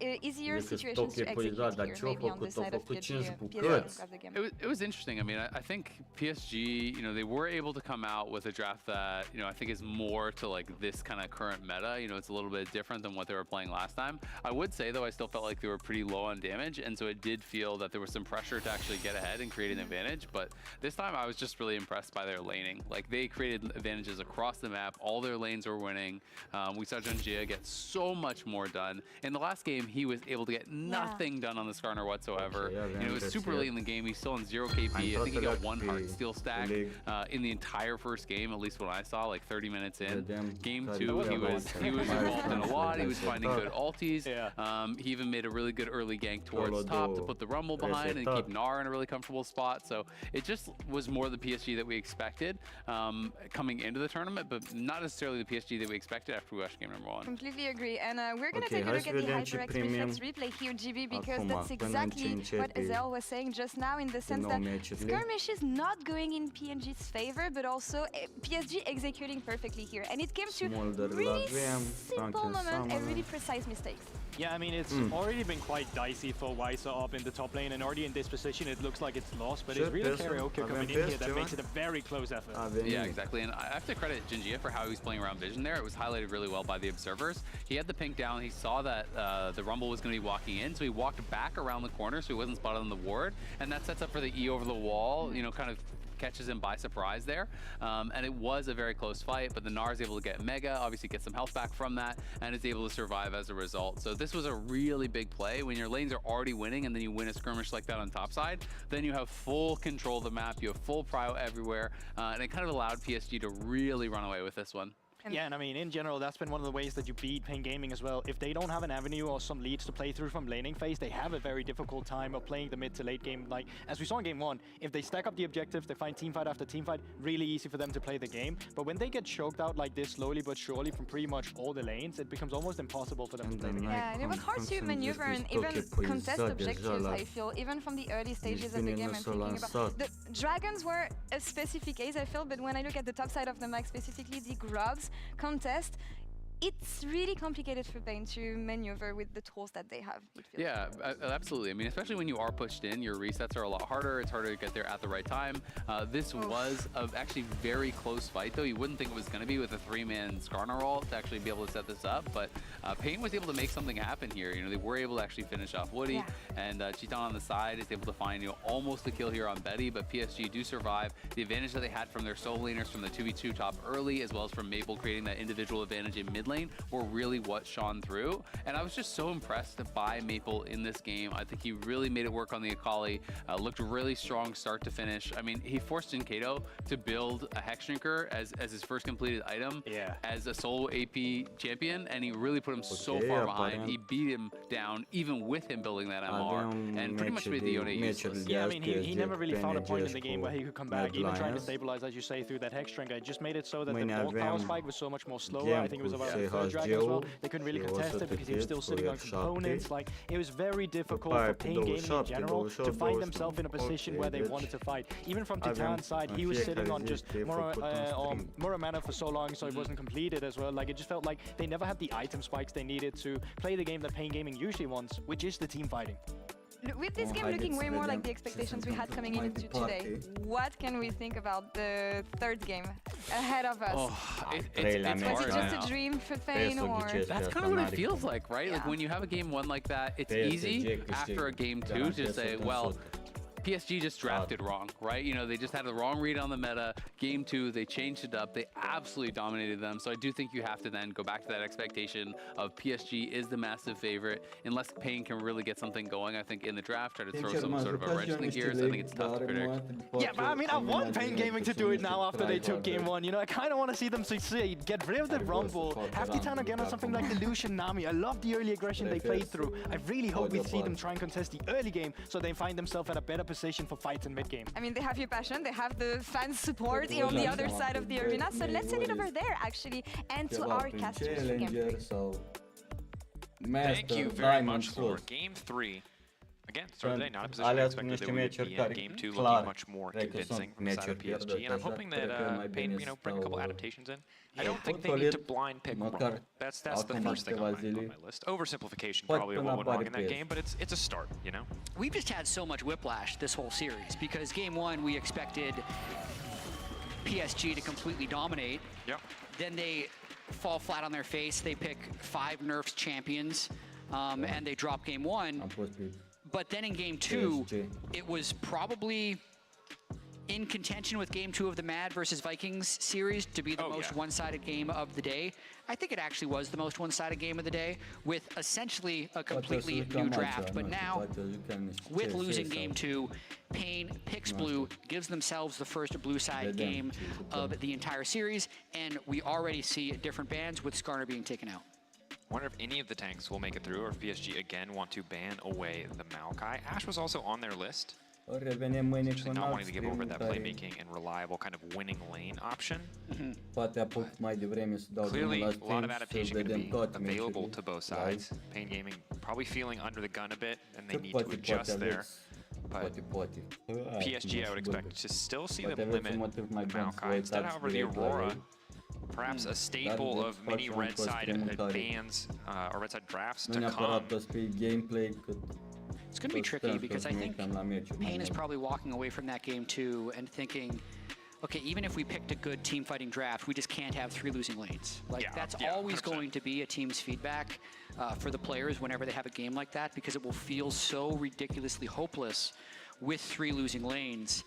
situations to execute here, maybe on the side of PSG. It was interesting. I mean, I think PSG, you know, they were able to come out with a draft that, you know, I think is more to like this kind of current meta. You know, it's a little bit different than what they were playing last time. I would say though, I still felt like they were pretty low on damage, and so it did feel that there was some pressure to actually get ahead and create an advantage. But this time I was just really impressed by their laning. Like they created advantages across the map. All their lanes were winning. We saw Junjie get so much more done. In the last game, he was able to get nothing done on the Skarner whatsoever. You know, it was super late in the game. He's still on 0 KP. I think he got 1 heart steal stack in the entire first game, at least what I saw, like 30 minutes in. Game 2, he was involved in a lot. He was finding good ultis. He even made a really good early gank towards top to put the Rumble behind and keep Gnar in a really comfortable spot. So it just was more the PSG that we expected coming into the tournament, but not necessarily the PSG that we expected after we watched game number 1. Completely agree, and we're going to take a look at the HyperX Reflex replay here, GB, because that's exactly what Azel was saying just now, in the sense that skirmish is not going in PNG's favor, but also PSG executing perfectly here, and it came to really simple moments and really precise mistakes. Yeah, I mean, it's already been quite dicey for QUASAR up in the top lane, and already in this position it looks like it's lost, but it's really Karaoke coming in here that makes it a very close effort. Yeah, exactly, and I have to credit Jinjie for how he was playing around vision there. It was highlighted really well by the observers. He had the pink down, he saw that the Rumble was going to be walking in, so he walked back around the corner so he wasn't spotted on the ward, and that sets up for the E over the wall, you know, kind of catches him by surprise there. And it was a very close fight, but the Gnar is able to get Mega, obviously get some health back from that, and is able to survive as a result. So this was a really big play. When your lanes are already winning and then you win a skirmish like that on top side, then you have full control of the map, you have full prio everywhere, and it kind of allowed PSG to really run away with this one. Yeah, and I mean, in general, that's been one of the ways that you beat Pain Gaming as well. If they don't have an avenue or some leads to play through from laning phase, they have a very difficult time of playing the mid to late game. Like, as we saw in game 1, if they stack up the objectives, they find teamfight after teamfight, really easy for them to play the game. But when they get choked out like this, slowly but surely, from pretty much all the lanes, it becomes almost impossible for them to play the game. Yeah, and it was hard to maneuver and even contest objectives, I feel, even from the early stages of the game. I'm thinking about the dragons were a specific case, I feel, but when I look at the top side of the map, specifically the grubs contest, it's really complicated for Pain to maneuver with the tools that they have. Yeah, absolutely. I mean, especially when you are pushed in, your resets are a lot harder. It's harder to get there at the right time. This was a actually very close fight, though. You wouldn't think it was going to be with a 3-man Skarner roll to actually be able to set this up, but Pain was able to make something happen here. You know, they were able to actually finish off Woody, and Chiton on the side is able to find, you know, almost a kill here on Betty, but PSG do survive. The advantage that they had from their solo laners from the 2v2 top early, as well as from Maple creating that individual advantage in mid lane were really what shone through. And I was just so impressed by Maple in this game. I think he really made it work on the Akali, looked really strong start to finish. I mean, he forced Jinkato to build a Hex Drinker as his first completed item as a solo AP champion, and he really put him so far behind. He beat him down even with him building that MR, and pretty much made the Yone useless. Yeah, I mean, he never really found a point in the game where he could come back, even trying to stabilize, as you say, through that Hex Drinker. It just made it so that the bulk power spike was so much more slower. I think it was about the third dragon as well. They couldn't really contest it because he was still sitting on components. Like, it was very difficult for Pain Gaming in general to find themselves in a position where they wanted to fight. Even from Titan's side, he was sitting on just more mana for so long, so it wasn't completed as well. Like, it just felt like they never had the item spikes they needed to play the game that Pain Gaming usually wants, which is the team fighting. With this game looking way more like the expectations we had coming into today, what can we think about the third game ahead of us? It's was it just a dream for Pain, or? That's kind of what it feels like, right? Like when you have a game one like that, it's easy after a game two to say, well, PSG just drafted wrong, right? You know, they just had the wrong read on the meta. Game two, they changed it up. They absolutely dominated them. So I do think you have to then go back to that expectation of PSG is the massive favorite. Unless Pain can really get something going, I think, in the draft, try to throw some sort of a wrench in the gears. I think it's tough to predict. Yeah, but I mean, I want Pain Gaming to do it now after they took game one. You know, I kind of want to see them succeed. Get rid of the Rumble, have Titan again on something like the Lucian Nami. I love the early aggression they played through. I really hope we see them try and contest the early game so they find themselves at a better position for fights in mid-game. I mean, they have your passion, they have the fan support on the other side of the arena, so let's send it over there, actually, and to our casters for game 3. Thank you very much for game 3. Again, start of the day, not a position I expected they would be in. Game 2 looking much more convincing from the side of PSG, and I'm hoping that Pain, bring a couple adaptations in. I don't think they need to blind pick Rumble. That's the first thing on my list. Oversimplification probably of what went wrong in that game, but it's a start, you know? We've just had so much whiplash this whole series, because game 1 we expected PSG to completely dominate. Yep. Then they fall flat on their face, they pick 5 nerfs champions, and they drop game 1. But then in game 2, it was probably in contention with game 2 of the Mad versus Vikings series to be the most one-sided game of the day. I think it actually was the most one-sided game of the day, with essentially a completely new draft. But now, with losing game 2, Pain picks blue, gives themselves the first blue side game of the entire series, and we already see different bans with Skarner being taken out. I wonder if any of the tanks will make it through, or if PSG again want to ban away the Maokai. Ash was also on their list. Actually not wanting to give over that playmaking and reliable kind of winning lane option. Clearly, a lot of adaptation going to be available to both sides. Pain Gaming probably feeling under the gun a bit, and they need to adjust there. But PSG, I would expect to still see them limit the Maokai. Instead, however, the Aurora, perhaps a staple of many red side bans or red side drafts to come. It's going to be tricky because I think Pain is probably walking away from that game too and thinking, okay, even if we picked a good team fighting draft, we just can't have 3 losing lanes. Like that's always 100%. Going to be a team's feedback for the players whenever they have a game like that, because it will feel so ridiculously hopeless with 3 losing lanes.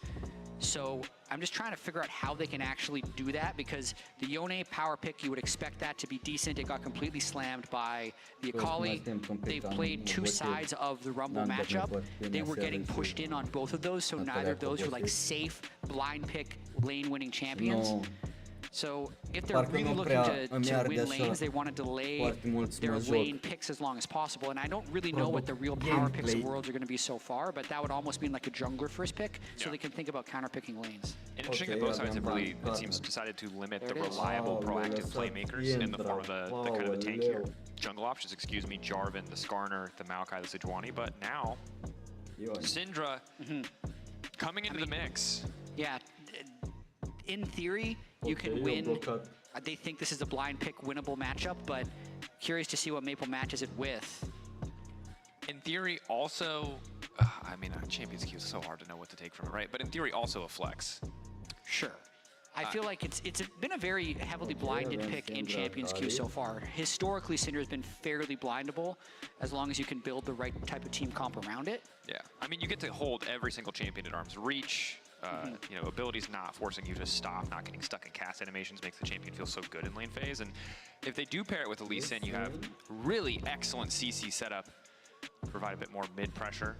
So I'm just trying to figure out how they can actually do that, because the Yone power pick, you would expect that to be decent. It got completely slammed by the Akali. They've played 2 sides of the Rumble matchup. They were getting pushed in on both of those, so neither of those were like safe blind pick lane winning champions. So if they're really looking to win lanes, they want to delay their lane picks as long as possible. And I don't really know what the real power picks of Worlds are going to be so far, but that would almost mean like a jungler first pick, so they can think about counter picking lanes. And interesting that both sides have really, it seems, decided to limit the reliable, proactive playmakers in the form of the kind of the tank here. Jungle options, excuse me, Jarvan, the Skarner, the Maokai, the Sejuani, but now Syndra coming into the mix. Yeah, in theory, you can win. They think this is a blind pick winnable matchup, but curious to see what Maple matches it with. In theory, also, I mean, Champions Queue is so hard to know what to take from it, right? But in theory, also a flex. Sure. I feel like it's been a very heavily blinded pick in Champions Queue so far. Historically, Syndra's been fairly blindable as long as you can build the right type of team comp around it. Yeah. I mean, you get to hold every single champion at arm's reach. you know, abilities not forcing you to stop, not getting stuck in cast animations makes the champion feel so good in lane phase. And if they do pair it with a Lee Sin, you have really excellent CC setup, provide a bit more mid pressure.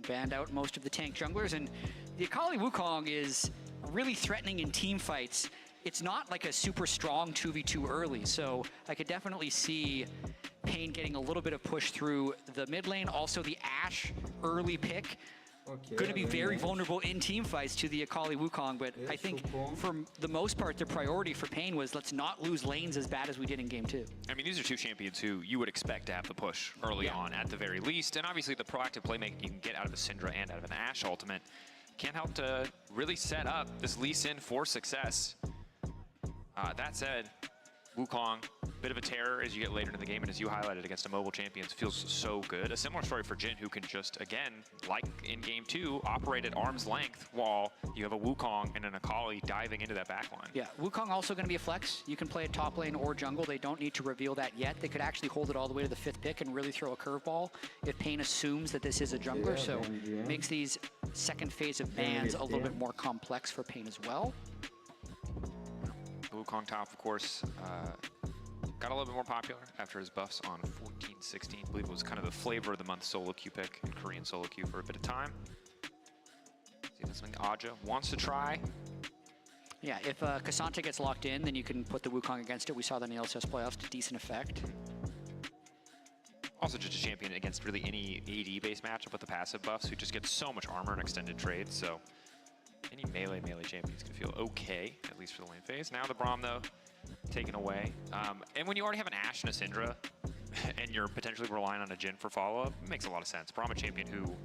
Banned out most of the tank junglers, and the Akali Wukong is really threatening in team fights. It's not like a super strong 2v2 early, so I could definitely see Pain getting a little bit of push through the mid lane. Also the Ashe early pick, going to be very vulnerable in team fights to the Akali Wukong, but I think for the most part, the priority for Pain was let's not lose lanes as bad as we did in game 2. I mean, these are two champions who you would expect to have the push early on at the very least, and obviously the proactive playmaking you can get out of a Syndra and out of an Ashe ultimate can help to really set up this Lee Sin for success. That said, Wukong, bit of a terror as you get later into the game, and as you highlighted against a mobile champion, feels so good. A similar story for Jhin, who can just, again, like in game 2, operate at arm's length while you have a Wukong and an Akali diving into that backline. Yeah, Wukong also going to be a flex. You can play it top lane or jungle. They don't need to reveal that yet. They could actually hold it all the way to the 5th pick and really throw a curveball if Pain assumes that this is a jungler, so makes these second phase of bans a little bit more complex for Pain as well. Wukong top, of course, got a little bit more popular after his buffs on 14-16. I believe it was kind of the flavor of the month solo queue pick in Korean solo queue for a bit of time. See if that's something Aja wants to try. Yeah, if Cassante gets locked in, then you can put the Wukong against it. We saw that in the LCS playoffs to decent effect. Also just a champion against really any AD-based matchup with the passive buffs who just gets so much armor and extended trades, so any melee champions can feel okay, at least for the lane phase. Now the Braum, though, taken away. And when you already have an Ashe and a Syndra, and you're potentially relying on a Jhin for follow-up, it makes a lot of sense. Braum, a champion who,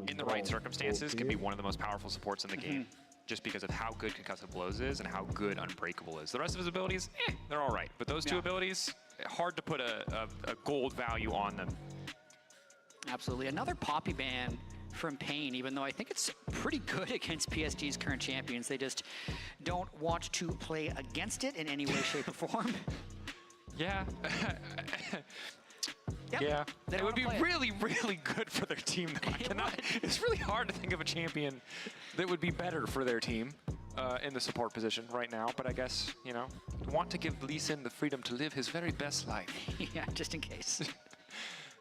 in the right circumstances, can be one of the most powerful supports in the game, just because of how good Concussive Blows is and how good Unbreakable is. The rest of his abilities, they're all right. But those two abilities, hard to put a gold value on them. Absolutely. Another Poppy ban from Pain, even though I think it's pretty good against PSG's current champions. They just don't want to play against it in any way, shape, or form. Yeah. Yep. Yeah. It would be really, it. really good for their team. It's really hard to think of a champion that would be better for their team in the support position right now. But I guess, you know, want to give Lee Sin the freedom to live his very best life. Yeah, just in case.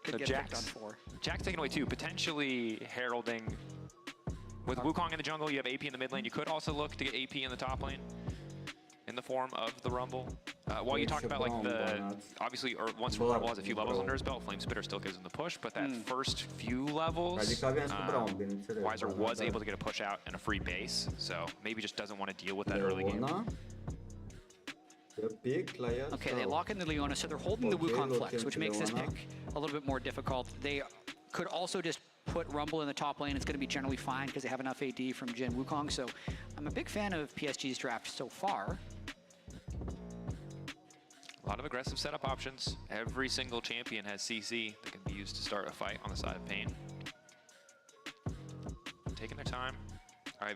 So Jack's taken away too, potentially heralding. With Wukong in the jungle, you have AP in the mid lane. You could also look to get AP in the top lane in the form of the Rumble. While you talk about like the, obviously, or once Rumble has a few levels under his belt, Flame Spitter still gives him the push, but that first few levels, QUASAR was able to get a push out and a free base, so maybe just doesn't want to deal with that early game. Okay, they lock in the Leona, so they're holding the Wukong flex, which makes this pick a little bit more difficult. They could also just put Rumble in the top lane. It's going to be generally fine because they have enough AD from Jhin Wukong, so I'm a big fan of PSG's draft so far. A lot of aggressive setup options. Every single champion has CC that can be used to start a fight on the side of Pain. Taking their time. I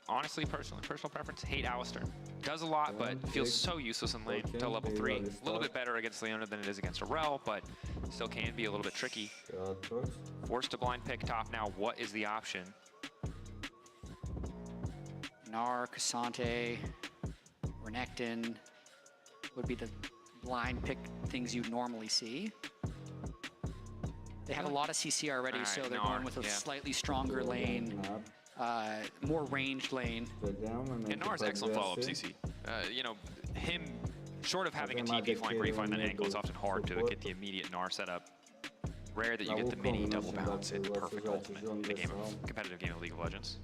honestly, personal preference, hate Alistar. Does a lot, but feels so useless in lane till level 3. A little bit better against Leona than it is against Aurel, but still can be a little bit tricky. Forced to blind pick top now. What is the option? Gnar, Cassante, Renekton would be the blind pick things you'd normally see. They have a lot of CC already, so they're going with a slightly stronger lane. More ranged lane. And Gnar's excellent follow-up CC. You know, him, short of having a TP flank where you find that angle, it's often hard to get the immediate Gnar setup. Rare that you get the mini double bounce in the perfect ultimate in a competitive game of League of Legends.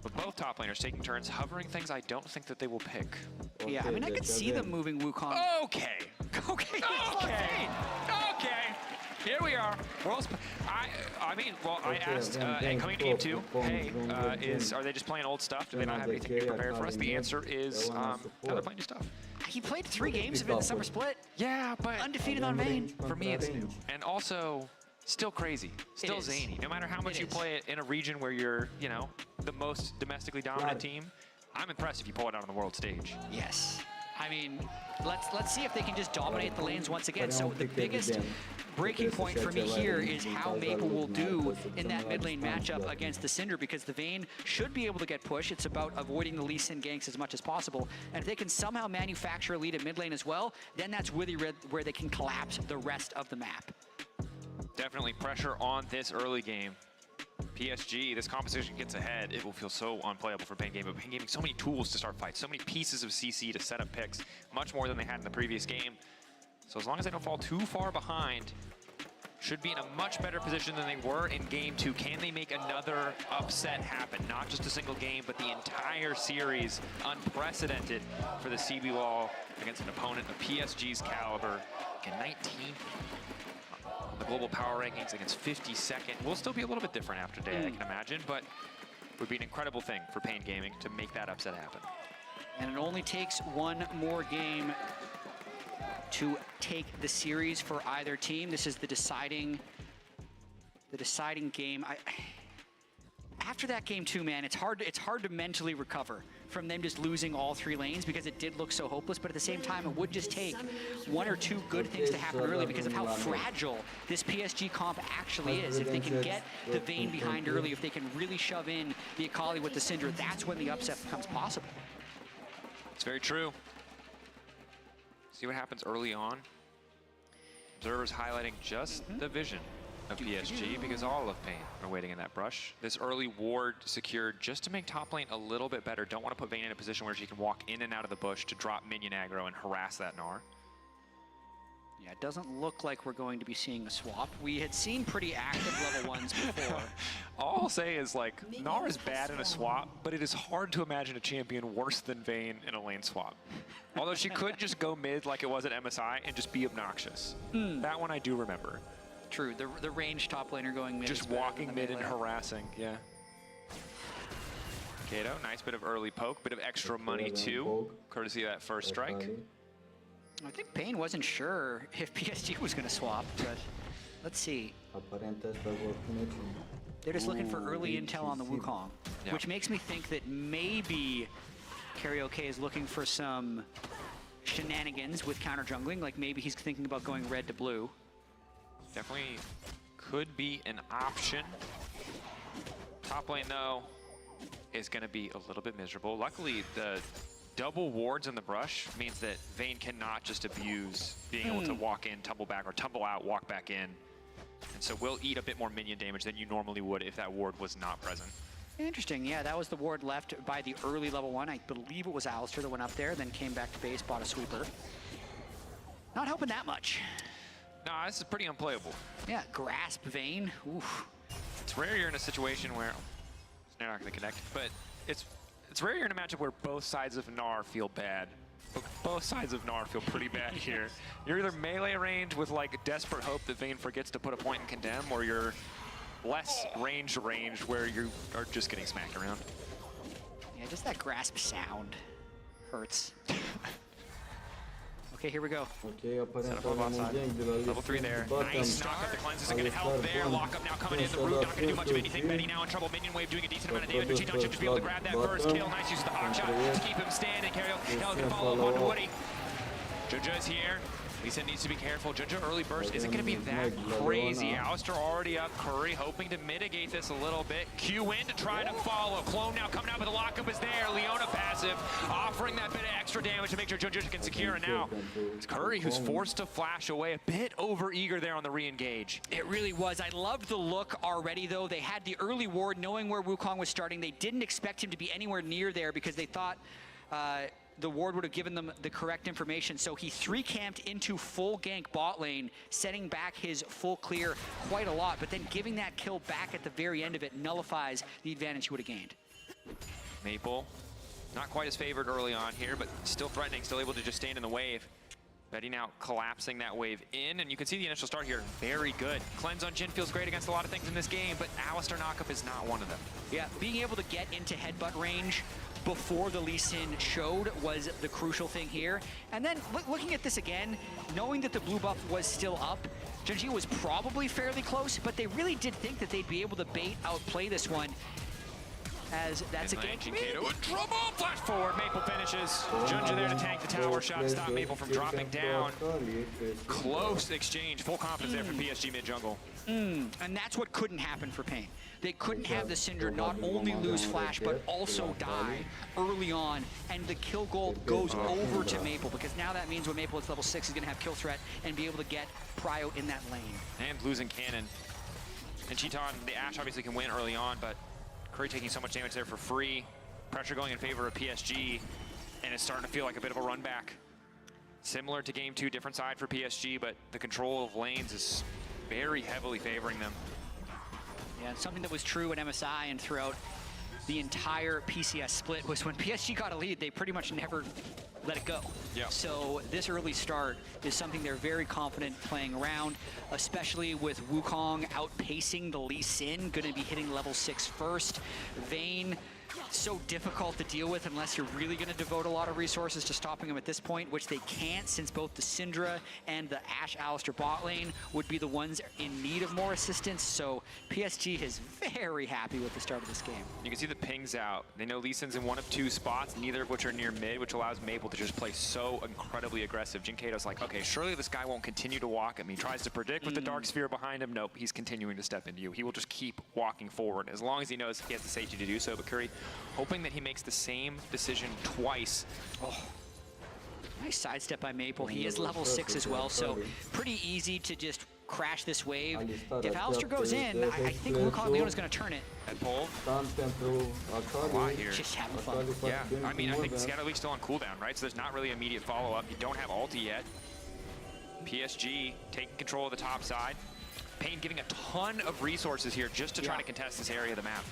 But both top laners taking turns hovering things I don't think that they will pick. Yeah, I mean, I could see them moving Wukong. Okay. Here we are. I mean, I asked coming to game 2, hey, are they just playing old stuff? Do they not have anything new prepared for us? The answer is, no, they're playing new stuff. He played 3 games of it in the summer split. Yeah, but undefeated on main. For me, it's new. And also, still crazy, still zany. No matter how much you play it in a region where you're, you know, the most domestically dominant team, I'm impressed if you pull it out on the world stage. Yes. I mean, let's see if they can just dominate the lanes once again. So the biggest breaking point for me here is how Maple will do in that mid lane matchup against the Cinder, because the Vayne should be able to get push. It's about avoiding the Lee Sin ganks as much as possible. And if they can somehow manufacture a lead at mid lane as well, then that's really where they can collapse the rest of the map. Definitely pressure on this early game. PSG, this composition gets ahead, it will feel so unplayable for Pain Gaming. But Pain Gaming, so many tools to start fights, so many pieces of CC to set up picks, much more than they had in the previous game. So as long as they don't fall too far behind, should be in a much better position than they were in game 2. Can they make another upset happen? Not just a single game, but the entire series. Unprecedented for the CBLOL against an opponent of PSG's caliber. Again, 19th on the global power rankings against 52nd. Will still be a little bit different after day, I can imagine, but would be an incredible thing for Pain Gaming to make that upset happen. And it only takes one more game to take the series for either team. This is the deciding game. After that game too, man, it's hard to mentally recover from them just losing all 3 lanes, because it did look so hopeless. But at the same time, it would just take 1 or 2 good things to happen early because of how fragile this PSG comp actually is. If they can get the Vayne behind early, if they can really shove in the AQIRYS with the Syndra, that's when the upset becomes possible. It's very true. See what happens early on. Observers highlighting just the vision of PSG, because all of Pain are waiting in that brush. This early ward secured just to make top lane a little bit better. Don't want to put Vayne in a position where she can walk in and out of the bush to drop minion aggro and harass that Gnar. Yeah, it doesn't look like we're going to be seeing a swap. We had seen pretty active level 1s before. All I'll say is, like, Gnar is bad in a swap, but it is hard to imagine a champion worse than Vayne in a lane swap. Although she could just go mid like it was at MSI and just be obnoxious. That one I do remember. True, the range top laner going mid. Just walking mid and harassing, yeah. Kato, nice bit of early poke, bit of extra money too, courtesy of that first strike. I think Pain wasn't sure if PSG was going to swap, but let's see. They're just looking for early intel on the Wukong, which makes me think that maybe Karaoke is looking for some shenanigans with counter jungling, like maybe he's thinking about going red to blue. Definitely could be an option. Top lane, though, is going to be a little bit miserable. Luckily, the double wards in the brush means that Vayne cannot just abuse being able to walk in, tumble back, or tumble out, walk back in. And so will eat a bit more minion damage than you normally would if that ward was not present. Interesting, yeah, that was the ward left by the early level 1. I believe it was Alistair that went up there, then came back to base, bought a sweeper. Not helping that much. No, this is pretty unplayable. Yeah, grasp Vayne, oof. It's rare you're in a situation where, they're not going to connect, but it's rare you're in a matchup where both sides of Gnar feel bad. But both sides of Gnar feel pretty bad here. You're either melee range with like desperate hope that Vayne forgets to put a point and condemn, or you're less range where you are just getting smacked around. Yeah, just that grasp sound hurts. Okay, here we go. Set up on bot side. Level 3 there. Nice knock up. The cleanse isn't going to help there. Lock up now coming in. The root not going to do much of anything. Betty now in trouble. Minion wave doing a decent amount of damage, but she should be able to grab that first kill. Nice use of the hot shot to keep him standing. Carriel can follow up onto Woody. Junja is here. Lisa needs to be careful. Junja early burst isn't going to be that crazy. Alistair already up. Curry hoping to mitigate this a little bit. Q in to try to follow. Clone now coming out, but the lockup is there. Leona passive, offering that bit of extra damage to make sure Junja can secure. And now it's Curry who's forced to flash away. A bit over-eager there on the re-engage. It really was. I loved the look already, though. They had the early ward knowing where Wukong was starting. They didn't expect him to be anywhere near there because they thought the ward would have given them the correct information. So he 3-camped into full gank bot lane, setting back his full clear quite a lot, but then giving that kill back at the very end of it nullifies the advantage he would have gained. Maple, not quite as favored early on here, but still threatening, still able to just stand in the wave. Betty now collapsing that wave in, and you can see the initial start here, very good. Cleanse on Jhin feels great against a lot of things in this game, but Alistair knockup is not one of them. Yeah, being able to get into headbutt range before the Lee Sin showed was the crucial thing here. And then looking at this again, knowing that the blue buff was still up, Junji was probably fairly close, but they really did think that they'd be able to outplay this one. as that's a gank. Jinkato with trouble! Flash forward, Maple finishes. Junja there to tank the tower shot, stop Maple from dropping down. Close exchange, full confidence there for PSG mid jungle. And that's what couldn't happen for Pain. They couldn't have the Syndra not only lose Flash, but also die early on, and the kill goal goes over to Maple, because now that means when Maple is level 6, he's going to have kill threat and be able to get Prio in that lane. And losing Cannon. And Cheeton, the Ashe obviously can win early on, but Curry taking so much damage there for free. Pressure going in favor of PSG, and it's starting to feel like a bit of a run back. Similar to game 2, different side for PSG, but the control of lanes is very heavily favoring them. Yeah, something that was true at MSI and throughout the entire PCS split was when PSG got a lead, they pretty much never let it go. Yeah. So this early start is something they're very confident playing around, especially with Wukong outpacing the Lee Sin, going to be hitting level 6 first. Vayne, so difficult to deal with unless you're really going to devote a lot of resources to stopping him at this point, which they can't, since both the Syndra and the Ashe Alistar bot lane would be the ones in need of more assistance. So PSG is very happy with the start of this game. You can see the pings out. They know Lee Sin's in one of 2 spots, neither of which are near mid, which allows Maple to just play so incredibly aggressive. Jinkato's like, okay, surely this guy won't continue to walk at me. Tries to predict with the Dark Sphere behind him. Nope, he's continuing to step into you. He will just keep walking forward as long as he knows he has the safety to do so. But Curry hoping that he makes the same decision twice. Oh, nice sidestep by Maple. He is level 6 as well, so pretty easy to just crash this wave. If Alistar goes in, I think Wukong Leon is going to turn it. At pull. A lot here. Just having fun. Yeah, I mean, I think Scatter Leak's still on cooldown, right? So there's not really immediate follow-up. You don't have ulti yet. PSG taking control of the top side. Pain giving a ton of resources here just to try to contest this area of the map.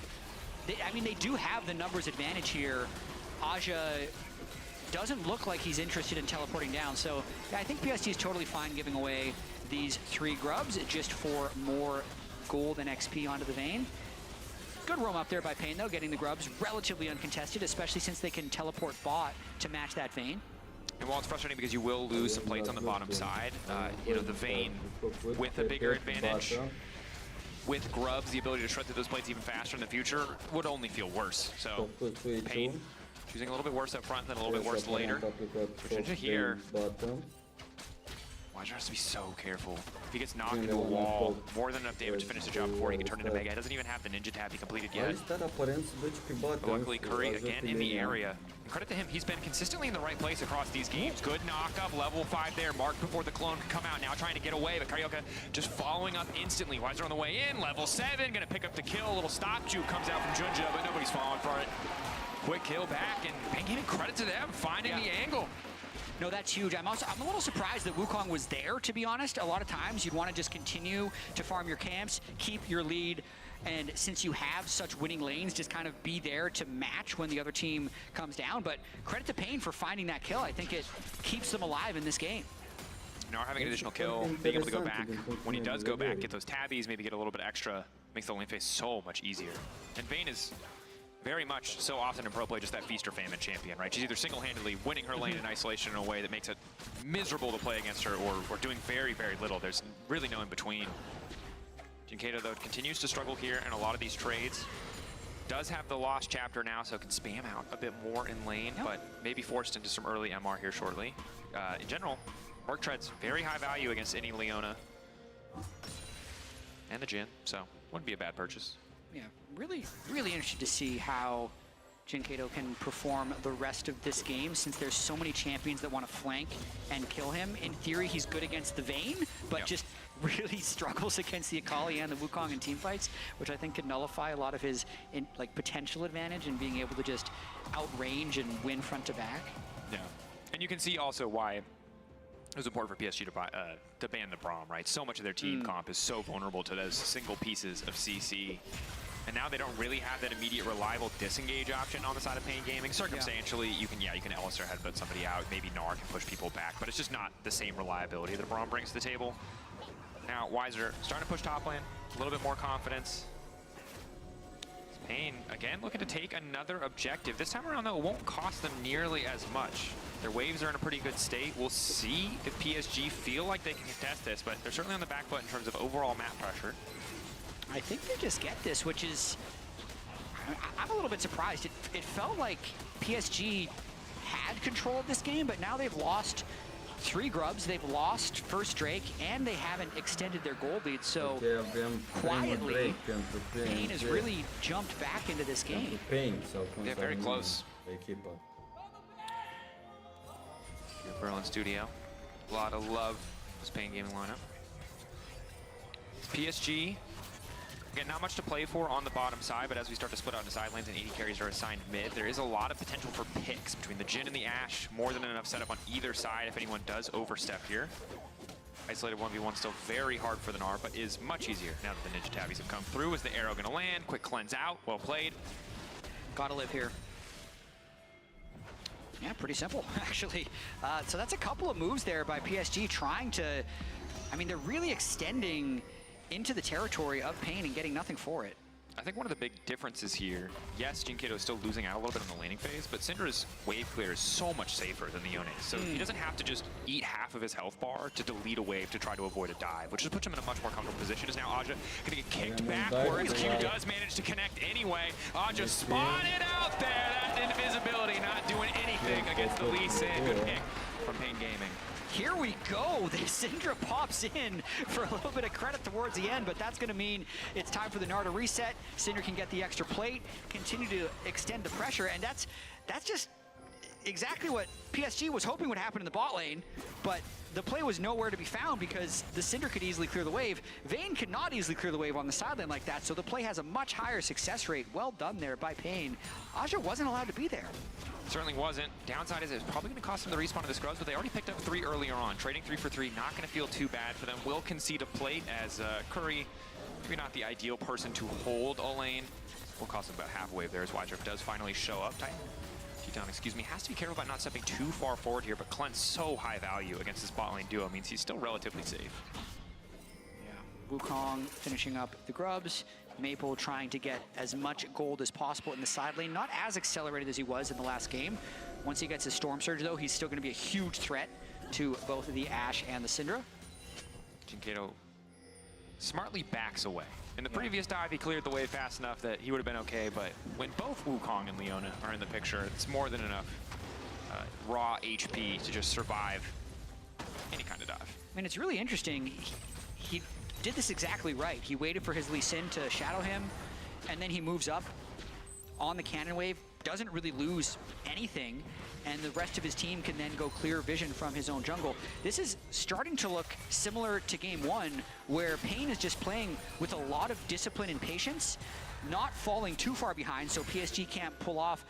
I mean, they do have the numbers advantage here. Aja doesn't look like he's interested in teleporting down, so yeah, I think PSG is totally fine giving away these 3 grubs just for more gold and XP onto the Vayne. Good roam up there by Pain, though, getting the grubs relatively uncontested, especially since they can teleport bot to match that Vayne. And while it's frustrating because you will lose some plates on the bottom side, you know, the Vayne with a bigger advantage, with grubs, the ability to shred through those plates even faster in the future would only feel worse. So Pain choosing a little bit worse up front, then a little bit worse later. Switching to here. Wajir has to be so careful. If he gets knocked into a wall, more than enough damage to finish the job before he can turn into Mega. He doesn't even have the ninja tab he completed yet. But luckily, Curry again in the area. And credit to him, he's been consistently in the right place across these games. Good knock up, level 5 there. Marked before the clone could come out. Now trying to get away, but Carioca just following up instantly. Wajir on the way in, level 7, gonna pick up the kill. A little stop juke comes out from Junja, but nobody's falling for it. Quick kill back, and Pain giving credit to them, finding the angle. No, that's huge. I'm a little surprised that Wukong was there, to be honest. A lot of times you'd want to just continue to farm your camps, keep your lead, and since you have such winning lanes, just kind of be there to match when the other team comes down. But credit to Pain for finding that kill. I think it keeps them alive in this game. Now having an additional kill, being able to go back, when he does go back, get those tabbies, maybe get a little bit extra, makes the lane phase so much easier. And Vayne is very much so often in pro play just that feast or famine champion, right? She's either single-handedly winning her lane in isolation in a way that makes it miserable to play against her, or doing very, very little. There's really no in between. Jinkato, though, continues to struggle here in a lot of these trades. Does have the lost chapter now, so can spam out a bit more in lane, but maybe forced into some early MR here shortly. In general, Orc Tread's very high value against any Leona. And the Jhin, so wouldn't be a bad purchase. Yeah, really interested to see how Jinkato can perform the rest of this game, since there's so many champions that want to flank and kill him. In theory, he's good against the Vayne, but just really struggles against the Akali and the Wukong in team fights, which I think could nullify a lot of his potential advantage in being able to just outrange and win front to back. Yeah, and you can see also why it was important for PSG to ban the Braum, right? So much of their team comp is so vulnerable to those single pieces of CC. And now they don't really have that immediate reliable disengage option on the side of Pain Gaming. Circumstantially, you can Alistar headbutt somebody out, maybe Gnar can push people back, but it's just not the same reliability that Braum brings to the table. Now, Wiser starting to push top lane, a little bit more confidence. Pain, again, looking to take another objective. This time around, though, it won't cost them nearly as much. Their waves are in a pretty good state. We'll see if PSG feel like they can contest this, but they're certainly on the back foot in terms of overall map pressure. I think they just get this, which is, I'm a little bit surprised. It felt like PSG had control of this game, but now they've lost 3 grubs, they've lost first Drake, and they haven't extended their gold lead. So quietly, Pain has really jumped back into this game. Yeah, very close. Berlin Studio. A lot of love for this Pain gaming lineup. PSG, again, not much to play for on the bottom side, but as we start to split out into side lanes and 80 carries are assigned mid, there is a lot of potential for picks between the Jhin and the Ashe. More than enough setup on either side if anyone does overstep here. Isolated 1v1 still very hard for the Gnar, but is much easier now that the Ninja Tabbies have come through. Is the arrow going to land? Quick cleanse out. Well played. Gotta live here. Yeah, pretty simple, actually. So that's a couple of moves there by PSG trying to, I mean, they're really extending into the territory of Pain and getting nothing for it. I think one of the big differences here, yes, Jinkato is still losing out a little bit on the laning phase, but Syndra's wave clear is so much safer than the Yone. So he doesn't have to just eat half of his health bar to delete a wave to try to avoid a dive, which just puts him in a much more comfortable position. Is now Aja gonna get kicked backwards. Q does manage to connect anyway. Aja spotted out there. That's invisibility, not doing anything against the Lee Sin. Good pick from Pain Gaming. Here we go. The Syndra pops in for a little bit of credit towards the end, but that's going to mean it's time for the Gnar to reset. Syndra can get the extra plate, continue to extend the pressure, and that's just exactly what PSG was hoping would happen in the bot lane, but the play was nowhere to be found because the Syndra could easily clear the wave. Vayne could not easily clear the wave on the sideline like that, so the play has a much higher success rate. Well done there by Pain. Aja wasn't allowed to be there. Certainly wasn't. Downside is it's probably going to cost them the respawn of the Scrubs, but they already picked up 3 earlier on. Trading 3 for 3, not going to feel too bad for them. Will concede a plate as Curry, maybe not the ideal person to hold a lane. Will cost them about half a wave there as Wydrift does finally show up. Teton, excuse me, has to be careful about not stepping too far forward here, but Cleanse so high value against this bot lane duo means he's still relatively safe. Yeah, Wukong finishing up the grubs. Maple trying to get as much gold as possible in the side lane. Not as accelerated as he was in the last game. Once he gets his Storm Surge, though, he's still going to be a huge threat to both of the Ashe and the Syndra. Jinkato smartly backs away. In the previous dive, he cleared the wave fast enough that he would have been okay, but when both Wukong and Leona are in the picture, it's more than enough raw HP to just survive any kind of dive. I mean, it's really interesting. He did this exactly right. He waited for his Lee Sin to shadow him, and then he moves up on the cannon wave, doesn't really lose anything, and the rest of his team can then go clear vision from his own jungle. This is starting to look similar to game 1, where Pain is just playing with a lot of discipline and patience, not falling too far behind, so PSG can't pull off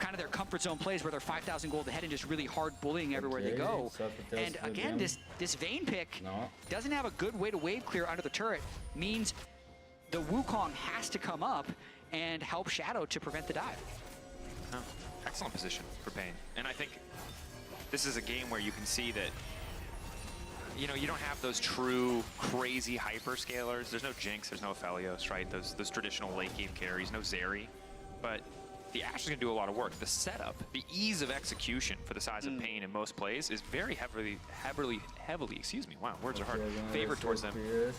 kind of their comfort zone plays where they're 5,000 gold ahead and just really hard bullying everywhere they go. And again, this Vayne pick doesn't have a good way to wave clear under the turret, means the Wukong has to come up and help Shadow to prevent the dive. Oh, excellent position for Pain. And I think this is a game where you can see that, you know, you don't have those true crazy hyperscalers. There's no Jinx, there's no Aphelios, right? Those traditional late game carries, no Zeri. But the Ashe is going to do a lot of work. The setup, the ease of execution for the size of Pain in most plays is very heavily, excuse me, wow, words are hard, favored towards them.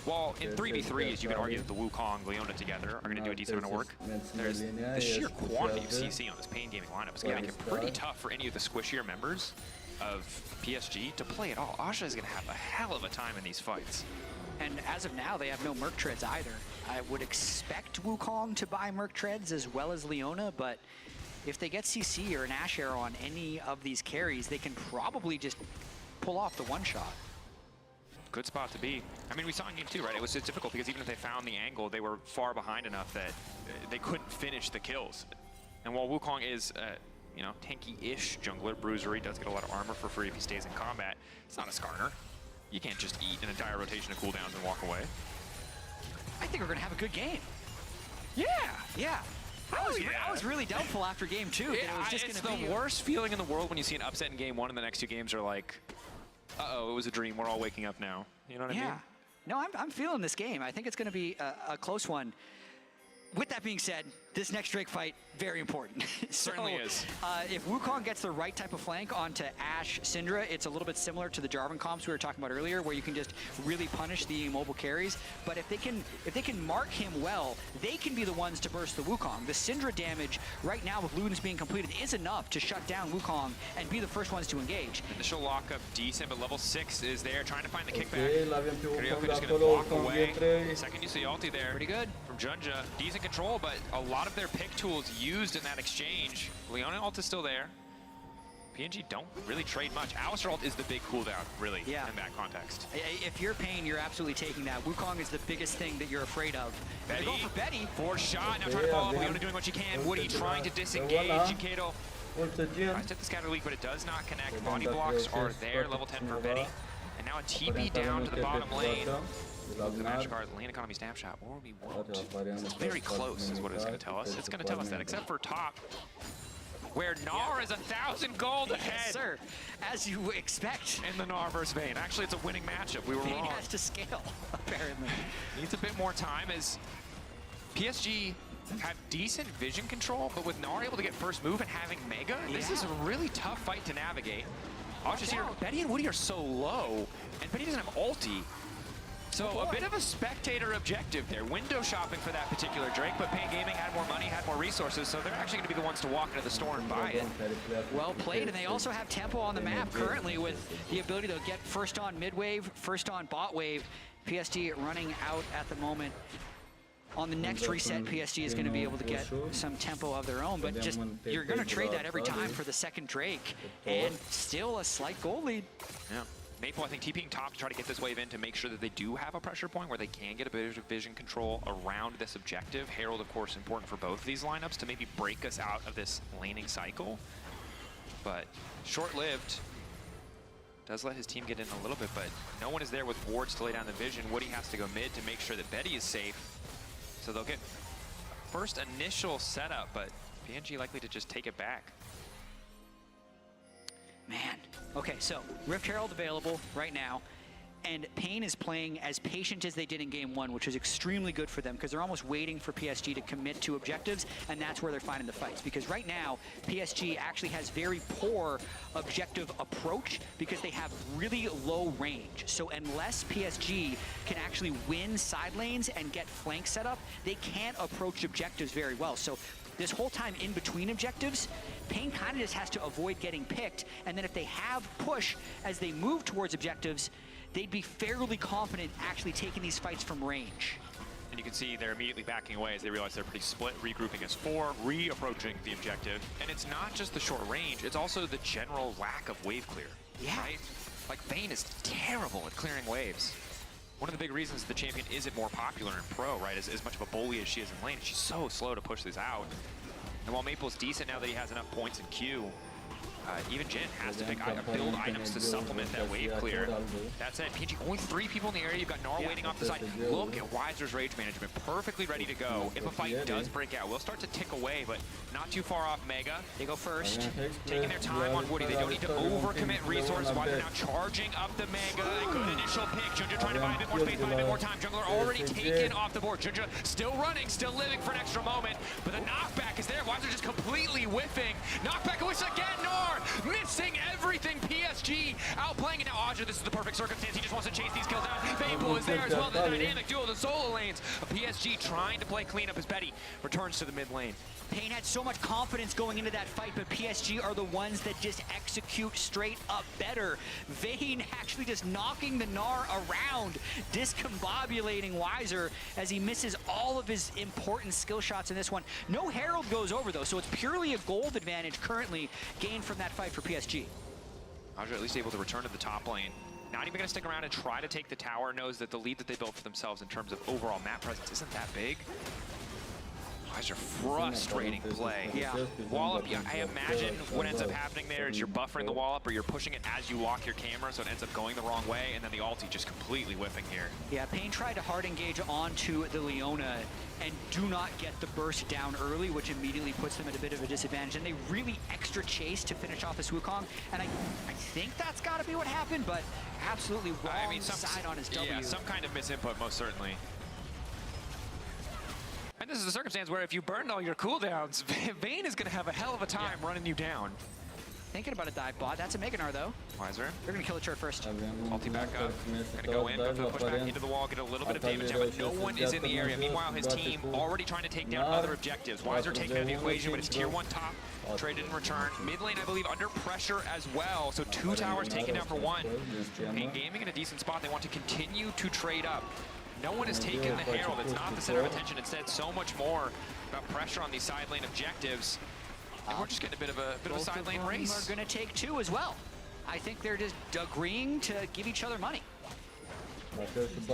While in 3v3s, you could argue that the Wukong, Leona together are going to do a decent amount of work. There's the sheer quantity of CC on this Pain gaming lineup is going to make it pretty tough for any of the squishier members of PSG to play at all. Aja is going to have a hell of a time in these fights. And as of now, they have no Merc Treads either. I would expect Wukong to buy Merc Treads as well as Leona, but if they get CC or an Ashe Arrow on any of these carries, they can probably just pull off the one-shot. Good spot to be. I mean, we saw in game 2, right? It was just difficult because even if they found the angle, they were far behind enough that they couldn't finish the kills. And while Wukong is, you know, tanky-ish jungler, Bruiser, he does get a lot of armor for free if he stays in combat. It's not a Skarner. You can't just eat an entire rotation of cooldowns and walk away. I think we're going to have a good game. Yeah! Yeah. I was really doubtful after game 2 that it was just going to be... It's the worst feeling in the world when you see an upset in game 1 and the next 2 games are like, uh-oh, it was a dream. We're all waking up now. You know what I mean? No, I'm feeling this game. I think it's going to be a close one. with that being said, this next Drake fight, very important. Certainly is. If Wukong gets the right type of flank onto Ashe Syndra, it's a little bit similar to the Jarvan comps we were talking about earlier, where you can just really punish the mobile carries. But if they can mark him well, they can be the ones to burst the Wukong. The Syndra damage right now with Ludens being completed is enough to shut down Wukong and be the first ones to engage. Initial lockup decent, but level 6 is there, trying to find the kickback. Okay, l-avem pe Karioka Wukong just de gonna acolo, walk Wukong away. E3. Second use of the ulti there. Pretty good. From Junja. Decent control, but a lot of their pick tools used in that exchange. Leona ult is still there. PNG don't really trade much. Alistar ult is the big cooldown, really, in that context. If you're Pain, you're absolutely taking that. Wukong is the biggest thing that you're afraid of. Betty, go for Betty. Force shot, now trying to follow up. Leona doing what she can. Woody trying to disengage. Jikato tries to hit the scatter leak, but it does not connect. Body blocks are there, level 10 for Betty. And now a TP down to the bottom lane. The match card, land economy snapshot, or we won't. It's very close is what it's going to tell us. It's going to tell us that, except for top, where Gnar is 1,000 gold ahead. Yes, sir. As you expect. In the Gnar versus Vayne. Actually, it's a winning matchup. We were Vayne wrong. has to scale, apparently. Needs a bit more time as PSG have decent vision control, but with Gnar able to get first move and having Mega, this is a really tough fight to navigate. Options here, Betty and Woody are so low, and Betty doesn't have ulti. So a bit of a spectator objective there. Window shopping for that particular Drake, but Pain Gaming had more money, had more resources, so they're actually going to be the ones to walk into the store and buy it. Well played, and they also have tempo on the map currently with the ability to get first on mid wave, first on bot wave. PSG running out at the moment. On the next reset, PSG is going to be able to get some tempo of their own, but just you're going to trade that every time for the second Drake, and still a slight goal lead. Yeah. Maple, I think, TPing top to try to get this wave in to make sure that they do have a pressure point where they can get a bit of vision control around this objective. Herald, of course, important for both of these lineups to maybe break us out of this laning cycle. But short-lived. Does let his team get in a little bit, but no one is there with wards to lay down the vision. Woody has to go mid to make sure that Betty is safe. So they'll get first initial setup, but PNG likely to just take it back. Man. Okay, so Rift Herald available right now, and Pain is playing as patient as they did in game one, which is extremely good for them because they're almost waiting for PSG to commit to objectives, and that's where they're finding the fights. Because right now, PSG actually has very poor objective approach because they have really low range. So unless PSG can actually win side lanes and get flank set up, they can't approach objectives very well. So this whole time in between objectives, Pain kind of just has to avoid getting picked, and then if they have push as they move towards objectives, they'd be fairly confident actually taking these fights from range. And you can see they're immediately backing away as they realize they're pretty split, regrouping as 4, re-approaching the objective. And it's not just the short range, it's also the general lack of wave clear. Yeah. Right? Like, Vayne is terrible at clearing waves. One of the big reasons the champion isn't more popular in pro, right, as much of a bully as she is in lane, she's so slow to push these out. And while Maple's decent now that he has enough points in Q, even Jin has to build items to supplement that wave clear. That said, PNG, only 3 people in the area. You've got Gnar waiting off the side. Look at Weiser's rage management, perfectly ready to go. If a fight does break out, we'll start to tick away, but not too far off Mega. They go first. Taking their time on Woody. They don't need to overcommit resources while they're now charging up the Mega. A good initial pick. Junja trying to buy a bit more space, buy a bit more time. Jungler already taken off the board. Junja still running, still living for an extra moment, but the knockback is there. Weiser just completely whiffing. Knockback and whiffs again. Gnar missing everything. PSG outplaying it now. Aja, this is the perfect circumstance. He just wants to chase these kills down. Mainboard is there as well. The dynamic duel, the solo lanes. PSG trying to play cleanup as Betty returns to the mid lane. Pain had so much confidence going into that fight, but PSG are the ones that just execute straight up better. Vayne actually just knocking the Gnar around, discombobulating Weiser as he misses all of his important skill shots in this one. No Herald goes over though, so it's purely a gold advantage currently gained from that fight for PSG. Aja at least able to return to the top lane. Not even going to stick around and try to take the tower. Knows that the lead that they built for themselves in terms of overall map presence isn't that big. Weiser, frustrating play. Yeah. Wallop, yeah, I imagine what ends up happening there is you're buffering the wallop or you're pushing it as you lock your camera, so it ends up going the wrong way, and then the ulti just completely whiffing here. Yeah, Pain tried to hard engage onto the Leona and do not get the burst down early, which immediately puts them at a bit of a disadvantage. And they really extra chase to finish off this Wukong, and I think that's got to be what happened, but absolutely wrong side on his W. Yeah, some kind of misinput, most certainly. And this is a circumstance where if you burned all your cooldowns, Vayne is going to have a hell of a time running you down. Thinking about a dive bot. That's a Meganar, though. Wiser. They're going to kill the turret first. Ulti back up. Going to go in, go for the pushback into the wall, get a little bit of damage out, but no one is in the area. Meanwhile, his team already trying to take down other objectives. Wiser taking out of the equation, but it's tier 1 top. Traded in return. Mid lane, I believe, under pressure as well. So 2 towers taken down for 1. Pain Gaming in a decent spot. They want to continue to trade up. No one has taken the Herald. It's not the center of attention. Instead, so much more about pressure on these side lane objectives. And we're just getting a bit of a side lane race. Both of them are going to take 2 as well. I think they're just agreeing to give each other money.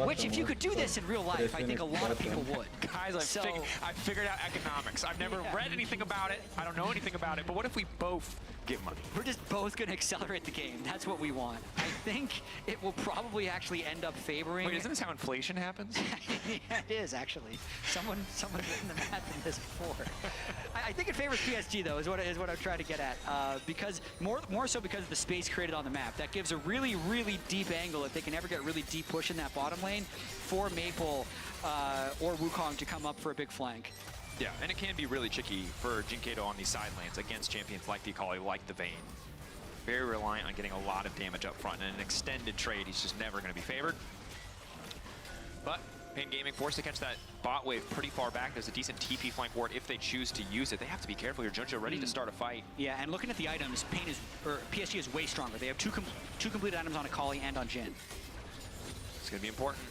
Which, if you could do this in real life, I think a lot of people would. Guys, I've figured out economics. I've never read anything about it. I don't know anything about it. But what if we both give money? We're just both going to accelerate the game. That's what we want. I think it will probably actually end up favoring... Wait, isn't this how inflation happens? Yeah, it is, actually. Someone's written the math in this before. I think it favors PSG, though, is what I'm trying to get at. Because more so because of the space created on the map. That gives a really, really deep angle if they can ever get really deep push in that bottom lane for Maple or Wukong to come up for a big flank. Yeah, and it can be really tricky for Jinkato on these side lanes against champions like the Akali, like the Vayne. Very reliant on getting a lot of damage up front, and in an extended trade, he's just never going to be favored. But Pain Gaming forced to catch that bot wave pretty far back. There's a decent TP flank ward if they choose to use it. They have to be careful here. Junja ready to start a fight. Yeah, and looking at the items, PSG is way stronger. They have two completed items on Akali and on Jhin. It's going to be important.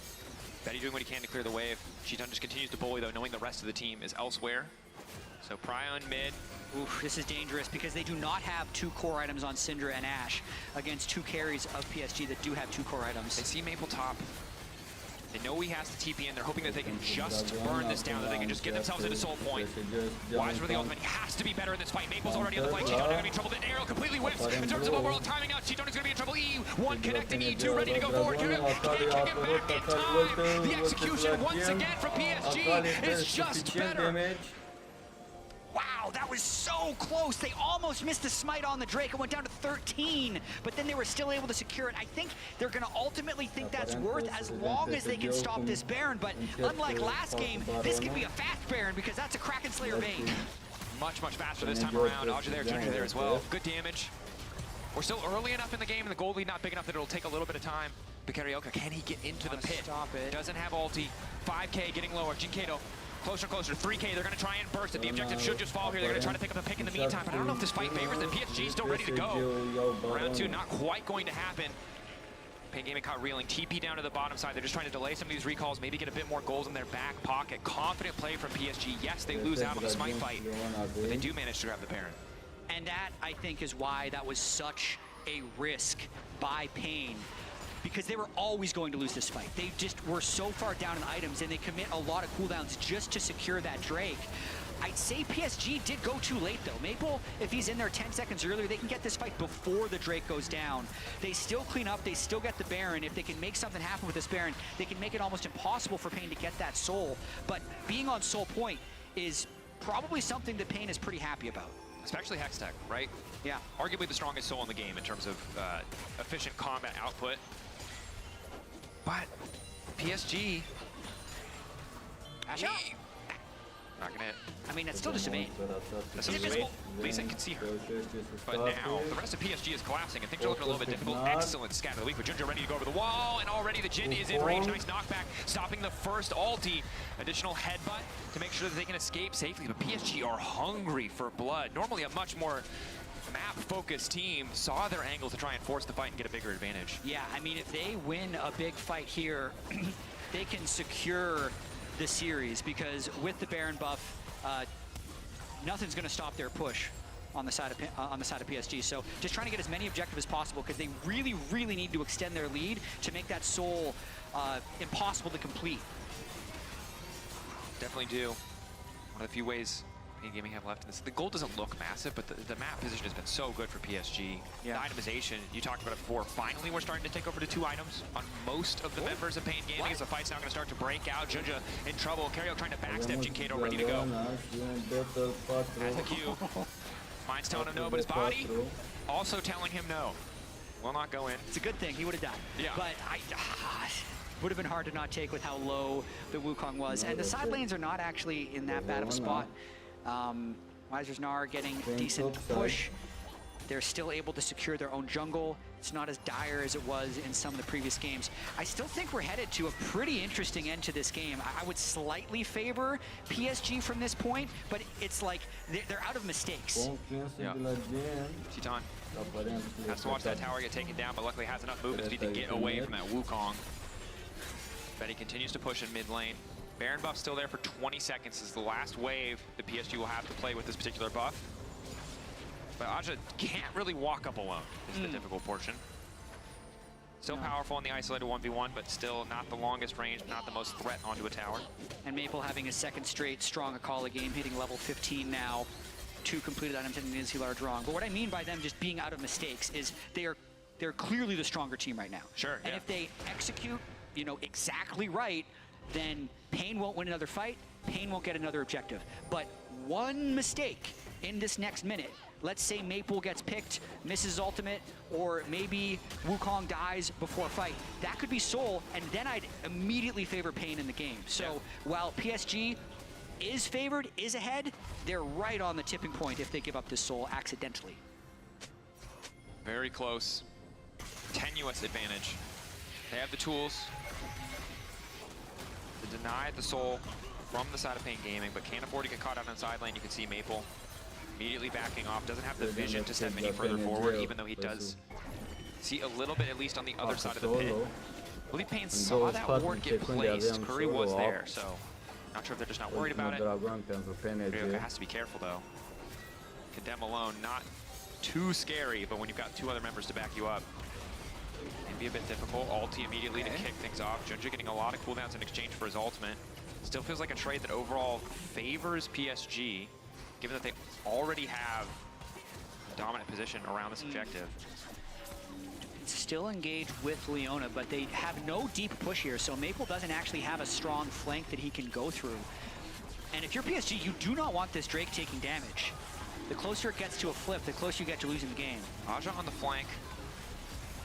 Betty doing what he can to clear the wave. Shitan just continues to bully, though, knowing the rest of the team is elsewhere. So Pryon mid. Oof, this is dangerous because they do not have 2 core items on Syndra and Ashe against 2 carries of PSG that do have 2 core items. They see Maple top. They know he has to TP in. They're hoping that they can just burn this down, that they can just get themselves into soul point. Wiser with the ultimate. He has to be better in this fight. Maple's already on the flank. Shitan going to be in trouble. The arrow completely whips. In terms of overall timing out, Shitan is going to be in trouble. E1 connecting, E2 ready to go forward. Can't kick it back in time. The execution once again from PSG is just better. Wow, that was so close. They almost missed the smite on the Drake. It went down to 13, but then they were still able to secure it. I think they're going to ultimately think that's worth as long as they can stop this Baron. But unlike last game, this could be a fast Baron because that's a Kraken Slayer Vayne. Much, much faster this time around. Aja there, Ginger there as well. Good damage. We're still early enough in the game, and the gold lead not big enough that it'll take a little bit of time. But Karioka, can he get into the pit? Stop it. Doesn't have ulti. 5K getting lower. Jinkato. Closer, closer, 3K, they're going to try and burst it. The objective should just fall here. They're going to try to pick up a pick in the meantime, but I don't know if this fight favors them. PSG still ready to go. Round 2 not quite going to happen. Pain Gaming caught reeling. TP down to the bottom side. They're just trying to delay some of these recalls, maybe get a bit more goals in their back pocket. Confident play from PSG. Yes, they lose out on the smite fight, but they do manage to grab the Baron. And that, I think, is why that was such a risk by Pain. Because they were always going to lose this fight. They just were so far down in items, and they commit a lot of cooldowns just to secure that Drake. I'd say PSG did go too late, though. Maple, if he's in there 10 seconds earlier, they can get this fight before the Drake goes down. They still clean up, they still get the Baron. If they can make something happen with this Baron, they can make it almost impossible for Pain to get that soul. But being on soul point is probably something that Pain is pretty happy about. Especially Hextech, right? Yeah. Arguably the strongest soul in the game in terms of efficient combat output. But PSG, not gonna hit. I mean, that's still just a Vayne. That's still just a Vayne. Lisa can see her. But now, the rest of PSG is collapsing, and things are looking a little bit difficult. Excellent scatter of the week with Junja ready to go over the wall, and already the Jhin is in range. Nice knockback, stopping the first ulti. Additional headbutt to make sure that they can escape safely. But PSG are hungry for blood. Normally a much more map-focused team saw their angle to try and force the fight and get a bigger advantage. Yeah, I mean, if they win a big fight here, they can secure the series because with the Baron buff, nothing's going to stop their push on the side of PSG. So just trying to get as many objectives as possible because they really, really need to extend their lead to make that soul impossible to complete. Definitely do. One of the few ways Pain Gaming have left in this. The goal doesn't look massive, but the map position has been so good for PSG. Yeah. The itemization, you talked about it before, finally we're starting to take over to 2 items on most of the members of Pain Gaming as the fight's now going to start to break out. Junja in trouble. Karyo trying to backstep Jinkato, ready to go. Has the Q. Mind's telling him no, but his body also telling him no. Will not go in. It's a good thing. He would have died. Yeah. But would have been hard to not take with how low the Wukong was. And the side lanes are not actually in that bad of a spot. Wizer's Gnar getting decent push. They're still able to secure their own jungle. It's not as dire as it was in some of the previous games. I still think we're headed to a pretty interesting end to this game. I would slightly favor PSG from this point, but it's like they're out of mistakes. Yeah. Titan has to watch that tower get taken down, but luckily has enough movement speed to get away from that Wukong. Betty continues to push in mid lane. Baron buff still there for 20 seconds. This is the last wave that PSG will have to play with this particular buff. But Aja can't really walk up alone, is the difficult portion. Still powerful in the isolated 1v1, but still not the longest range, not the most threat onto a tower. And Maple having a second straight strong Akali game, hitting level 15 now. 2 completed items and an Izzy large wrong. But what I mean by them just being out of mistakes is they're clearly the stronger team right now. Sure, And if they execute, you know, exactly right, then Pain won't win another fight, Pain won't get another objective. But one mistake in this next minute, let's say Maple gets picked, misses ultimate, or maybe Wukong dies before a fight. That could be Soul, and then I'd immediately favor Pain in the game. So while PSG is favored, is ahead, they're right on the tipping point if they give up this Soul accidentally. Very close. Tenuous advantage. They have the tools to deny the Soul from the side of Pain Gaming, but can't afford to get caught out on the side lane. You can see Maple immediately backing off, doesn't have the vision to step any further forward, even though he does see a little bit, at least on the other side of the pit. I believe Pain saw that ward get placed. Curry was there, so not sure if they're just not worried about it. Ryoka has to be careful, though. Condemn alone, not too scary, but when you've got 2 other members to back you up, it can be a bit difficult. Ulti immediately to kick things off. Junja getting a lot of cooldowns in exchange for his ultimate. Still feels like a trade that overall favors PSG, given that they already have a dominant position around this objective. Still engaged with Leona, but they have no deep push here, so Maple doesn't actually have a strong flank that he can go through. And if you're PSG, you do not want this Drake taking damage. The closer it gets to a flip, the closer you get to losing the game. Aja on the flank.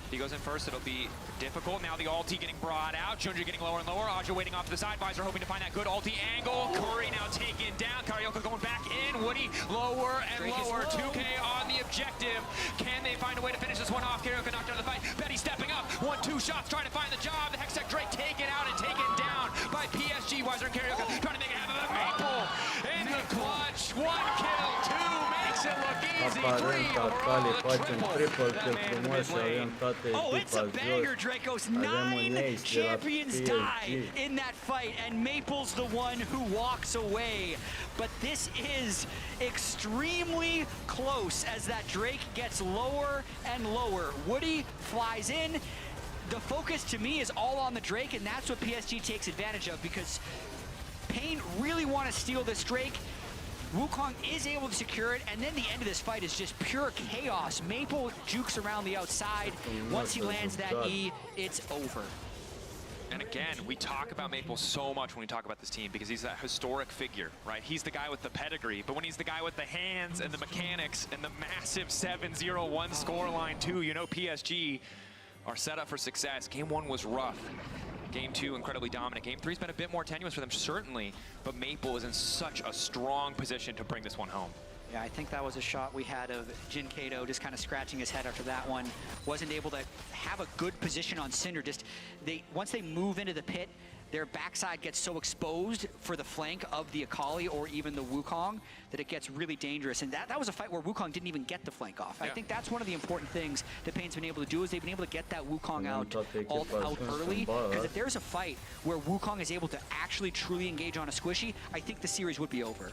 If he goes in first, it'll be difficult. Now the ulti getting brought out. Junja getting lower and lower. Aja waiting off to the side. Visor hoping to find that good ulti angle. Curry now taken down. Karyoka going back in. Woody lower and lower. 2K on the objective. Can they find a way to finish this one off? Karyoka knocked out of the fight. Betty stepping up. 1-2 shots trying to find the job. The Hextech Drake taken out and taken down by PSG. Wiser and Karyoka trying to make it happen. Maple in the clutch. 1 kill. 2 makes it look easy. 3 overall. The triple. Oh, it's a banger, Dracos. 9 champions die in that fight, and Maple's the one who walks away. But this is extremely close as that Drake gets lower and lower. Woody flies in. The focus to me is all on the Drake, and that's what PSG takes advantage of, because Pain really want to steal this Drake. Wukong is able to secure it, and then the end of this fight is just pure chaos. Maple jukes around the outside. Once he lands that E, it's over. And again, we talk about Maple so much when we talk about this team because he's that historic figure, right? He's the guy with the pedigree, but when he's the guy with the hands and the mechanics and the massive 7-0-1 scoreline too, you know PSG are set up for success. Game 1 was rough. Game 2, incredibly dominant. Game 3's been a bit more tenuous for them, certainly, but Maple is in such a strong position to bring this one home. Yeah, I think that was a shot we had of Jin Kato just kind of scratching his head after that one. Wasn't able to have a good position on Cinder. Just once they move into the pit, their backside gets so exposed for the flank of the Akali or even the Wukong that it gets really dangerous. And that was a fight where Wukong didn't even get the flank off. Yeah. I think that's one of the important things that Pain's been able to do is they've been able to get that Wukong out early. Because if there's a fight where Wukong is able to actually truly engage on a squishy, I think the series would be over.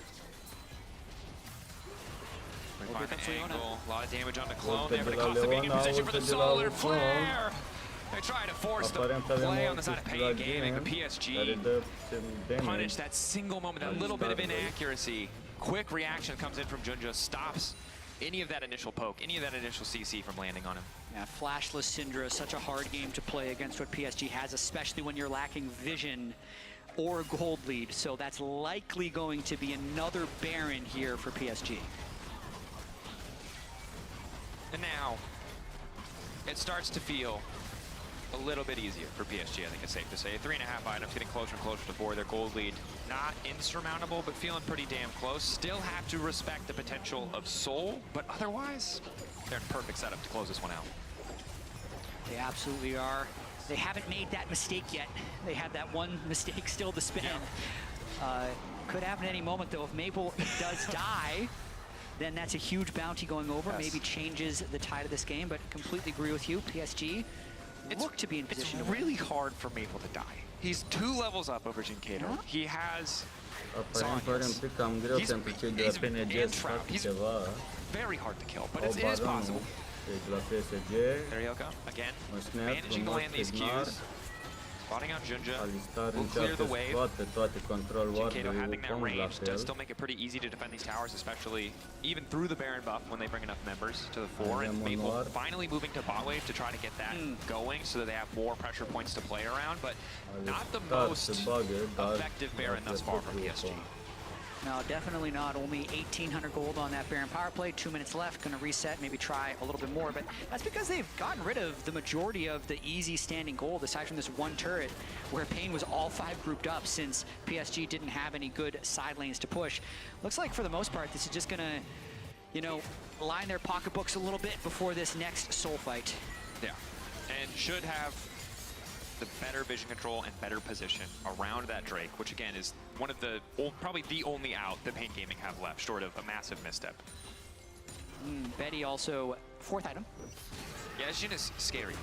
Find the angle. A lot of damage on the clone there, but it costs them being in position for the solar flare. They try to force the play on the side of Pain Gaming, but PSG punished that single moment, that little bit of inaccuracy. Quick reaction comes in from Junja, stops any of that initial poke, any of that initial CC from landing on him. Yeah, flashless Syndra is such a hard game to play against what PSG has, especially when you're lacking vision or a gold lead. So that's likely going to be another Baron here for PSG. And now, it starts to feel a little bit easier for PSG, I think it's safe to say. 3.5 items, getting closer and closer to 4. Their gold lead, not insurmountable, but feeling pretty damn close. Still have to respect the potential of Seoul, but otherwise, they're in perfect setup to close this one out. They absolutely are. They haven't made that mistake yet. They have that one mistake still to spin. Yeah. Could happen at any moment, though. If Maple does die, then that's a huge bounty going over. Yes. Maybe changes the tide of this game, but completely agree with you. PSG look to be in position to win. It's really hard for Maple to die. He's 2 levels up over Jinkato. Yeah. He has Zonius. He's very hard to kill, but it is possible. There you go. Again, managing to land these Qs. Spotting out Junja, will clear the wave. Jinkato having that range does still make it pretty easy to defend these towers, especially even through the Baron buff when they bring enough members to the 4. And Maple finally moving to bot wave to try to get that going so that they have more pressure points to play around, but not the most effective Baron thus far from PSG. No, definitely not. Only 1,800 gold on that Baron power play. 2 minutes left. Going to reset, maybe try a little bit more. But that's because they've gotten rid of the majority of the easy standing gold, aside from this one turret, where Pain was all 5 grouped up since PSG didn't have any good side lanes to push. Looks like for the most part, this is just going to, you know, line their pocketbooks a little bit before this next Soul fight. Yeah, and should have the better vision control and better position around that Drake, which again is one of the, probably the only out that Pain Gaming have left, short of a massive misstep. Betty also 4th item. Yeah, Jin is scary.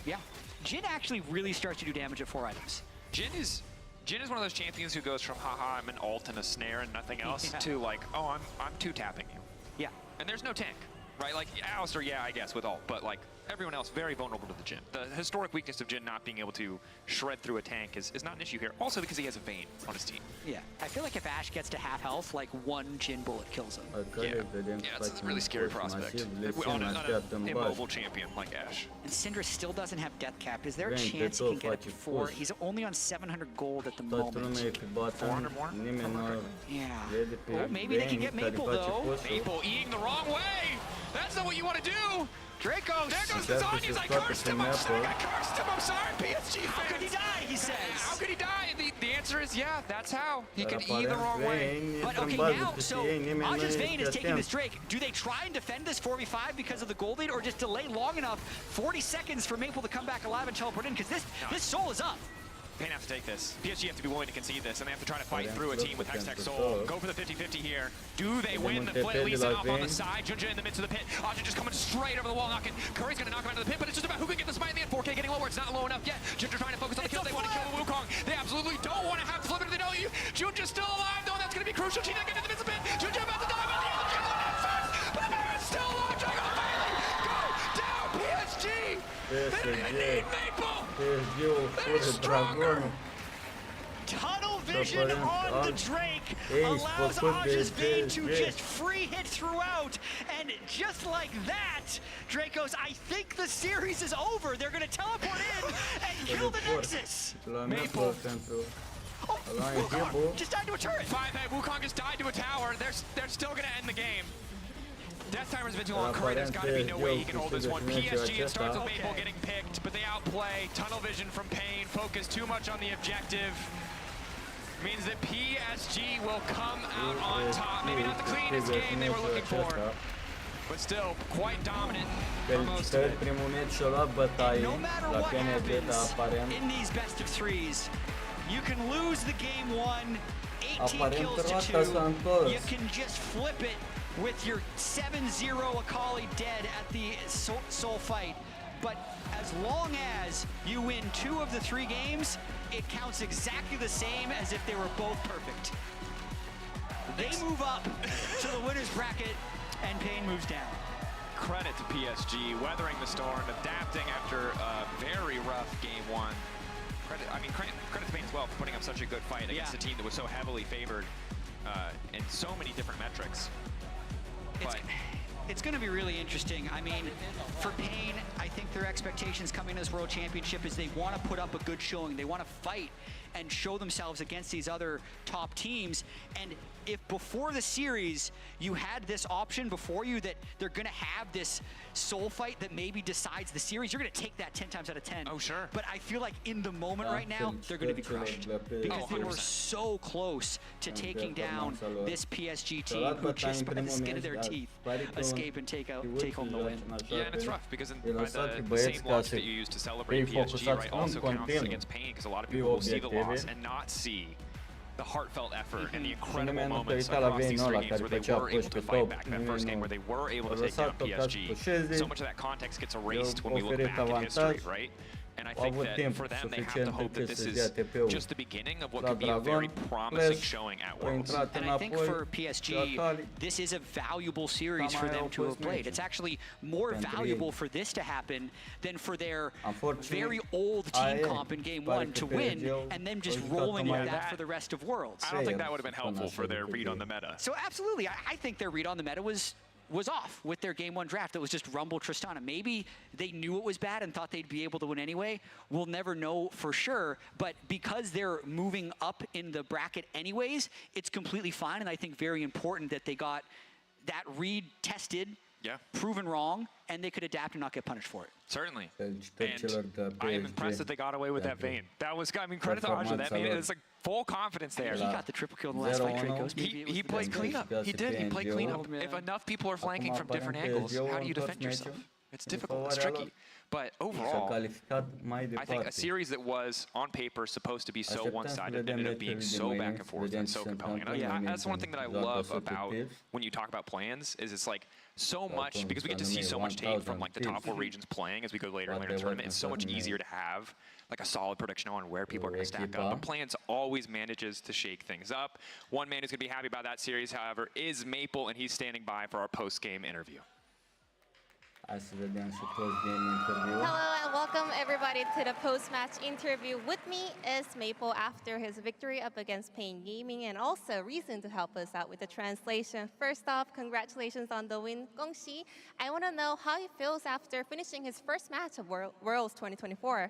Yeah, Jin actually really starts to do damage at 4 items. Jin is one of those champions who goes from haha I'm an ult and a snare and nothing else to like, oh I'm 2-tapping you. Yeah. And there's no tank, right? Like Alistair, yeah, I guess with ult, but like everyone else very vulnerable to the Jin. The historic weakness of Jin not being able to shred through a tank is not an issue here. Also because he has a Vayne on his team. Yeah, I feel like if Ashe gets to half health, like 1 Jin bullet kills him. Yeah, it's a really scary prospect on an immobile champion like Ashe. And Syndra still doesn't have death cap. Is there a chance he can get it to 4? He's only on 700 gold at the moment. 400 more? Yeah. Oh, maybe they can get Maple though. Maple eating the wrong way! That's not what you want to do! Dracos! There goes the Zonias! I cursed him! I cursed him! I'm sorry, PSG fans! How could he die, he says? How could he die? The answer is, yeah, that's how. He can eat the wrong way. But okay, now, so Aja's Vayne is taking this Drake. Do they try and defend this 4v5 because of the gold lead, or just delay long enough, 40 seconds for Maple to come back alive and teleport in? Because this Soul is up. Pain have to take this. PSG have to be willing to concede this, and they have to try to fight through a team with Hextech Soul. Go for the 50-50 here. Do they win the flip? Lisa off on the side. Junja in the midst of the pit. Aja just coming straight over the wall, knocking. Curry's gonna knock him out of the pit, but it's just about who can get the smite in the end. 4K getting lower. It's not low enough yet. Junja trying to focus on the kill. They want to kill the Wukong. They absolutely don't want to have to flip it. They know you. Junja's still alive, though. That's gonna be crucial. She's not getting into the midst of the pit. Junja about to die by the end of the kill. But the Baron's still alive. Drago finally go down. PSG. They don't even need Maple. They're stronger. Tunnel vision on the Drake allows Aja's Vayne to just free hit throughout, and just like that, Dracos, I think the series is over. They're gonna teleport in and kill the Nexus. Maple. Oh, Wukong just died to a turret. 5-8, Wukong just died to a tower. They're still gonna end the game. Death timer's been too long. Curry, there's got to be no way he can hold this one. PSG, it starts with Maple getting picked, but they outplay. Tunnel vision from Pain. Focus too much on the objective. Means that PSG will come out on top. Maybe not the cleanest game they were looking for, but still quite dominant for most of it. No matter what happens in these best of 3s, you can lose the game 1, 18 kills to 2. You can just flip it with your 7-0 Akali dead at the Soul fight. But as long as you win 2 of the 3 games, it counts exactly the same as if they were both perfect. They move up to the winner's bracket, and Pain moves down. Credit to PSG, weathering the storm, adapting after a very rough game 1. Credit to Pain as well for putting up such a good fight against a team that was so heavily favored in so many different metrics. It's going to be really interesting. I mean, for Pain, I think their expectations coming to this World Championship is they want to put up a good showing. They want to fight and show themselves against these other top teams. And if before the series you had this option before you that they're gonna have this soul fight that maybe decides the series, you're gonna take that 10 times out of 10. Oh, sure. But I feel like in the moment right now, they're gonna be crushed. Because they were so close to taking down this PSG team who just by the skin of their teeth escape and take home the win. Yeah, and it's rough because the same launch that you used to celebrate PSG, right, also counts against pain because a lot of people will see the loss and not see the heartfelt effort and the incredible moments across these 3 games where they were able to fight back. That first game where they were able to take down PSG. So much of that context gets erased when we look back in history, right? And I think that for them, they have to hope that this is just the beginning of what could be a very promising showing at Worlds. And I think for PSG, this is a valuable series for them to have played. It's actually more valuable for this to happen than for their very old team comp in Game 1 to win and then just rolling with that for the rest of Worlds. I don't think that would have been helpful for their read on the meta. So absolutely, I think their read on the meta was off with their Game 1 draft. It was just Rumble Tristana. Maybe they knew it was bad and thought they'd be able to win anyway. We'll never know for sure, but because they're moving up in the bracket anyways, it's completely fine, and I think very important that they got that read tested, proven wrong, and they could adapt and not get punished for it. Certainly. And I am impressed that they got away with that Vayne. That was, I mean, credit to Aja. That made it's like full confidence there. He got the triple kill in the last fight, Dracos. He played cleanup. He did. He played cleanup. If enough people are flanking from different angles, how do you defend yourself? It's difficult. It's tricky. But overall, I think a series that was, on paper, supposed to be so one-sided ended up being so back and forth and so compelling. And that's one thing that I love about when you talk about plans, is it's like so much, because we get to see so much tape from like the top 4 regions playing as we go later and later in the tournament. It's so much easier to have like a solid prediction on where people are going to stack up. But plans always manages to shake things up. One man who's going to be happy about that series, however, is Maple, and he's standing by for our post-game interview. Hello and welcome everybody to the post-match interview. With me is Maple after his victory up against Pain Gaming, and also Reason to help us out with the translation. First off, congratulations on the win, 恭喜. I want to know how he feels after finishing his first match of Worlds 2024.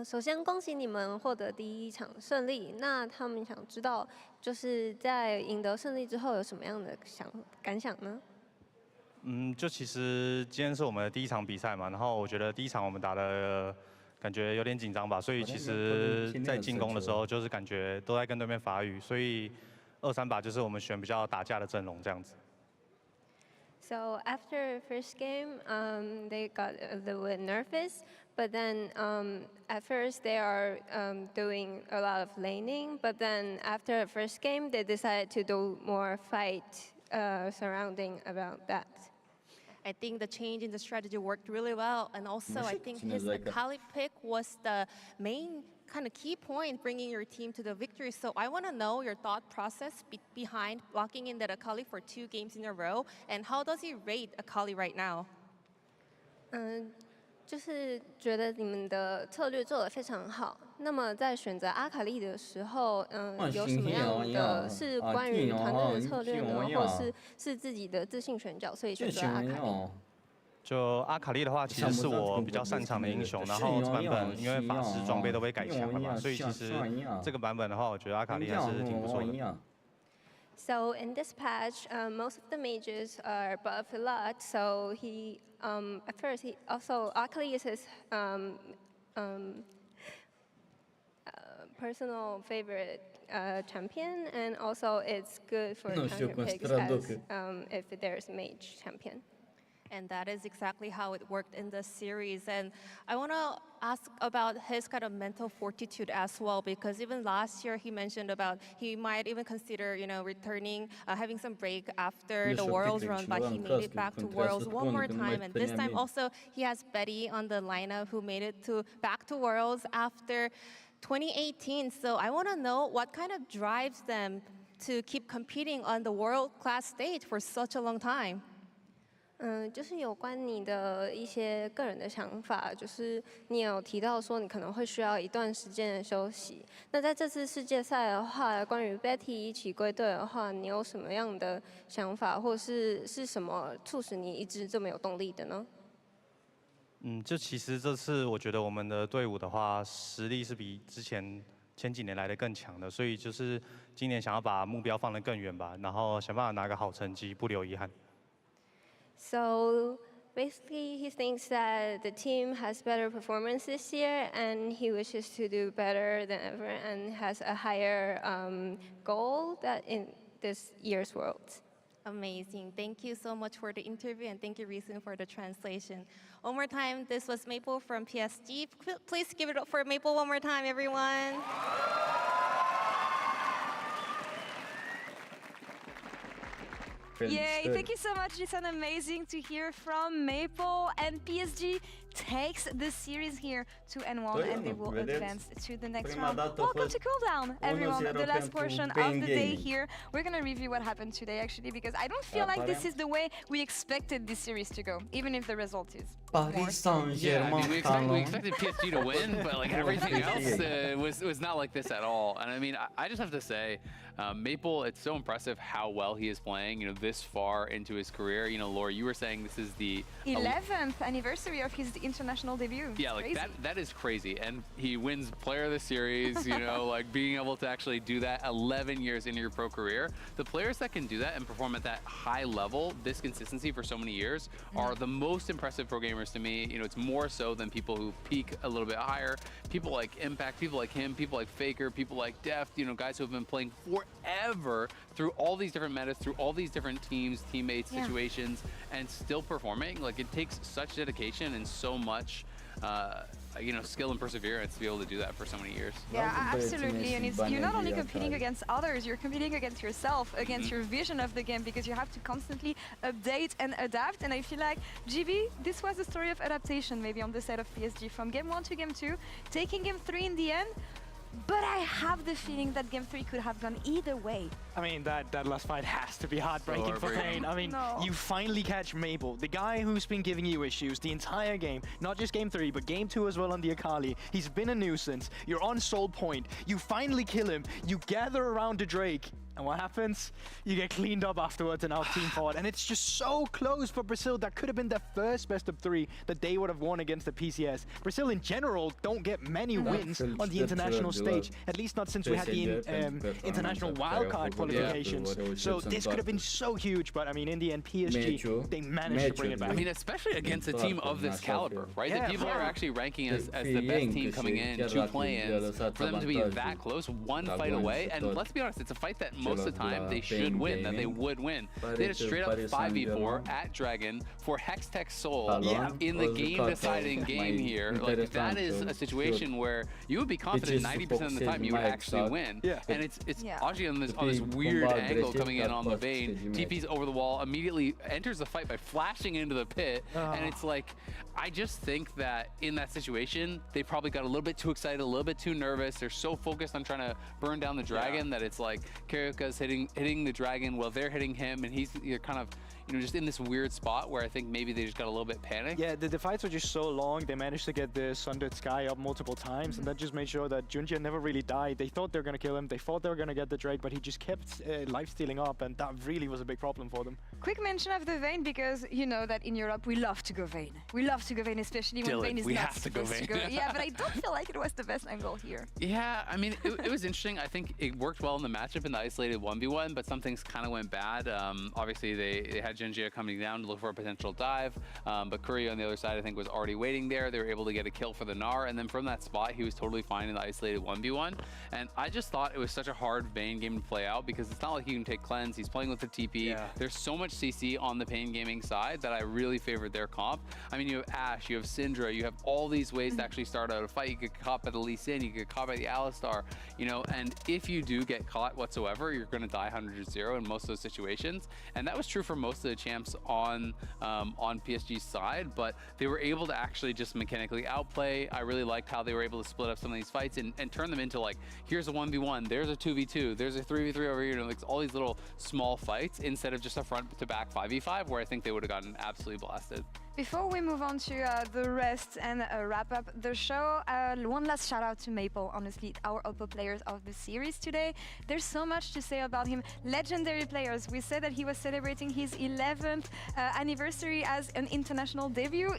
首先恭喜你们获得第一场胜利。那他们想知道，就是在赢得胜利之后有什么样的感想呢？就其实今天是我们的第一场比赛嘛，然后我觉得第一场我们打的感觉有点紧张吧，所以其实在进攻的时候就是感觉都在跟对面法语，所以2-3把就是我们选比较打架的阵容这样子。So after first game, they got a little bit nervous, but then at first they are doing a lot of laning, but then after the first game they decided to do more fight surrounding about that. I think the change in the strategy worked really well, and also I think his Akali pick was the main kind of key point bringing your team to the victory. So I want to know your thought process behind locking in that Akali for 2 games in a row, and how does he rate Akali right now? 就是觉得你们的策略做得非常好。那么在选择阿卡丽的时候，有什么样的是关于团队的策略呢，或是自己的自信选角，所以选择阿卡丽？就阿卡丽的话，其实是我比较擅长的英雄，然后这版本因为法师装备都被改强了嘛，所以其实这个版本的话，我觉得阿卡丽还是挺不错的。So in this patch, most of the mages are buffed a lot. So he, at first, he also Akali is his personal favorite champion, and also it's good for counter picks as if there's mage champion. And that is exactly how it worked in the series. And I want to ask about his kind of mental fortitude as well, because even last year he mentioned about he might even consider, you know, returning, having some break after the Worlds run, but he made it back to Worlds one more time. And this time also he has Betty on the lineup who made it back to Worlds after 2018. So I want to know what kind of drives them to keep competing on the world-class stage for such a long time. 就是有关你的一些个人的想法，就是你有提到说你可能会需要一段时间的休息。那在这次世界赛的话，关于 Betty 一起归队的话，你有什么样的想法，或是什么促使你一直这么有动力的呢？就其实这次我觉得我们的队伍的话，实力是比之前前几年来的更强的，所以就是今年想要把目标放得更远吧，然后想办法拿个好成绩，不留遗憾。So basically, he thinks that the team has better performance this year, and he wishes to do better than ever, and has a higher goal that in this year's Worlds. Amazing. Thank you so much for the interview, and thank you, Reason, for the translation. One more time, this was Maple from PSG. Please give it up for Maple one more time, everyone. Yay, thank you so much. It's amazing to hear from Maple, and PSG takes the series here to N1 and they will advance to the next round. Welcome to Cooldown, everyone. The last portion of the day here. We're going to review what happened today, actually, because I don't feel like this is the way we expected this series to go, even if the result is Paris Saint-Germain. Yeah, I mean, we expected PSG to win, but like everything else was not like this at all. And I mean, I just have to say, Maple, it's so impressive how well he is playing, you know, this far into his career. You know, Laura, you were saying this is the 11th anniversary of his international debut. Yeah, like that is crazy. And he wins Player of the Series, you know, like being able to actually do that 11 years into your pro career. The players that can do that and perform at that high level, this consistency for so many years, are the most impressive pro gamers to me. You know, it's more so than people who peak a little bit higher. People like Impact, people like him, people like Faker, people like Deft, you know, guys who have been playing forever through all these different metas, through all these different teams, teammates, situations, and still performing. Like, it takes such dedication and so much you know, skill and perseverance to be able to do that for so many years. Yeah, absolutely. And you're not only competing against others, you're competing against yourself, against your vision of the game, because you have to constantly update and adapt. And I feel like, GB, this was a story of adaptation maybe on the side of PSG, from game 1 to game 2, taking game 3 in the end. But I have the feeling that game 3 could have gone either way. I mean, that last fight has to be heartbreaking for Pain. I mean, you finally catch Maple, the guy who's been giving you issues the entire game, not just game 3, but game 2 as well on the AQIRYS. He's been a nuisance. You're on Soul Point. You finally kill him. You gather around the Drake. And what happens? You get cleaned up afterwards and out team fought. And it's just so close for Brazil. That could have been their first best of 3 that they would have won against the PCS. Brazil in general don't get many wins on the international stage. At least not since we had the international wildcard qualifications. So this could have been so huge. But I mean, in the end, PSG, they managed to bring it back. I mean, especially against a team of this caliber, right? The people are actually ranking as the best team coming in, 2 play-ins. For them to be that close, 1 fight away. And let's be honest, it's a fight that most of the time they should win, that they would win. They had a straight up 5v4 at Dragon for Hextech Soul in the game-deciding game here. Like, that is a situation where you would be confident 90% of the time you would actually win. And it's Aji on this weird angle coming in on the Vayne. TP's over the wall, immediately enters the fight by flashing into the pit. And it's like, I just think that in that situation, they probably got a little bit too excited, a little bit too nervous. They're so focused on trying to burn down the Dragon that it's like Karyoka's hitting the Dragon while they're hitting him, and you're kind of, you know, just in this weird spot where I think maybe they just got a little bit panicked. Yeah, the fights were just so long. They managed to get the Sundered Sky up multiple times, and that just made sure that Junjie never really died. They thought they were going to kill him. They thought they were going to get the Drake, but he just kept life-stealing up, and that really was a big problem for them. Quick mention of the Vayne, because you know that in Europe we love to go Vayne. We love to go Vayne, especially when Vayne is not supposed to go. Yeah, but I don't feel like it was the best angle here. Yeah, I mean, it was interesting. I think it worked well in the matchup in the isolated 1v1, but some things kind of went bad. Obviously, they had Junjie coming down to look for a potential dive, but Curry on the other side, I think, was already waiting there. They were able to get a kill for the Gnar, and then from that spot, he was totally fine in the isolated 1v1. And I just thought it was such a hard Vayne game to play out, because it's not like he can take cleanse. He's playing with the TP. There's so much CC on the Pain Gaming side that I really favored their comp. I mean, you have Ashe, you have Syndra, you have all these ways to actually start out a fight. You could caught by the Lee Sin, you could caught by the Alistar, you know, and if you do get caught whatsoever, you're going to die 100-0 in most of those situations. And that was true for most of the champs on PSG's side, but they were able to actually just mechanically outplay. I really liked how they were able to split up some of these fights and turn them into, like, here's a 1v1, there's a 2v2, there's a 3v3 over here, you know, like all these little small fights instead of just a front-to-back 5v5 where I think they would have gotten absolutely blasted. Before we move on to the rest and wrap up the show, one last shout out to Maple, honestly, our Oppo players of the series today. There's so much to to say about him. Legendary players. We said that he was celebrating his 11th anniversary as an international debut.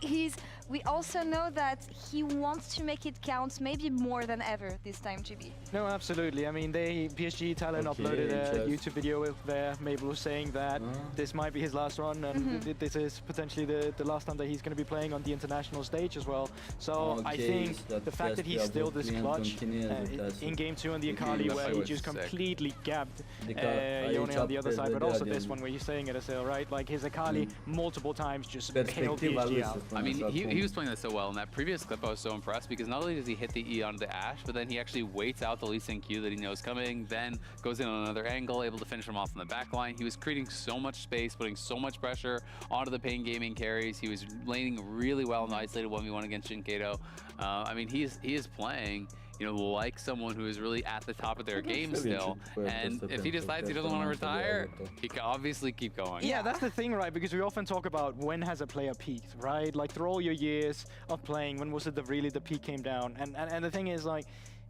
We also know that he wants to make it count maybe more than ever this time, GB. No, absolutely. I mean, PSG Talon uploaded a YouTube video there. Mabel was saying that this might be his last run, and this is potentially the last time that he's going to be playing on the international stage as well. So I think the fact that he's still this clutch in Game 2 on the AQIRYS, where he just completely gapped Yone on the other side, but also this one where he's saying it as well, right? Like his AQIRYS multiple times just bailed PSG out. I mean, he was playing that so well. In that previous clip, I was so impressed because not only does he hit the E onto the Ashe, but then he actually waits out the Lee Sin Q that he knows coming, then goes in on another angle, able to finish him off on the back line. He was creating so much space, putting so much pressure onto the Pain Gaming carries. He was laning really well in the isolated 1v1 against Shinkato. I mean, he is playing, you know, like someone who is really at the top of their game still. And if he decides he doesn't want to retire, he can obviously keep going. Yeah, that's the thing, right? Because we often talk about when has a player peaked, right? Like through all your years of playing, when was it really the peak came down? And the thing is, like,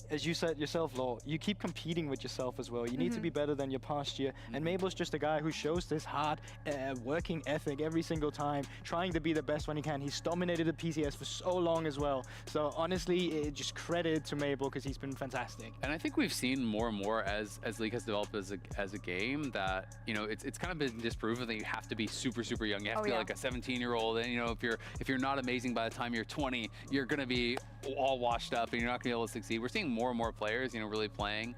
as you said yourself, Law, you keep competing with yourself as well. You need to be better than your past year. And Mabel's just a guy who shows this hard working ethic every single time, trying to be the best when he can. He's dominated the PCS for so long as well. So honestly, just credit to Mabel because he's been fantastic. And I think we've seen more and more as League has developed as a game that, you know, it's kind of been disproven that you have to be super young. You have to be like a 17-year-old, and you know, if you're not amazing by the time you're 20, you're gonna be all washed up and you're not gonna be able to succeed. We're seeing more and more players, you know, really playing,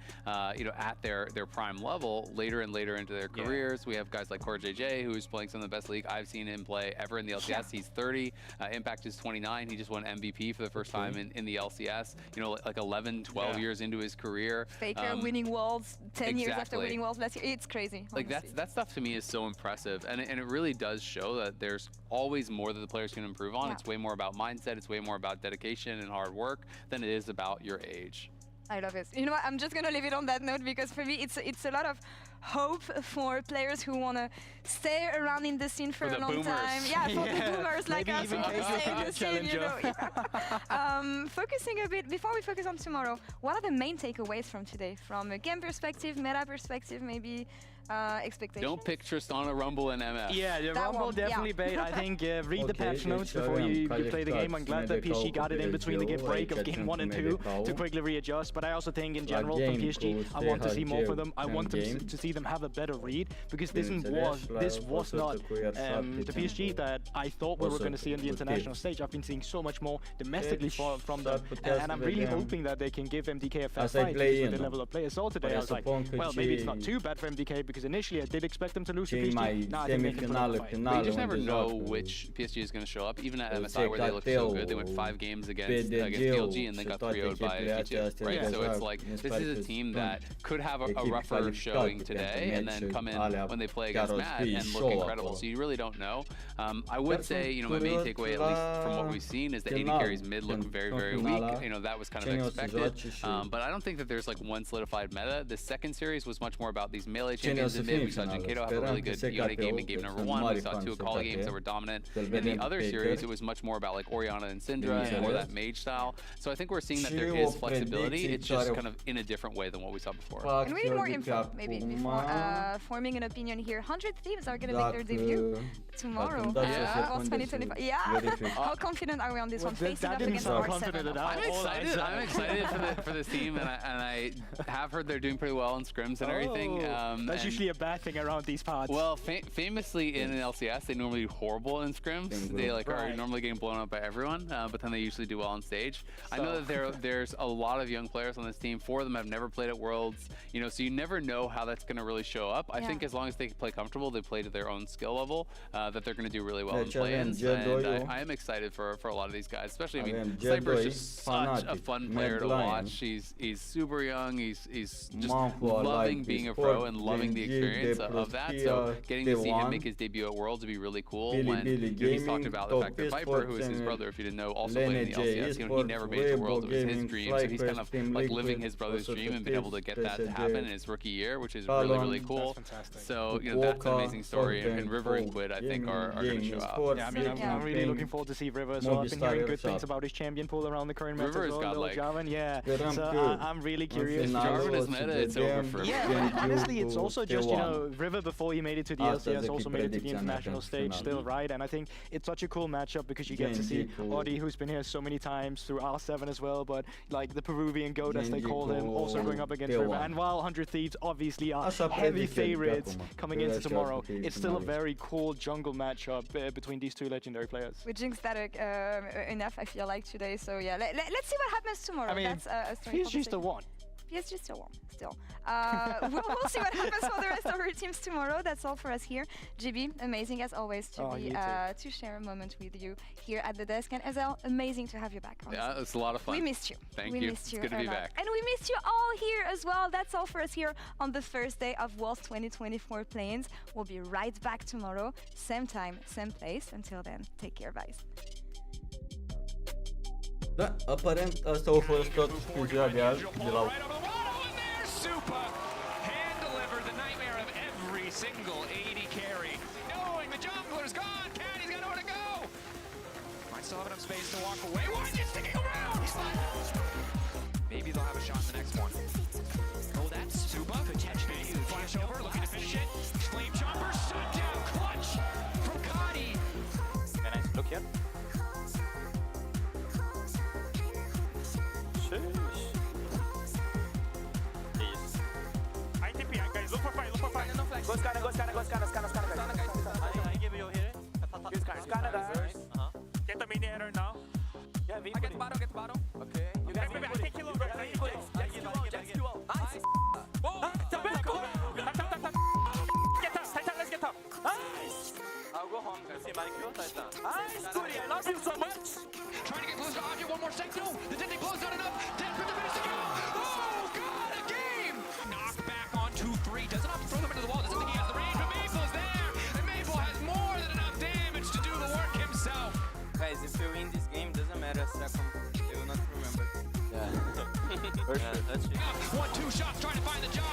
you know, at their prime level later and later into their careers. We have guys like Core JJ, who's playing some of the best League I've seen him play ever in the LCS. He's 30, Impact is 29. He just won MVP for the first time in the LCS, you know, like 11, 12 years into his career. Faker winning Worlds 10 years after winning Worlds last year. It's crazy. Like that stuff to me is so impressive, and it really does show that there's always more that the players can improve on. It's way more about mindset, it's way more about dedication and hard work than it is about your age. I love it. You know what? I'm just gonna leave it on that note because for me, it's a lot of hope for players who wanna stay around in the scene for a long time. Yeah, for the boomers like us who want to stay in the scene. You know. Focusing a bit before we focus on tomorrow. What are the main takeaways from today, from a game perspective, meta perspective, maybe? Expectations? Don't pick Tristana, Rumble, and MF. Yeah, the Rumble definitely bait. I think read the patch notes before you play the game. I'm glad that PSG got it in between the give break of game 1 and 2 to quickly readjust. But I also think in general from PSG, I want to see more from them. I want to see them have a better read because this was not the PSG that I thought we were going to see on the international stage. I've been seeing so much more domestically from them, and I'm really hoping that they can give MDK a fair fight with the level of play I saw today. I was like, well, maybe it's not too bad for MDK because initially I did expect them to lose to PSG. Now I think they can put up a fight. But you just never know which PSG is going to show up. Even at MSI where they looked so good, they went 5 games against DLG and then got 3-0'd by G2, right? So it's like, this is a team that could have a rougher showing today and then come in when they play against Mad and look incredible. So you really don't know. I would say, you know, my main takeaway, at least from what we've seen, is that AD carries mid look very weak. You know, that was kind of expected. But I don't think that there's like one solidified meta. The second series was much more about these melee champions in mid. We saw Jinkato have a really good Ione game in game number 1. We saw 2 Akali games that were dominant. In the other series, it was much more about like Orianna and Syndra and more that mage style. So I think we're seeing that there is flexibility. It's just kind of in a different way than what we saw before. And we need more info, maybe, before forming an opinion here. 100 Thieves are going to make their debut tomorrow. August 2025. Yeah. How confident are we on this one? Facing up against R7. I'm excited for this team, and I have heard they're doing pretty well in scrims and everything. That's usually a bad thing around these parts. Well, famously in an LCS, they normally do horrible in scrims. They like are normally getting blown up by everyone, but then they usually do well on stage. I know that there's a lot of young players on this team. 4 of them have never played at Worlds, you know, so you never know how that's going to really show up. I think as long as they play comfortable, they play to their own skill level, that they're going to do really well in play-ins. And I am excited for a lot of these guys, especially, I mean, Cypher is just such a fun player to watch. He's super young. He's just loving being a pro and loving the experience of that. So getting to see him make his debut at Worlds would be really cool. When he's talked about the fact that Viper, who is his brother, if you didn't know, also played in the LCS. You know, he never made it to Worlds. It was his dream. So he's kind of like living his brother's dream and being able to get that to happen in his rookie year, which is really cool. So, you know, that's an amazing story. And River and Quid, I think are going to show out. Yeah, I mean, I'm really looking forward to see River as well. I've been hearing good things about his champion pool around the current meta as well. Little Jarvan, yeah. So I'm really curious. Jarvan is meta, it's over for Yeah, honestly, it's also just, you know, River before he made it to the LCS also made it to the international stage still, right? And I think it's such a cool matchup because you get to see Audi, who's been here so many times through R7 as well, but like the Peruvian goat as they call him, also going up against River. And while 100 Thieves obviously are heavy favorites coming into tomorrow, it's still a very cool jungle matchup between these two legendary players. We jinxed that enough, I feel like, today. So yeah, let's see what happens tomorrow. I mean, PSG still won. PSG still won, still. We'll see what happens for the rest of our teams tomorrow. That's all for us here. GB, amazing as always to share a moment with you here at the desk. And Ezel, amazing to have you back. Honestly. Yeah, it's a lot of fun. We missed you. Thank you. It's good to be back. And we missed you all here as well. That's all for us here on the first day of Worlds 2024 play-ins. We'll be right back tomorrow, same time, same place. Until then, take care, guys. Da, aparent asta a fost tot ziua de azi, de la... Super hand delivered the nightmare of every single AD carry. Knowing the jungler's gone, Caddy's got nowhere to go. Might still have enough space to walk away. Why is he sticking around? Maybe they'll have a shot in the next one. Oh, that's Super potentially huge. Flash over, looking to finish it. Flame chopper, shut down, clutch from Caddy. Very nice. Look here. Go scanner, guys. I give you here. Scanner, guys. Get the mini error now. Yeah, I get the bottom. Okay. You guys, maybe I take you over. Just you out. Nice. Whoa. Get up, Titan, let's get up. Nice. I'll go home, guys. See Manicure, Titan. Nice, Cody, I love you so much. Trying to get close to Audrey, one more second. No, the Disney close not enough. 10 for the finish to go. Oh, God, a game. Knocked back on 2-3. Doesn't have to throw them into the wall. Doesn't think he has the range, but Maple's there. And Maple has more than enough damage to do the work himself. Guys, if you win this game, doesn't matter second. They will not remember. Yeah. That's it. 1-2 shots trying to find the job.